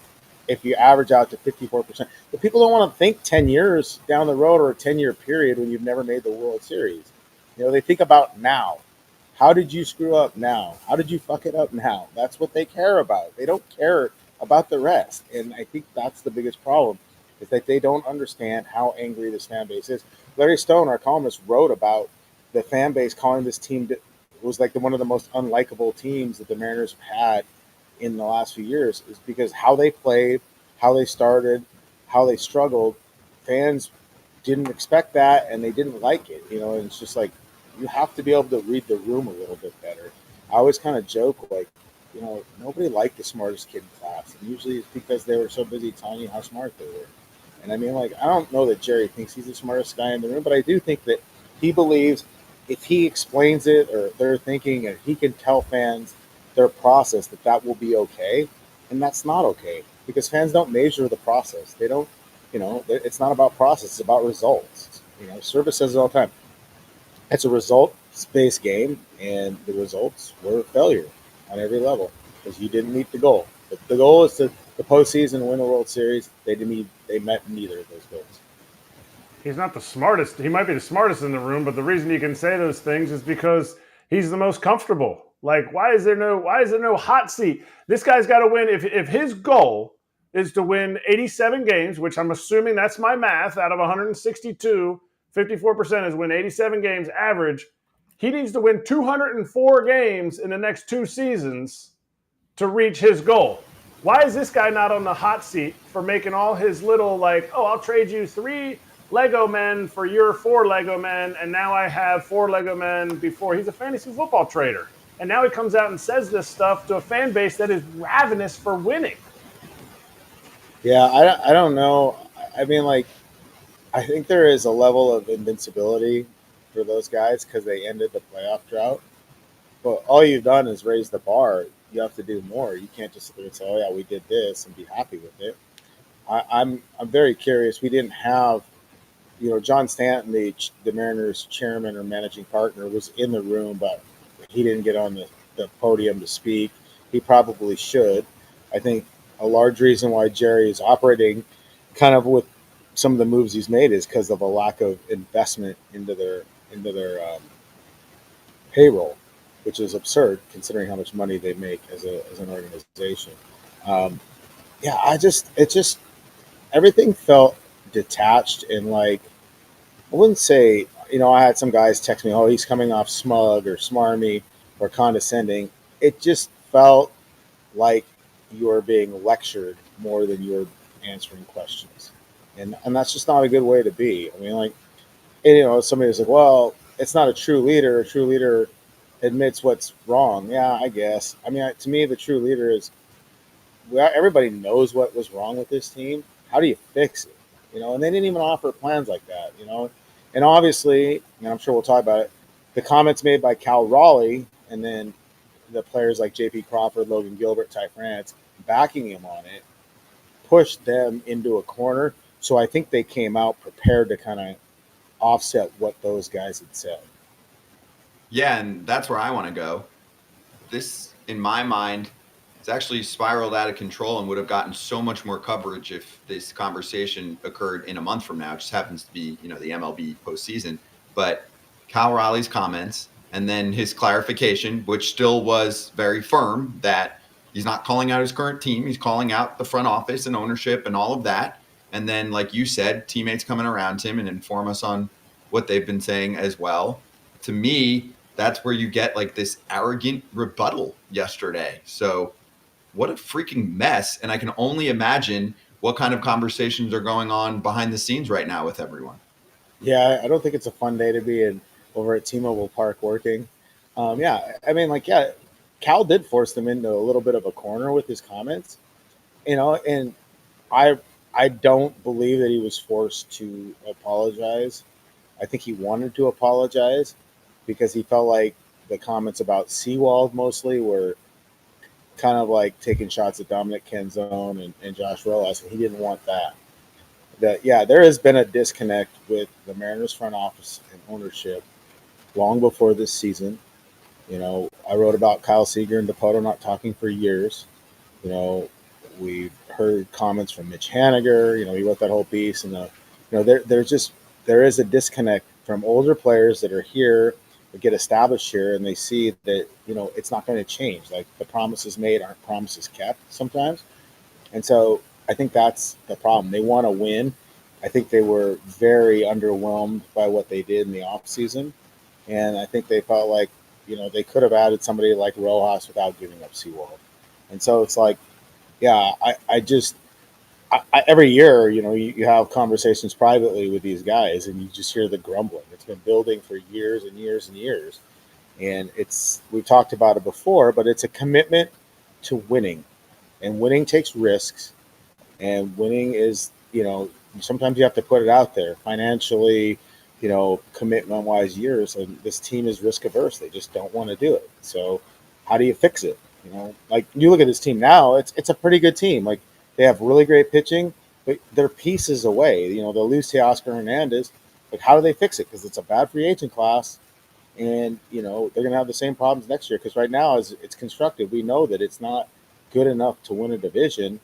Speaker 10: if you average out to 54%, but people don't want to think 10 years down the road or a 10-year period when you've never made the World Series. They think about now. How did you screw up now? How did you fuck it up now? That's what they care about. They don't care about the rest. And I think that's the biggest problem, is that they don't understand how angry this fan base is. Larry Stone, our columnist, wrote about the fan base calling this team was like one of the most unlikable teams that the Mariners have had in the last few years, is because how they played, how they started, how they struggled. Fans didn't expect that, and they didn't like it. And it's just like, you have to be able to read the room a little bit better. I always kind of joke, like, nobody liked the smartest kid in class. And usually it's because they were so busy telling you how smart they were. And I mean, like, I don't know that Jerry thinks he's the smartest guy in the room, but I do think that he believes if he explains it or they're thinking and he can tell fans their process, that will be okay. And that's not okay, because fans don't measure the process. They don't, it's not about process. It's about results. Service says it all the time. It's a results-based game, and the results were a failure on every level because you didn't meet the goal. But the goal is to the postseason, win the World Series. They met neither of those goals.
Speaker 3: He's not the smartest. He might be the smartest in the room, but the reason you can say those things is because he's the most comfortable. Like, why is there no hot seat? This guy's got to win. If his goal is to win 87 games, which I'm assuming that's my math, out of 162, 54% is win 87 games average. He needs to win 204 games in the next 2 seasons to reach his goal. Why is this guy not on the hot seat for making all his little, like, oh, I'll trade you 3 Lego men for your 4 Lego men, and now I have 4 Lego men before. He's a fantasy football trader. And now he comes out and says this stuff to a fan base that is ravenous for winning.
Speaker 10: Yeah, I don't know. I mean, like, I think there is a level of invincibility for those guys because they ended the playoff drought. But all you've done is raise the bar. You have to do more. You can't just sit there and say, "Oh yeah, we did this," and be happy with it. I'm very curious. We didn't have, John Stanton, the Mariners chairman or managing partner, was in the room, but he didn't get on the podium to speak. He probably should. I think a large reason why Jerry is operating kind of with some of the moves he's made is because of a lack of investment into their payroll, which is absurd considering how much money they make as an organization. Everything felt detached and like, I wouldn't say, I had some guys text me, oh, he's coming off smug or smarmy or condescending. It just felt like you were being lectured more than you were answering questions. And that's just not a good way to be. I mean, like, somebody was like, well, it's not a true leader. A true leader admits what's wrong. Yeah, I guess. I mean, to me, the true leader is, everybody knows what was wrong with this team. How do you fix it? And they didn't even offer plans like that, And obviously, and I'm sure we'll talk about it, the comments made by Cal Raleigh and then the players like J.P. Crawford, Logan Gilbert, Ty France backing him on it pushed them into a corner. So I think they came out prepared to kind of offset what those guys had said.
Speaker 2: Yeah, and that's where I want to go. This, in my mind, it's actually spiraled out of control and would have gotten so much more coverage if this conversation occurred in a month from now. It just happens to be, the MLB postseason. But Cal Raleigh's comments and then his clarification, which still was very firm, that he's not calling out his current team. He's calling out the front office and ownership and all of that. And then, like you said, teammates coming around him and inform us on what they've been saying as well. To me, that's where you get like this arrogant rebuttal yesterday. So what a freaking mess. And I can only imagine what kind of conversations are going on behind the scenes right now with everyone.
Speaker 10: Yeah, I don't think it's a fun day to be over at T-Mobile Park working. Cal did force them into a little bit of a corner with his comments, and I don't believe that he was forced to apologize. I think he wanted to apologize because he felt like the comments about Seawald mostly were kind of like taking shots at Dominic Canzone and Josh Rojas, and he didn't want that. There has been a disconnect with the Mariners front office and ownership long before this season. I wrote about Kyle Seager and Dipoto not talking for years. We've heard comments from Mitch Haniger. He wrote that whole piece, and there is a disconnect from older players that are here, that get established here, and they see that it's not going to change. Like, the promises made aren't promises kept sometimes, and so I think that's the problem. They want to win. I think they were very underwhelmed by what they did in the offseason, and I think they felt like they could have added somebody like Rojas without giving up Seawald. And so it's like, every year, you have conversations privately with these guys and you just hear the grumbling. It's been building for years and years and years. And we've talked about it before, but it's a commitment to winning, and winning takes risks, and winning is, sometimes you have to put it out there financially, commitment wise years. And this team is risk averse. They just don't want to do it. So how do you fix it? Like, you look at this team now, it's a pretty good team. Like, they have really great pitching, but they're pieces away. They'll lose to Oscar Hernandez. Like, how do they fix it? Because it's a bad free agent class, and they're going to have the same problems next year. Because right now, as it's constructed, we know that it's not good enough to win a division.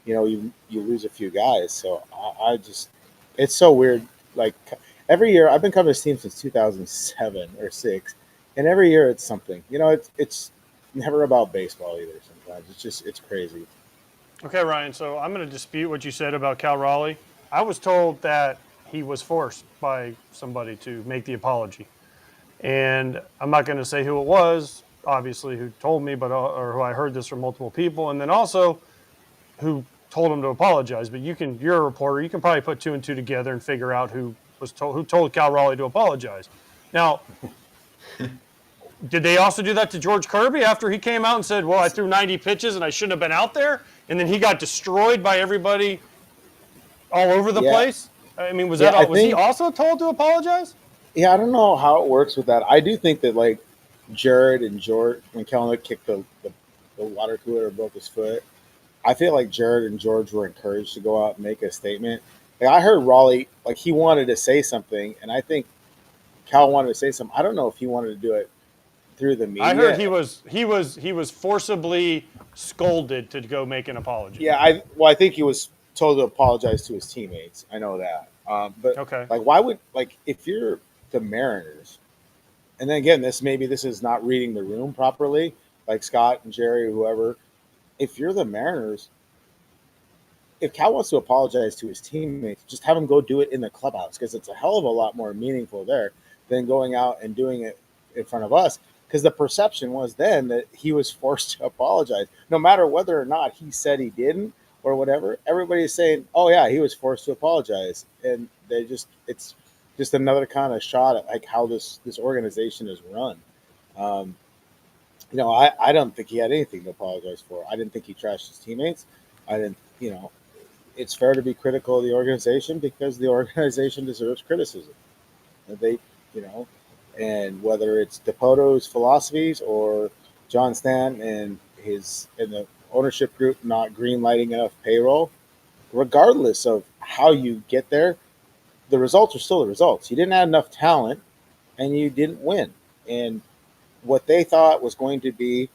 Speaker 10: You lose a few guys. So it's so weird. Like, every year, I've been covering this team since 2007 or 6, and every year it's something. never about baseball either. Sometimes it's crazy.
Speaker 4: Okay, Ryan. So I'm going to dispute what you said about Cal Raleigh. I was told that he was forced by somebody to make the apology, and I'm not going to say who it was, obviously, who told me, but or who I heard this from multiple people, and then also who told him to apologize. But you're a reporter. You can probably put two and two together and figure out who told Cal Raleigh to apologize. Now, did they also do that to George Kirby after he came out and said, "Well, I threw 90 pitches and I shouldn't have been out there," and then he got destroyed by everybody all over the place? I mean, was he also told to apologize?
Speaker 10: Yeah, I don't know how it works with that. I do think that like Jared and George, when Kellner kicked the water cooler and broke his foot, I feel like Jared and George were encouraged to go out and make a statement. Like, I heard Raleigh, like he wanted to say something, and I think Cal wanted to say something. I don't know if he wanted to do it through the media.
Speaker 4: I heard he was forcibly scolded to go make an apology.
Speaker 10: Yeah, I think he was told to apologize to his teammates. I know that. But
Speaker 4: okay,
Speaker 10: like, why would, like, if you're the Mariners, and then again, this is not reading the room properly, like Scott and Jerry, whoever. If you're the Mariners, if Cal wants to apologize to his teammates, just have him go do it in the clubhouse, because it's a hell of a lot more meaningful there than going out and doing it in front of us. Because the perception was then that he was forced to apologize, no matter whether or not he said he didn't or whatever. Everybody's saying, "Oh yeah, he was forced to apologize," and it's just another kind of shot at like how this organization is run. I don't think he had anything to apologize for. I didn't think he trashed his teammates. I didn't, it's fair to be critical of the organization because the organization deserves criticism. They, and whether it's Dipoto's philosophies or John Stanton and the ownership group not greenlighting enough payroll, regardless of how you get there, the results are still the results. You didn't have enough talent and you didn't win. And what they thought was going to be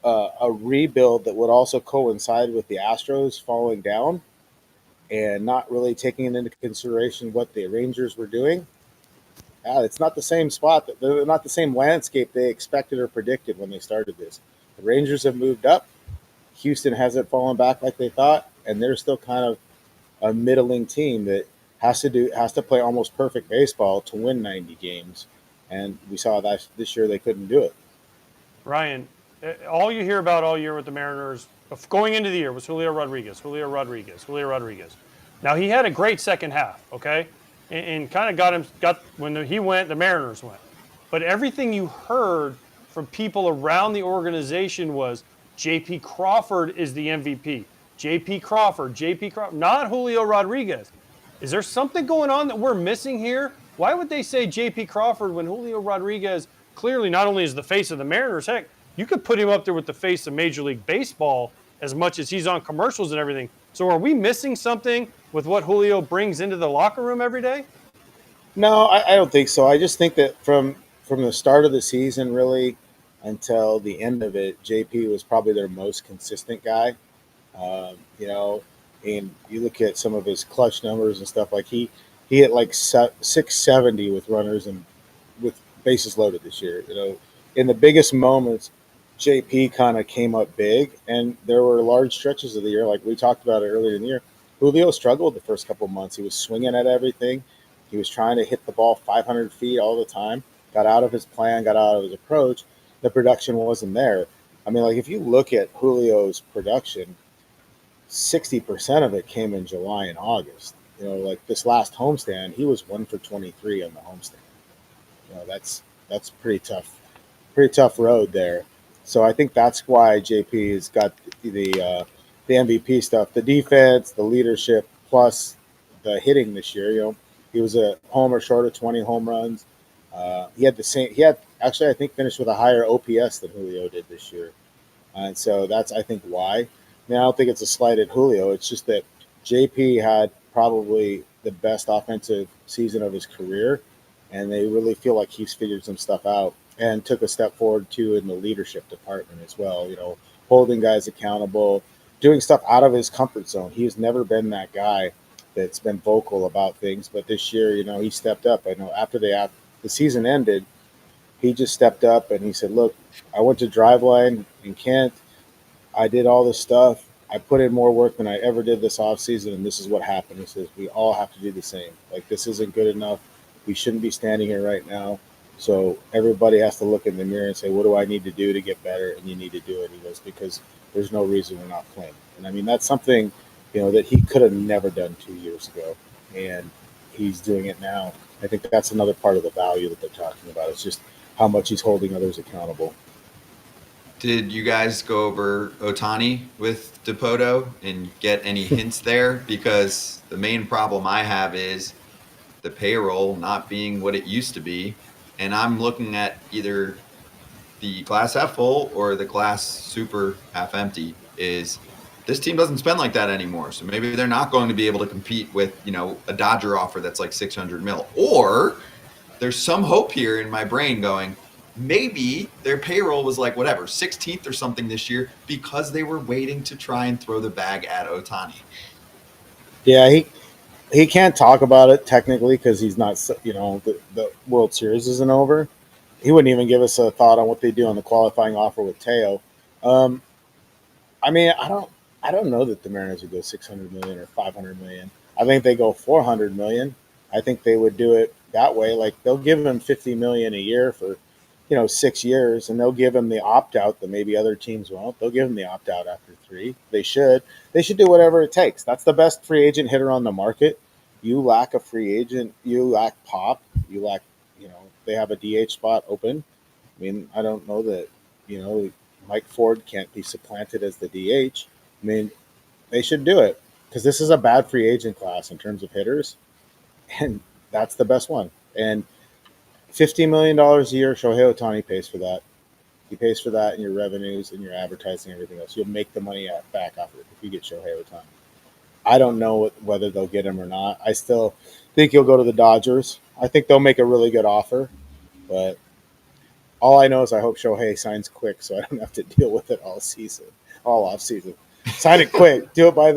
Speaker 10: a rebuild that would also coincide with the Astros falling down and not really taking into consideration what the Rangers were doing. It's not the same spot. They're not the same landscape they expected or predicted when they started this. The Rangers have moved up. Houston hasn't fallen back like they thought, and they're still kind of a middling team that has to play almost perfect baseball to win 90 games. And we saw that this year they couldn't do it.
Speaker 4: Ryan, all you hear about all year with the Mariners going into the year was Julio Rodriguez. Now, he had a great second half, okay? And kind of got when he went, the Mariners went. But everything you heard from people around the organization was J.P. Crawford is the MVP. J.P. Crawford, not Julio Rodriguez. Is there something going on that we're missing here? Why would they say J.P. Crawford when Julio Rodriguez clearly not only is the face of the Mariners, heck, you could put him up there with the face of Major League Baseball as much as he's on commercials and everything. So are we missing something with what Julio brings into the locker room every day?
Speaker 10: No, I don't think so. I just think that from the start of the season, really, until the end of it, JP was probably their most consistent guy. And you look at some of his clutch numbers and stuff, like he hit like 670 with runners and with bases loaded this year. In the biggest moments, JP kind of came up big, and there were large stretches of the year, like we talked about it earlier in the year. Julio struggled the first couple of months. He was swinging at everything. He was trying to hit the ball 500 feet all the time, got out of his plan, got out of his approach. The production wasn't there. I mean, like if you look at Julio's production, 60% of it came in July and August. Like this last homestand, he was 1 for 23 on the homestand. That's pretty tough road there. So I think that's why JP has got the MVP stuff, the defense, the leadership, plus the hitting this year. He was a homer short of 20 home runs. He had actually, I think, finished with a higher OPS than Julio did this year. And so that's, I think, why. I mean, I don't think it's a slight at Julio. It's just that JP had probably the best offensive season of his career, and they really feel like he's figured some stuff out and took a step forward, too, in the leadership department as well, holding guys accountable, doing stuff out of his comfort zone. He's never been that guy that's been vocal about things, but this year, he stepped up. I know after the season ended, he just stepped up and he said, "Look, I went to Driveline in Kent. I did all this stuff. I put in more work than I ever did this offseason, and this is what happened." He says, "We all have to do the same. Like, this isn't good enough. We shouldn't be standing here right now. So everybody has to look in the mirror and say, what do I need to do to get better? And you need to do it." He goes, "Because there's no reason we're not playing." And I mean, that's something, that he could have never done 2 years ago. And he's doing it now. I think that's another part of the value that they're talking about. It's just how much he's holding others accountable.
Speaker 2: Did you guys go over Otani with Dipoto and get any hints there? Because the main problem I have is the payroll not being what it used to be. And I'm looking at either the glass half full or the glass super half empty. Is this team doesn't spend like that anymore. So maybe they're not going to be able to compete with, a Dodger offer that's like 600 mil. Or there's some hope here in my brain going, maybe their payroll was like 16th or something this year because they were waiting to try and throw the bag at Otani.
Speaker 10: Yeah, he can't talk about it technically because he's not, the World Series isn't over. He wouldn't even give us a thought on what they do on the qualifying offer with Teo. I mean, I don't know that the Mariners would go 600 million or 500 million. I think they go 400 million. I think they would do it that way. Like, they'll give him 50 million a year for 6 years, and they'll give him the opt-out that maybe other teams won't. They'll give him the opt-out after 3. They should do whatever it takes. That's the best free agent hitter on the market. You lack a free agent. You lack pop. You lack, they have a DH spot open. I mean, I don't know that, Mike Ford can't be supplanted as the DH. I mean, they should do it because this is a bad free agent class in terms of hitters, and that's the best one. And $50 million a year, Shohei Ohtani pays for that. He pays for that in your revenues and your advertising and everything else. You'll make the money back off of it if you get Shohei Ohtani. I don't know whether they'll get him or not. I still think he'll go to the Dodgers. I think they'll make a really good offer, but all I know is I hope Shohei signs quick so I don't have to deal with it all off season. Sign it quick. Do it by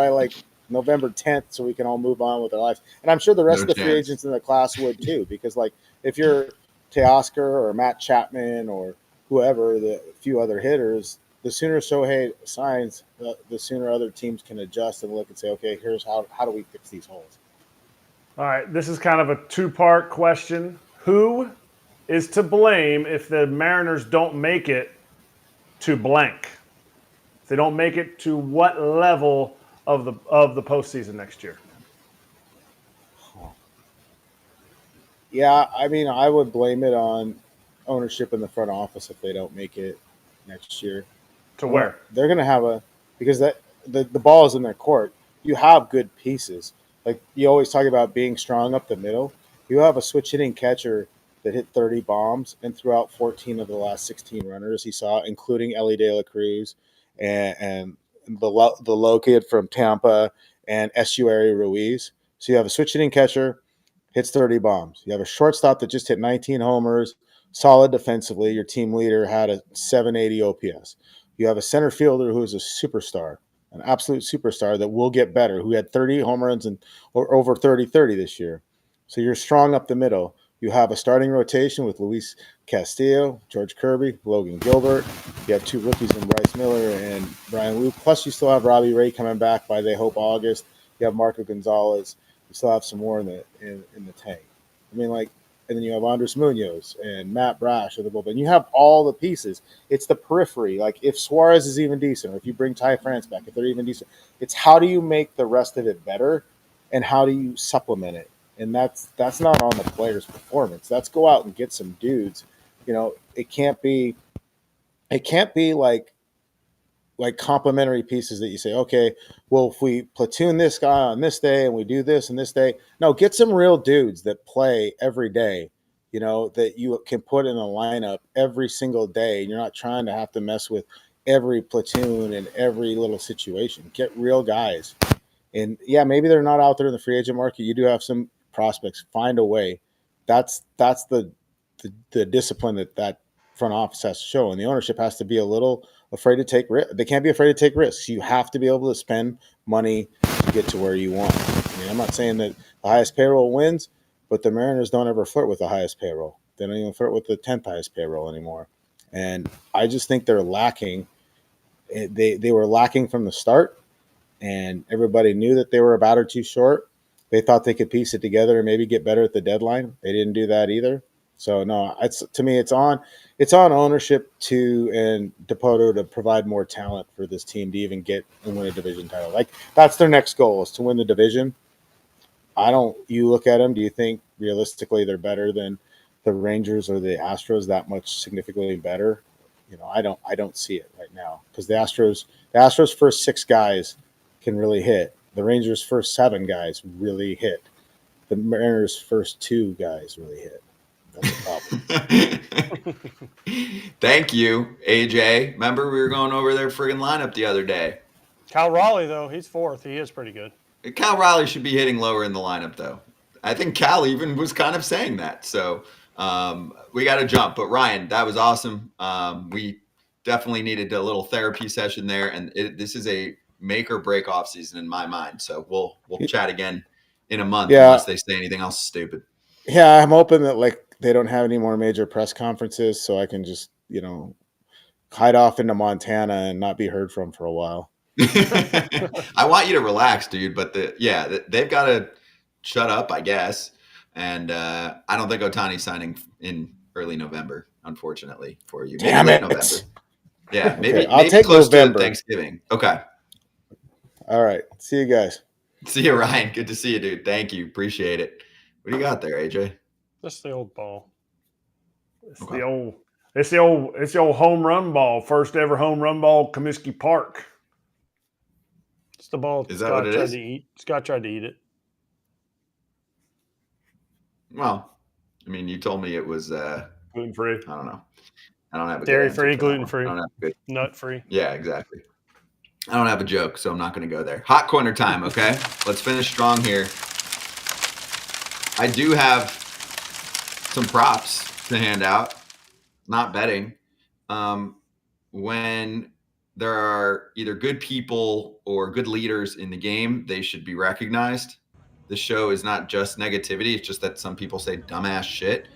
Speaker 10: like November 10th so we can all move on with our lives. And I'm sure the rest of the free agents in the class would too, because like if you're Teoscar or Matt Chapman or whoever, the few other hitters, the sooner Shohei signs, the sooner other teams can adjust and look and say, okay, here's how do we fix these holes.
Speaker 3: All right, this is kind of a two-part question. Who is to blame if the Mariners don't make it to blank? If they don't make it to what level of the postseason next year?
Speaker 10: Yeah, I mean, I would blame it on ownership in the front office if they don't make it next year.
Speaker 3: To where?
Speaker 10: They're going to have because the ball is in their court. You have good pieces. Like you always talk about being strong up the middle. You have a switch hitting catcher that hit 30 bombs and threw out 14 of the last 16 runners he saw, including Ellie De La Cruz and the low kid from Tampa and Estuary Ruiz. So you have a switch hitting catcher, hits 30 bombs. You have a shortstop that just hit 19 homers, solid defensively. Your team leader had a 780 OPS. You have a center fielder who is a superstar, an absolute superstar that will get better, who had 30 home runs or over 30-30 this year. So you're strong up the middle. You have a starting rotation with Luis Castillo, George Kirby, Logan Gilbert. You have 2 rookies in Bryce Miller and Brian Wu. Plus, you still have Robbie Ray coming back by, they hope, August. You have Marco Gonzalez. You still have some more in the tank. I mean, like, and then you have Andres Munoz and Matt Brash of the bullpen. You have all the pieces. It's the periphery. Like, if Suarez is even decent, or if you bring Ty France back, if they're even decent, it's how do you make the rest of it better, and how do you supplement it? And that's not on the player's performance. That's go out and get some dudes. It can't be like complementary pieces that you say, okay, well, if we platoon this guy on this day and we do this and this day, no, get some real dudes that play every day, that you can put in a lineup every single day. And you're not trying to have to mess with every platoon and every little situation. Get real guys. And yeah, maybe they're not out there in the free agent market. You do have some prospects. Find a way. That's the discipline that front office has to show, and the ownership has to be a little afraid to take risks. They can't be afraid to take risks. You have to be able to spend money to get to where you want. I mean, I'm not saying that the highest payroll wins, but the Mariners don't ever flirt with the highest payroll. They don't even flirt with the 10th highest payroll anymore. And I just think they're lacking. They were lacking from the start, and everybody knew that they were a batter too short. They thought they could piece it together and maybe get better at the deadline. They didn't do that either. So no, to me, it's on ownership and Dipoto to provide more talent for this team to even get and win a division title. Like, that's their next goal, is to win the division. You look at them, do you think realistically they're better than the Rangers or the Astros, that much significantly better? I don't see it right now, because the Astros first 6 guys can really hit. The Rangers first 7 guys really hit. The Mariners first 2 guys really hit. That's a problem.
Speaker 2: Thank you, AJ. Remember we were going over their friggin' lineup the other day.
Speaker 4: Cal Raleigh, though, he's 4th. He is pretty good.
Speaker 2: Cal Raleigh should be hitting lower in the lineup, though. I think Cal even was kind of saying that. So we got to jump. But Ryan, that was awesome. We definitely needed a little therapy session there, and this is a make or break off season in my mind. So we'll chat again in a month, unless they say anything else stupid.
Speaker 10: Yeah, I'm hoping that they don't have any more major press conferences, so I can just hide off into Montana and not be heard from for a while.
Speaker 2: I want you to relax, dude. But they've got to shut up, I guess. And I don't think Ohtani's signing in early November, unfortunately, for you. Maybe
Speaker 10: Damn
Speaker 2: late
Speaker 10: it.
Speaker 2: November. Yeah, maybe
Speaker 10: I'll take
Speaker 2: close
Speaker 10: November.
Speaker 2: to Thanksgiving. Okay.
Speaker 10: All right. See you guys.
Speaker 2: See you, Ryan. Good to see you, dude. Thank you. Appreciate it. What do you got there, AJ?
Speaker 4: Just the old ball.
Speaker 3: It's the old home run ball. First ever home run ball, Comiskey Park.
Speaker 4: It's the ball
Speaker 2: Is that what it
Speaker 4: tried
Speaker 2: is?
Speaker 4: to eat. Scott tried to eat it.
Speaker 2: Well, I mean, you told me it was
Speaker 3: Gluten free.
Speaker 2: I don't know. I don't have a
Speaker 4: Dairy
Speaker 2: good answer
Speaker 4: free,
Speaker 2: for that one.
Speaker 4: gluten free,
Speaker 2: I don't have a good.
Speaker 4: nut free.
Speaker 2: Yeah, exactly. I don't have a joke, so I'm not going to go there. Hot corner time, okay? Let's finish strong here. I do have some props to hand out, not betting. When there are either good people or good leaders in the game, they should be recognized. The show is not just negativity. It's just that some people say dumbass shit.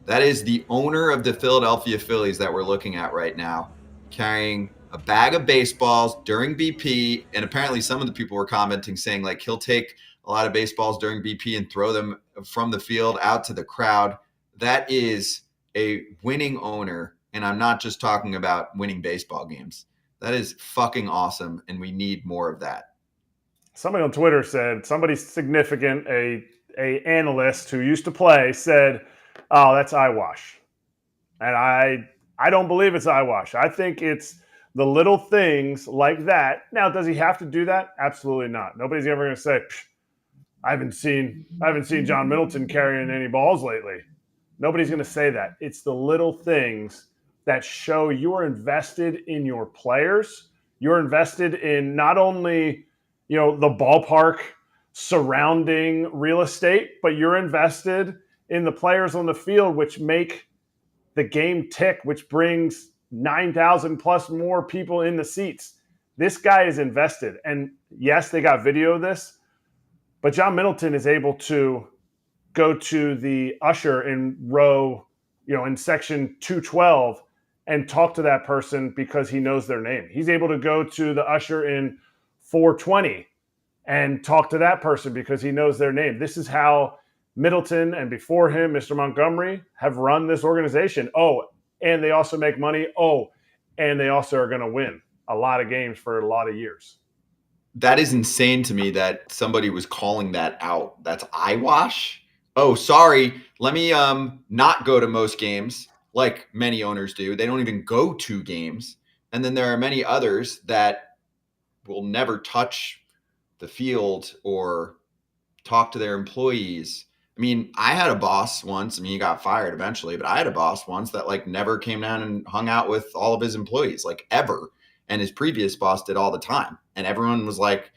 Speaker 2: That is the owner of the Philadelphia Phillies that we're looking at right now, carrying a bag of baseballs during BP. And apparently some of the people were commenting saying he'll take a lot of baseballs during BP and throw them from the field out to the crowd. That is a winning owner. And I'm not just talking about winning baseball games. That is fucking awesome. And we need more of that.
Speaker 3: Somebody on Twitter said, somebody significant, a analyst who used to play, said, "Oh, that's eyewash." And I don't believe it's eyewash. I think it's the little things like that. Now, does he have to do that? Absolutely not. Nobody's ever going to say, I haven't seen John Middleton carrying any balls lately. Nobody's going to say that. It's the little things that show you're invested in your players. You're invested in not only the ballpark surrounding real estate, but you're invested in the players on the field, which make the game tick, which brings 9,000 plus more people in the seats. This guy is invested. And yes, they got video of this, but John Middleton is able to go to the usher in row, in section 212 and talk to that person because he knows their name. He's able to go to the usher in 420 and talk to that person because he knows their name. This is how Middleton and before him, Mr. Montgomery, have run this organization. Oh, and they also make money. Oh, and they also are going to win a lot of games for a lot of years.
Speaker 2: That is insane to me that somebody was calling that out. That's eyewash. Oh, sorry. Let me not go to most games like many owners do. They don't even go to games. And then there are many others that will never touch the field or talk to their employees. I mean, I had a boss once. I mean, he got fired eventually, but I had a boss once that never came down and hung out with all of his employees, ever. And his previous boss did all the time. And everyone was like,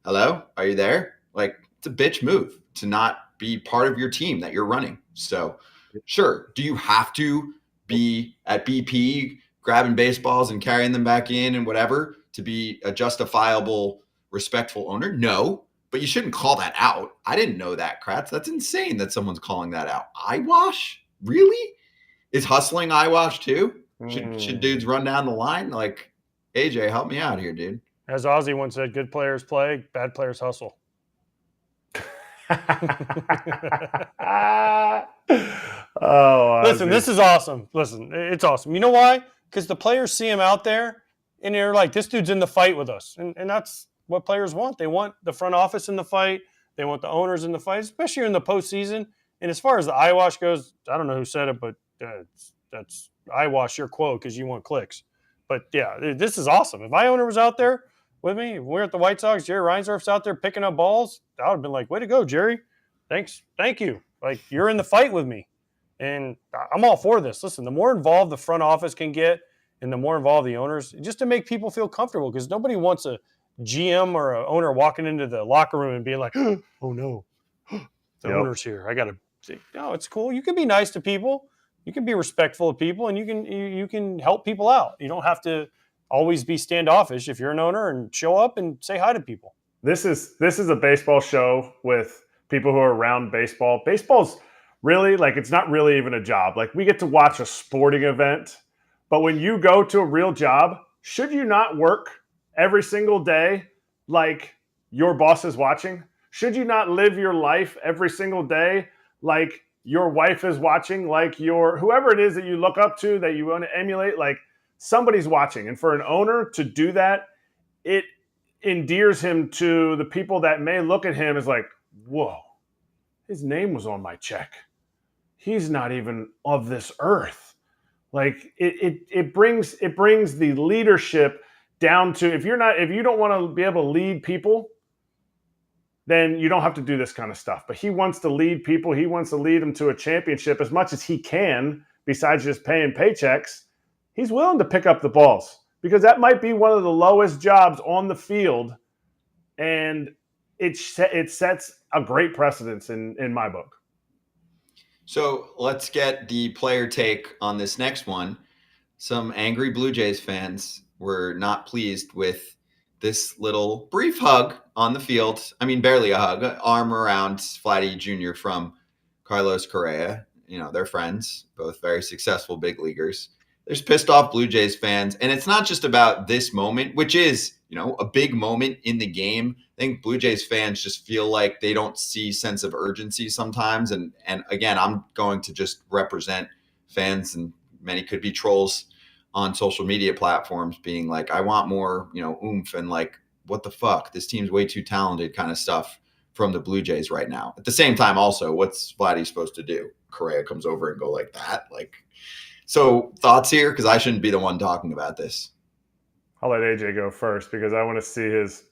Speaker 2: hello, are you there? It's a bitch move to not be part of your team that you're running. So sure. Do you have to be at BP grabbing baseballs and carrying them back in and whatever to be a justifiable, respectful owner? No. But you shouldn't call that out. I didn't know that, Kratz. That's insane that someone's calling that out. Eyewash? really? Is hustling eyewash too? Should dudes run down the line? Like, AJ, help me out here, dude.
Speaker 4: As Ozzy once said, good players play, bad players hustle. Listen, this is awesome. Listen, it's awesome. You know why? Because the players see him out there, and they're like, this dude's in the fight with us. And that's what players want. They want the front office in the fight. They want the owners in the fight, especially in the postseason. And as far as the eyewash goes, I don't know who said it, but that's eyewash your quote because you want clicks. But, yeah, this is awesome. If my owner was out there with me, if we're at the White Sox, Jerry Reinsdorf's out there picking up balls, I would have been like, way to go, Jerry. Thanks. Thank you. Like, you're in the fight with me. And I'm all for this. Listen, the more involved the front office can get and the more involved the owners, just to make people feel comfortable, because nobody wants a GM or an owner walking into the locker room and being like, oh, no, the owner's here. I got to say, no, it's cool. You can be nice to people. You can be respectful of people, and you can help people out. You don't have to always be standoffish if you're an owner, and show up and say hi to people.
Speaker 3: This is a baseball show with people who are around baseball. Baseball's really, like, it's not really even a job. Like, we get to watch a sporting event, but when you go to a real job, should you not work every single day like your boss is watching? Should you not live your life every single day like your wife is watching, like your whoever it is that you look up to, that you want to emulate, like somebody's watching? And for an owner to do that, it endears him to the people that may look at him as like, whoa, his name was on my check. He's not even of this earth. Like it brings the leadership down to, if you don't want to be able to lead people, then you don't have to do this kind of stuff. But he wants to lead people. He wants to lead them to a championship as much as he can, besides just paying paychecks. He's willing to pick up the balls because that might be one of the lowest jobs on the field. And it sets a great precedence in my book.
Speaker 2: So let's get the player take on this next one. Some angry Blue Jays fans were not pleased with this little brief hug on the field. I mean, barely a hug, arm around Vladdy Jr. from Carlos Correa. You know, they're friends, both very successful big leaguers. There's pissed off Blue Jays fans. And it's not just about this moment, which is, you know, a big moment in the game. I think Blue Jays fans just feel like they don't see sense of urgency sometimes. And again, I'm going to just represent fans, and many could be trolls on social media platforms being like, I want more, you know, oomph and like, what the fuck? This team's way too talented kind of stuff from the Blue Jays right now. At the same time, also, what's Vladdy supposed to do? Correa comes over and go like that? Like, so thoughts here? Because I shouldn't be the one talking about this.
Speaker 3: I'll let AJ go first because I want to see his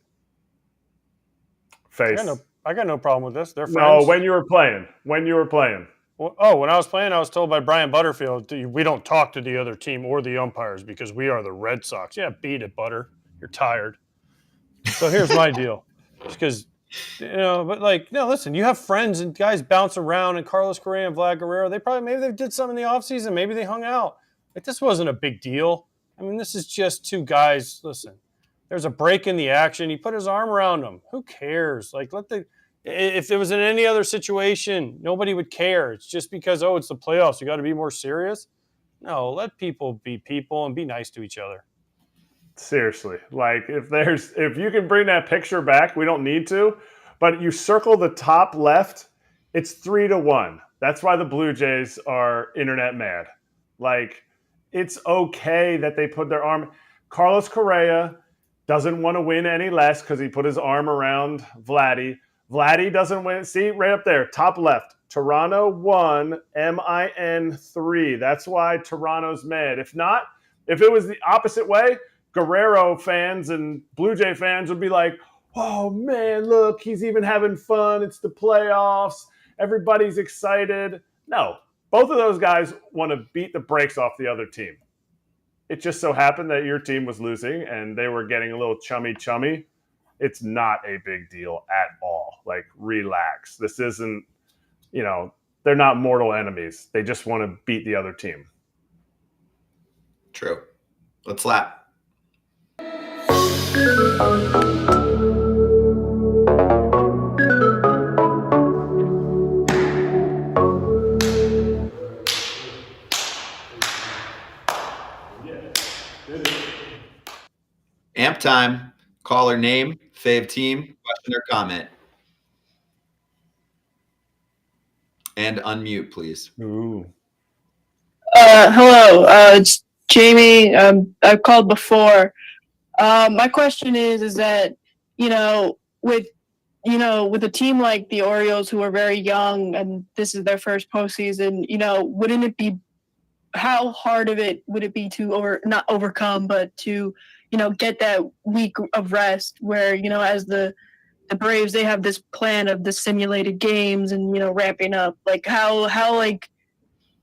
Speaker 3: face.
Speaker 4: I got no problem with this. They're friends.
Speaker 3: No, when you were playing.
Speaker 4: Well, when I was playing, I was told by Brian Butterfield, we don't talk to the other team or the umpires because we are the Red Sox. Yeah, beat it, Butter. You're tired. So here's my deal. Because, you know, but like, no, listen, you have friends and guys bounce around, and Carlos Correa and Vlad Guerrero, maybe they did something in the offseason. Maybe they hung out. Like, this wasn't a big deal. I mean, this is just two guys. Listen, there's a break in the action. He put his arm around him. Who cares? Like, if it was in any other situation, nobody would care. It's just because, it's the playoffs. You got to be more serious. No, let people be people and be nice to each other.
Speaker 3: Seriously. Like, if you can bring that picture back, we don't need to, but you circle the top left, it's 3-1. That's why the Blue Jays are internet mad. Like, it's okay that they put their arm. Carlos Correa doesn't want to win any less because he put his arm around Vladdy. Vladdy doesn't win. See, right up there, top left. Toronto 1, MIN 3. That's why Toronto's mad. If it was the opposite way, Guerrero fans and Blue Jay fans would be like, oh, man, look, he's even having fun. It's the playoffs. Everybody's excited. No, both of those guys want to beat the brakes off the other team. It just so happened that your team was losing and they were getting a little chummy. It's not a big deal at all. Like, relax. This isn't, they're not mortal enemies. They just want to beat the other team.
Speaker 2: True. Let's lap. Amp time. Caller name, fave team, question or comment. And unmute, please.
Speaker 3: Ooh.
Speaker 11: Hello, it's Jamie. I've called before. My question is that, with a team like the Orioles who are very young and this is their first postseason, wouldn't it be, how hard of it would it be to not overcome, but to, get that week of rest where, as the Braves, they have this plan of the simulated games and, ramping up, like how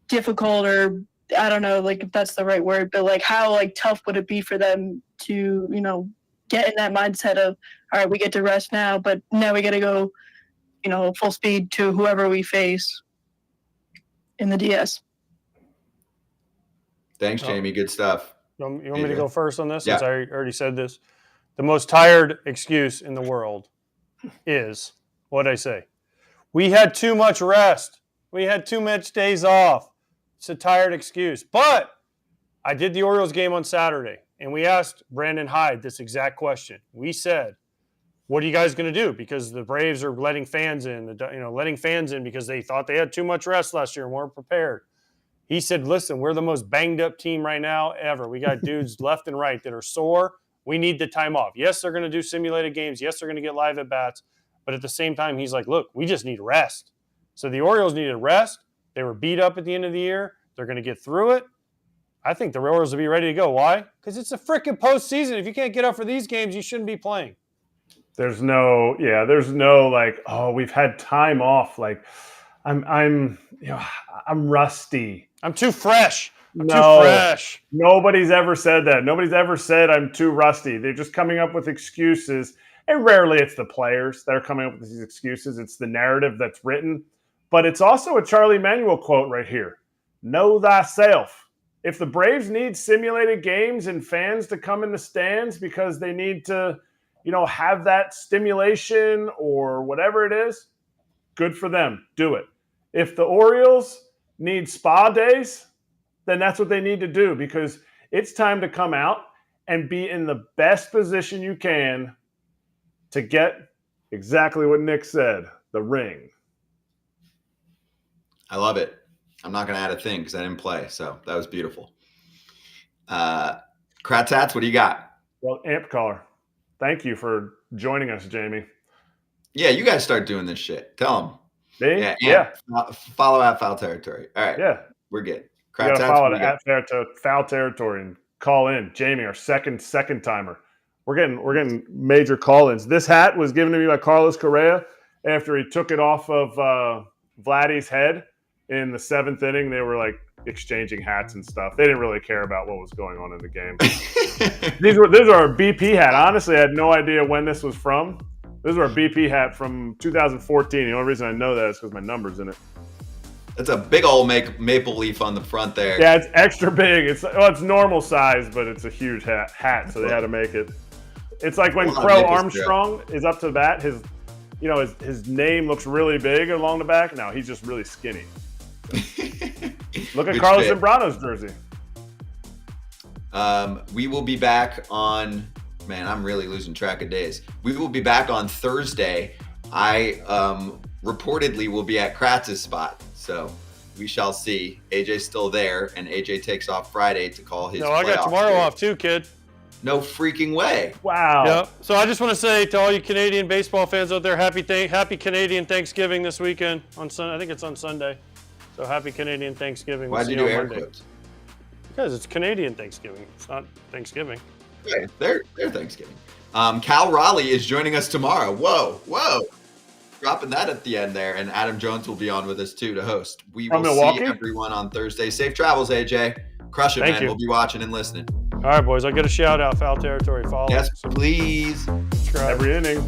Speaker 11: difficult, or I don't know, like if that's the right word, but like how tough would it be for them to, get in that mindset of, all right, we get to rest now, but now we got to go, full speed to whoever we face in the DS.
Speaker 2: Thanks, Jamie. Good stuff.
Speaker 4: You want me to go first on this?
Speaker 2: Yeah.
Speaker 4: Since I already said this. The most tired excuse in the world is, what'd I say? We had too much rest. We had too much days off. It's a tired excuse. But I did the Orioles game on Saturday, and we asked Brandon Hyde this exact question. We said, what are you guys going to do? Because the Braves are letting fans in, because they thought they had too much rest last year and weren't prepared. He said, listen, we're the most banged up team right now ever. We got dudes left and right that are sore. We need the time off. Yes, they're going to do simulated games. Yes, they're going to get live at bats. But at the same time, he's like, look, we just need rest. So the Orioles needed rest. They were beat up at the end of the year. They're going to get through it. I think the Orioles will be ready to go. Why? Because it's a freaking postseason. If you can't get up for these games, you shouldn't be playing.
Speaker 3: There's no like, oh, we've had time off. Like, I'm rusty.
Speaker 4: I'm too fresh. I'm too
Speaker 3: No,
Speaker 4: fresh.
Speaker 3: nobody's ever said that. Nobody's ever said I'm too rusty. They're just coming up with excuses. And rarely it's the players that are coming up with these excuses. It's the narrative that's written. But it's also a Charlie Manuel quote right here. Know thyself. If the Braves need simulated games and fans to come in the stands because they need to, have that stimulation or whatever it is, good for them. Do it. If the Orioles need spa days, then that's what they need to do, because it's time to come out and be in the best position you can to get exactly what Nick said, the ring.
Speaker 2: I love it. I'm not going to add a thing because I didn't play, so that was beautiful. Kratz Hats, what do you got?
Speaker 3: Well, Amp Caller, thank you for joining us, Jamie.
Speaker 2: Yeah, you guys start doing this shit. Tell them.
Speaker 3: Me?
Speaker 2: Yeah. Follow at Foul Territory. All right.
Speaker 3: Yeah.
Speaker 2: We're good.
Speaker 3: You
Speaker 2: Kratz
Speaker 3: got to
Speaker 2: Hats,
Speaker 3: follow
Speaker 2: what
Speaker 3: it
Speaker 2: do you got?
Speaker 3: at Foul Territory and call in. Jamie, our second timer. We're getting major call-ins. This hat was given to me by Carlos Correa after he took it off of Vladdy's head in the 7th inning. They were like exchanging hats and stuff. They didn't really care about what was going on in the game. These are a BP hat. Honestly, I had no idea when this was from. This is our BP hat from 2014. The only reason I know that is because my number's in it.
Speaker 2: That's a big old maple leaf on the front there.
Speaker 3: Yeah, it's extra big. It's normal size, but it's a huge hat, so they had to make it. It's like when Crow Armstrong is up to bat, his name looks really big along the back. No, he's just really skinny. Look at Carlos Zambrano's jersey.
Speaker 2: We will be back on, man, I'm really losing track of days. We will be back on Thursday. I reportedly will be at Kratz's spot, so we shall see. AJ's still there, and AJ takes off Friday to call his
Speaker 4: I got tomorrow off too, kid.
Speaker 2: No freaking way.
Speaker 3: Wow.
Speaker 4: Yeah. So I just want to say to all you Canadian baseball fans out there, happy Canadian Thanksgiving this weekend on Sunday. I think it's on Sunday. So happy Canadian Thanksgiving.
Speaker 2: Why'd you do air quotes?
Speaker 4: Because it's Canadian Thanksgiving. It's not Thanksgiving.
Speaker 2: Yeah, they're Thanksgiving. Cal Raleigh is joining us tomorrow. Whoa. Dropping that at the end there. And Adam Jones will be on with us too to host. We will see everyone on Thursday. Safe travels, AJ. Crush it, man. We'll be watching and listening.
Speaker 4: All right, boys. I'll get a shout out. Foul Territory. Follow.
Speaker 2: Yes, please.
Speaker 3: Every inning.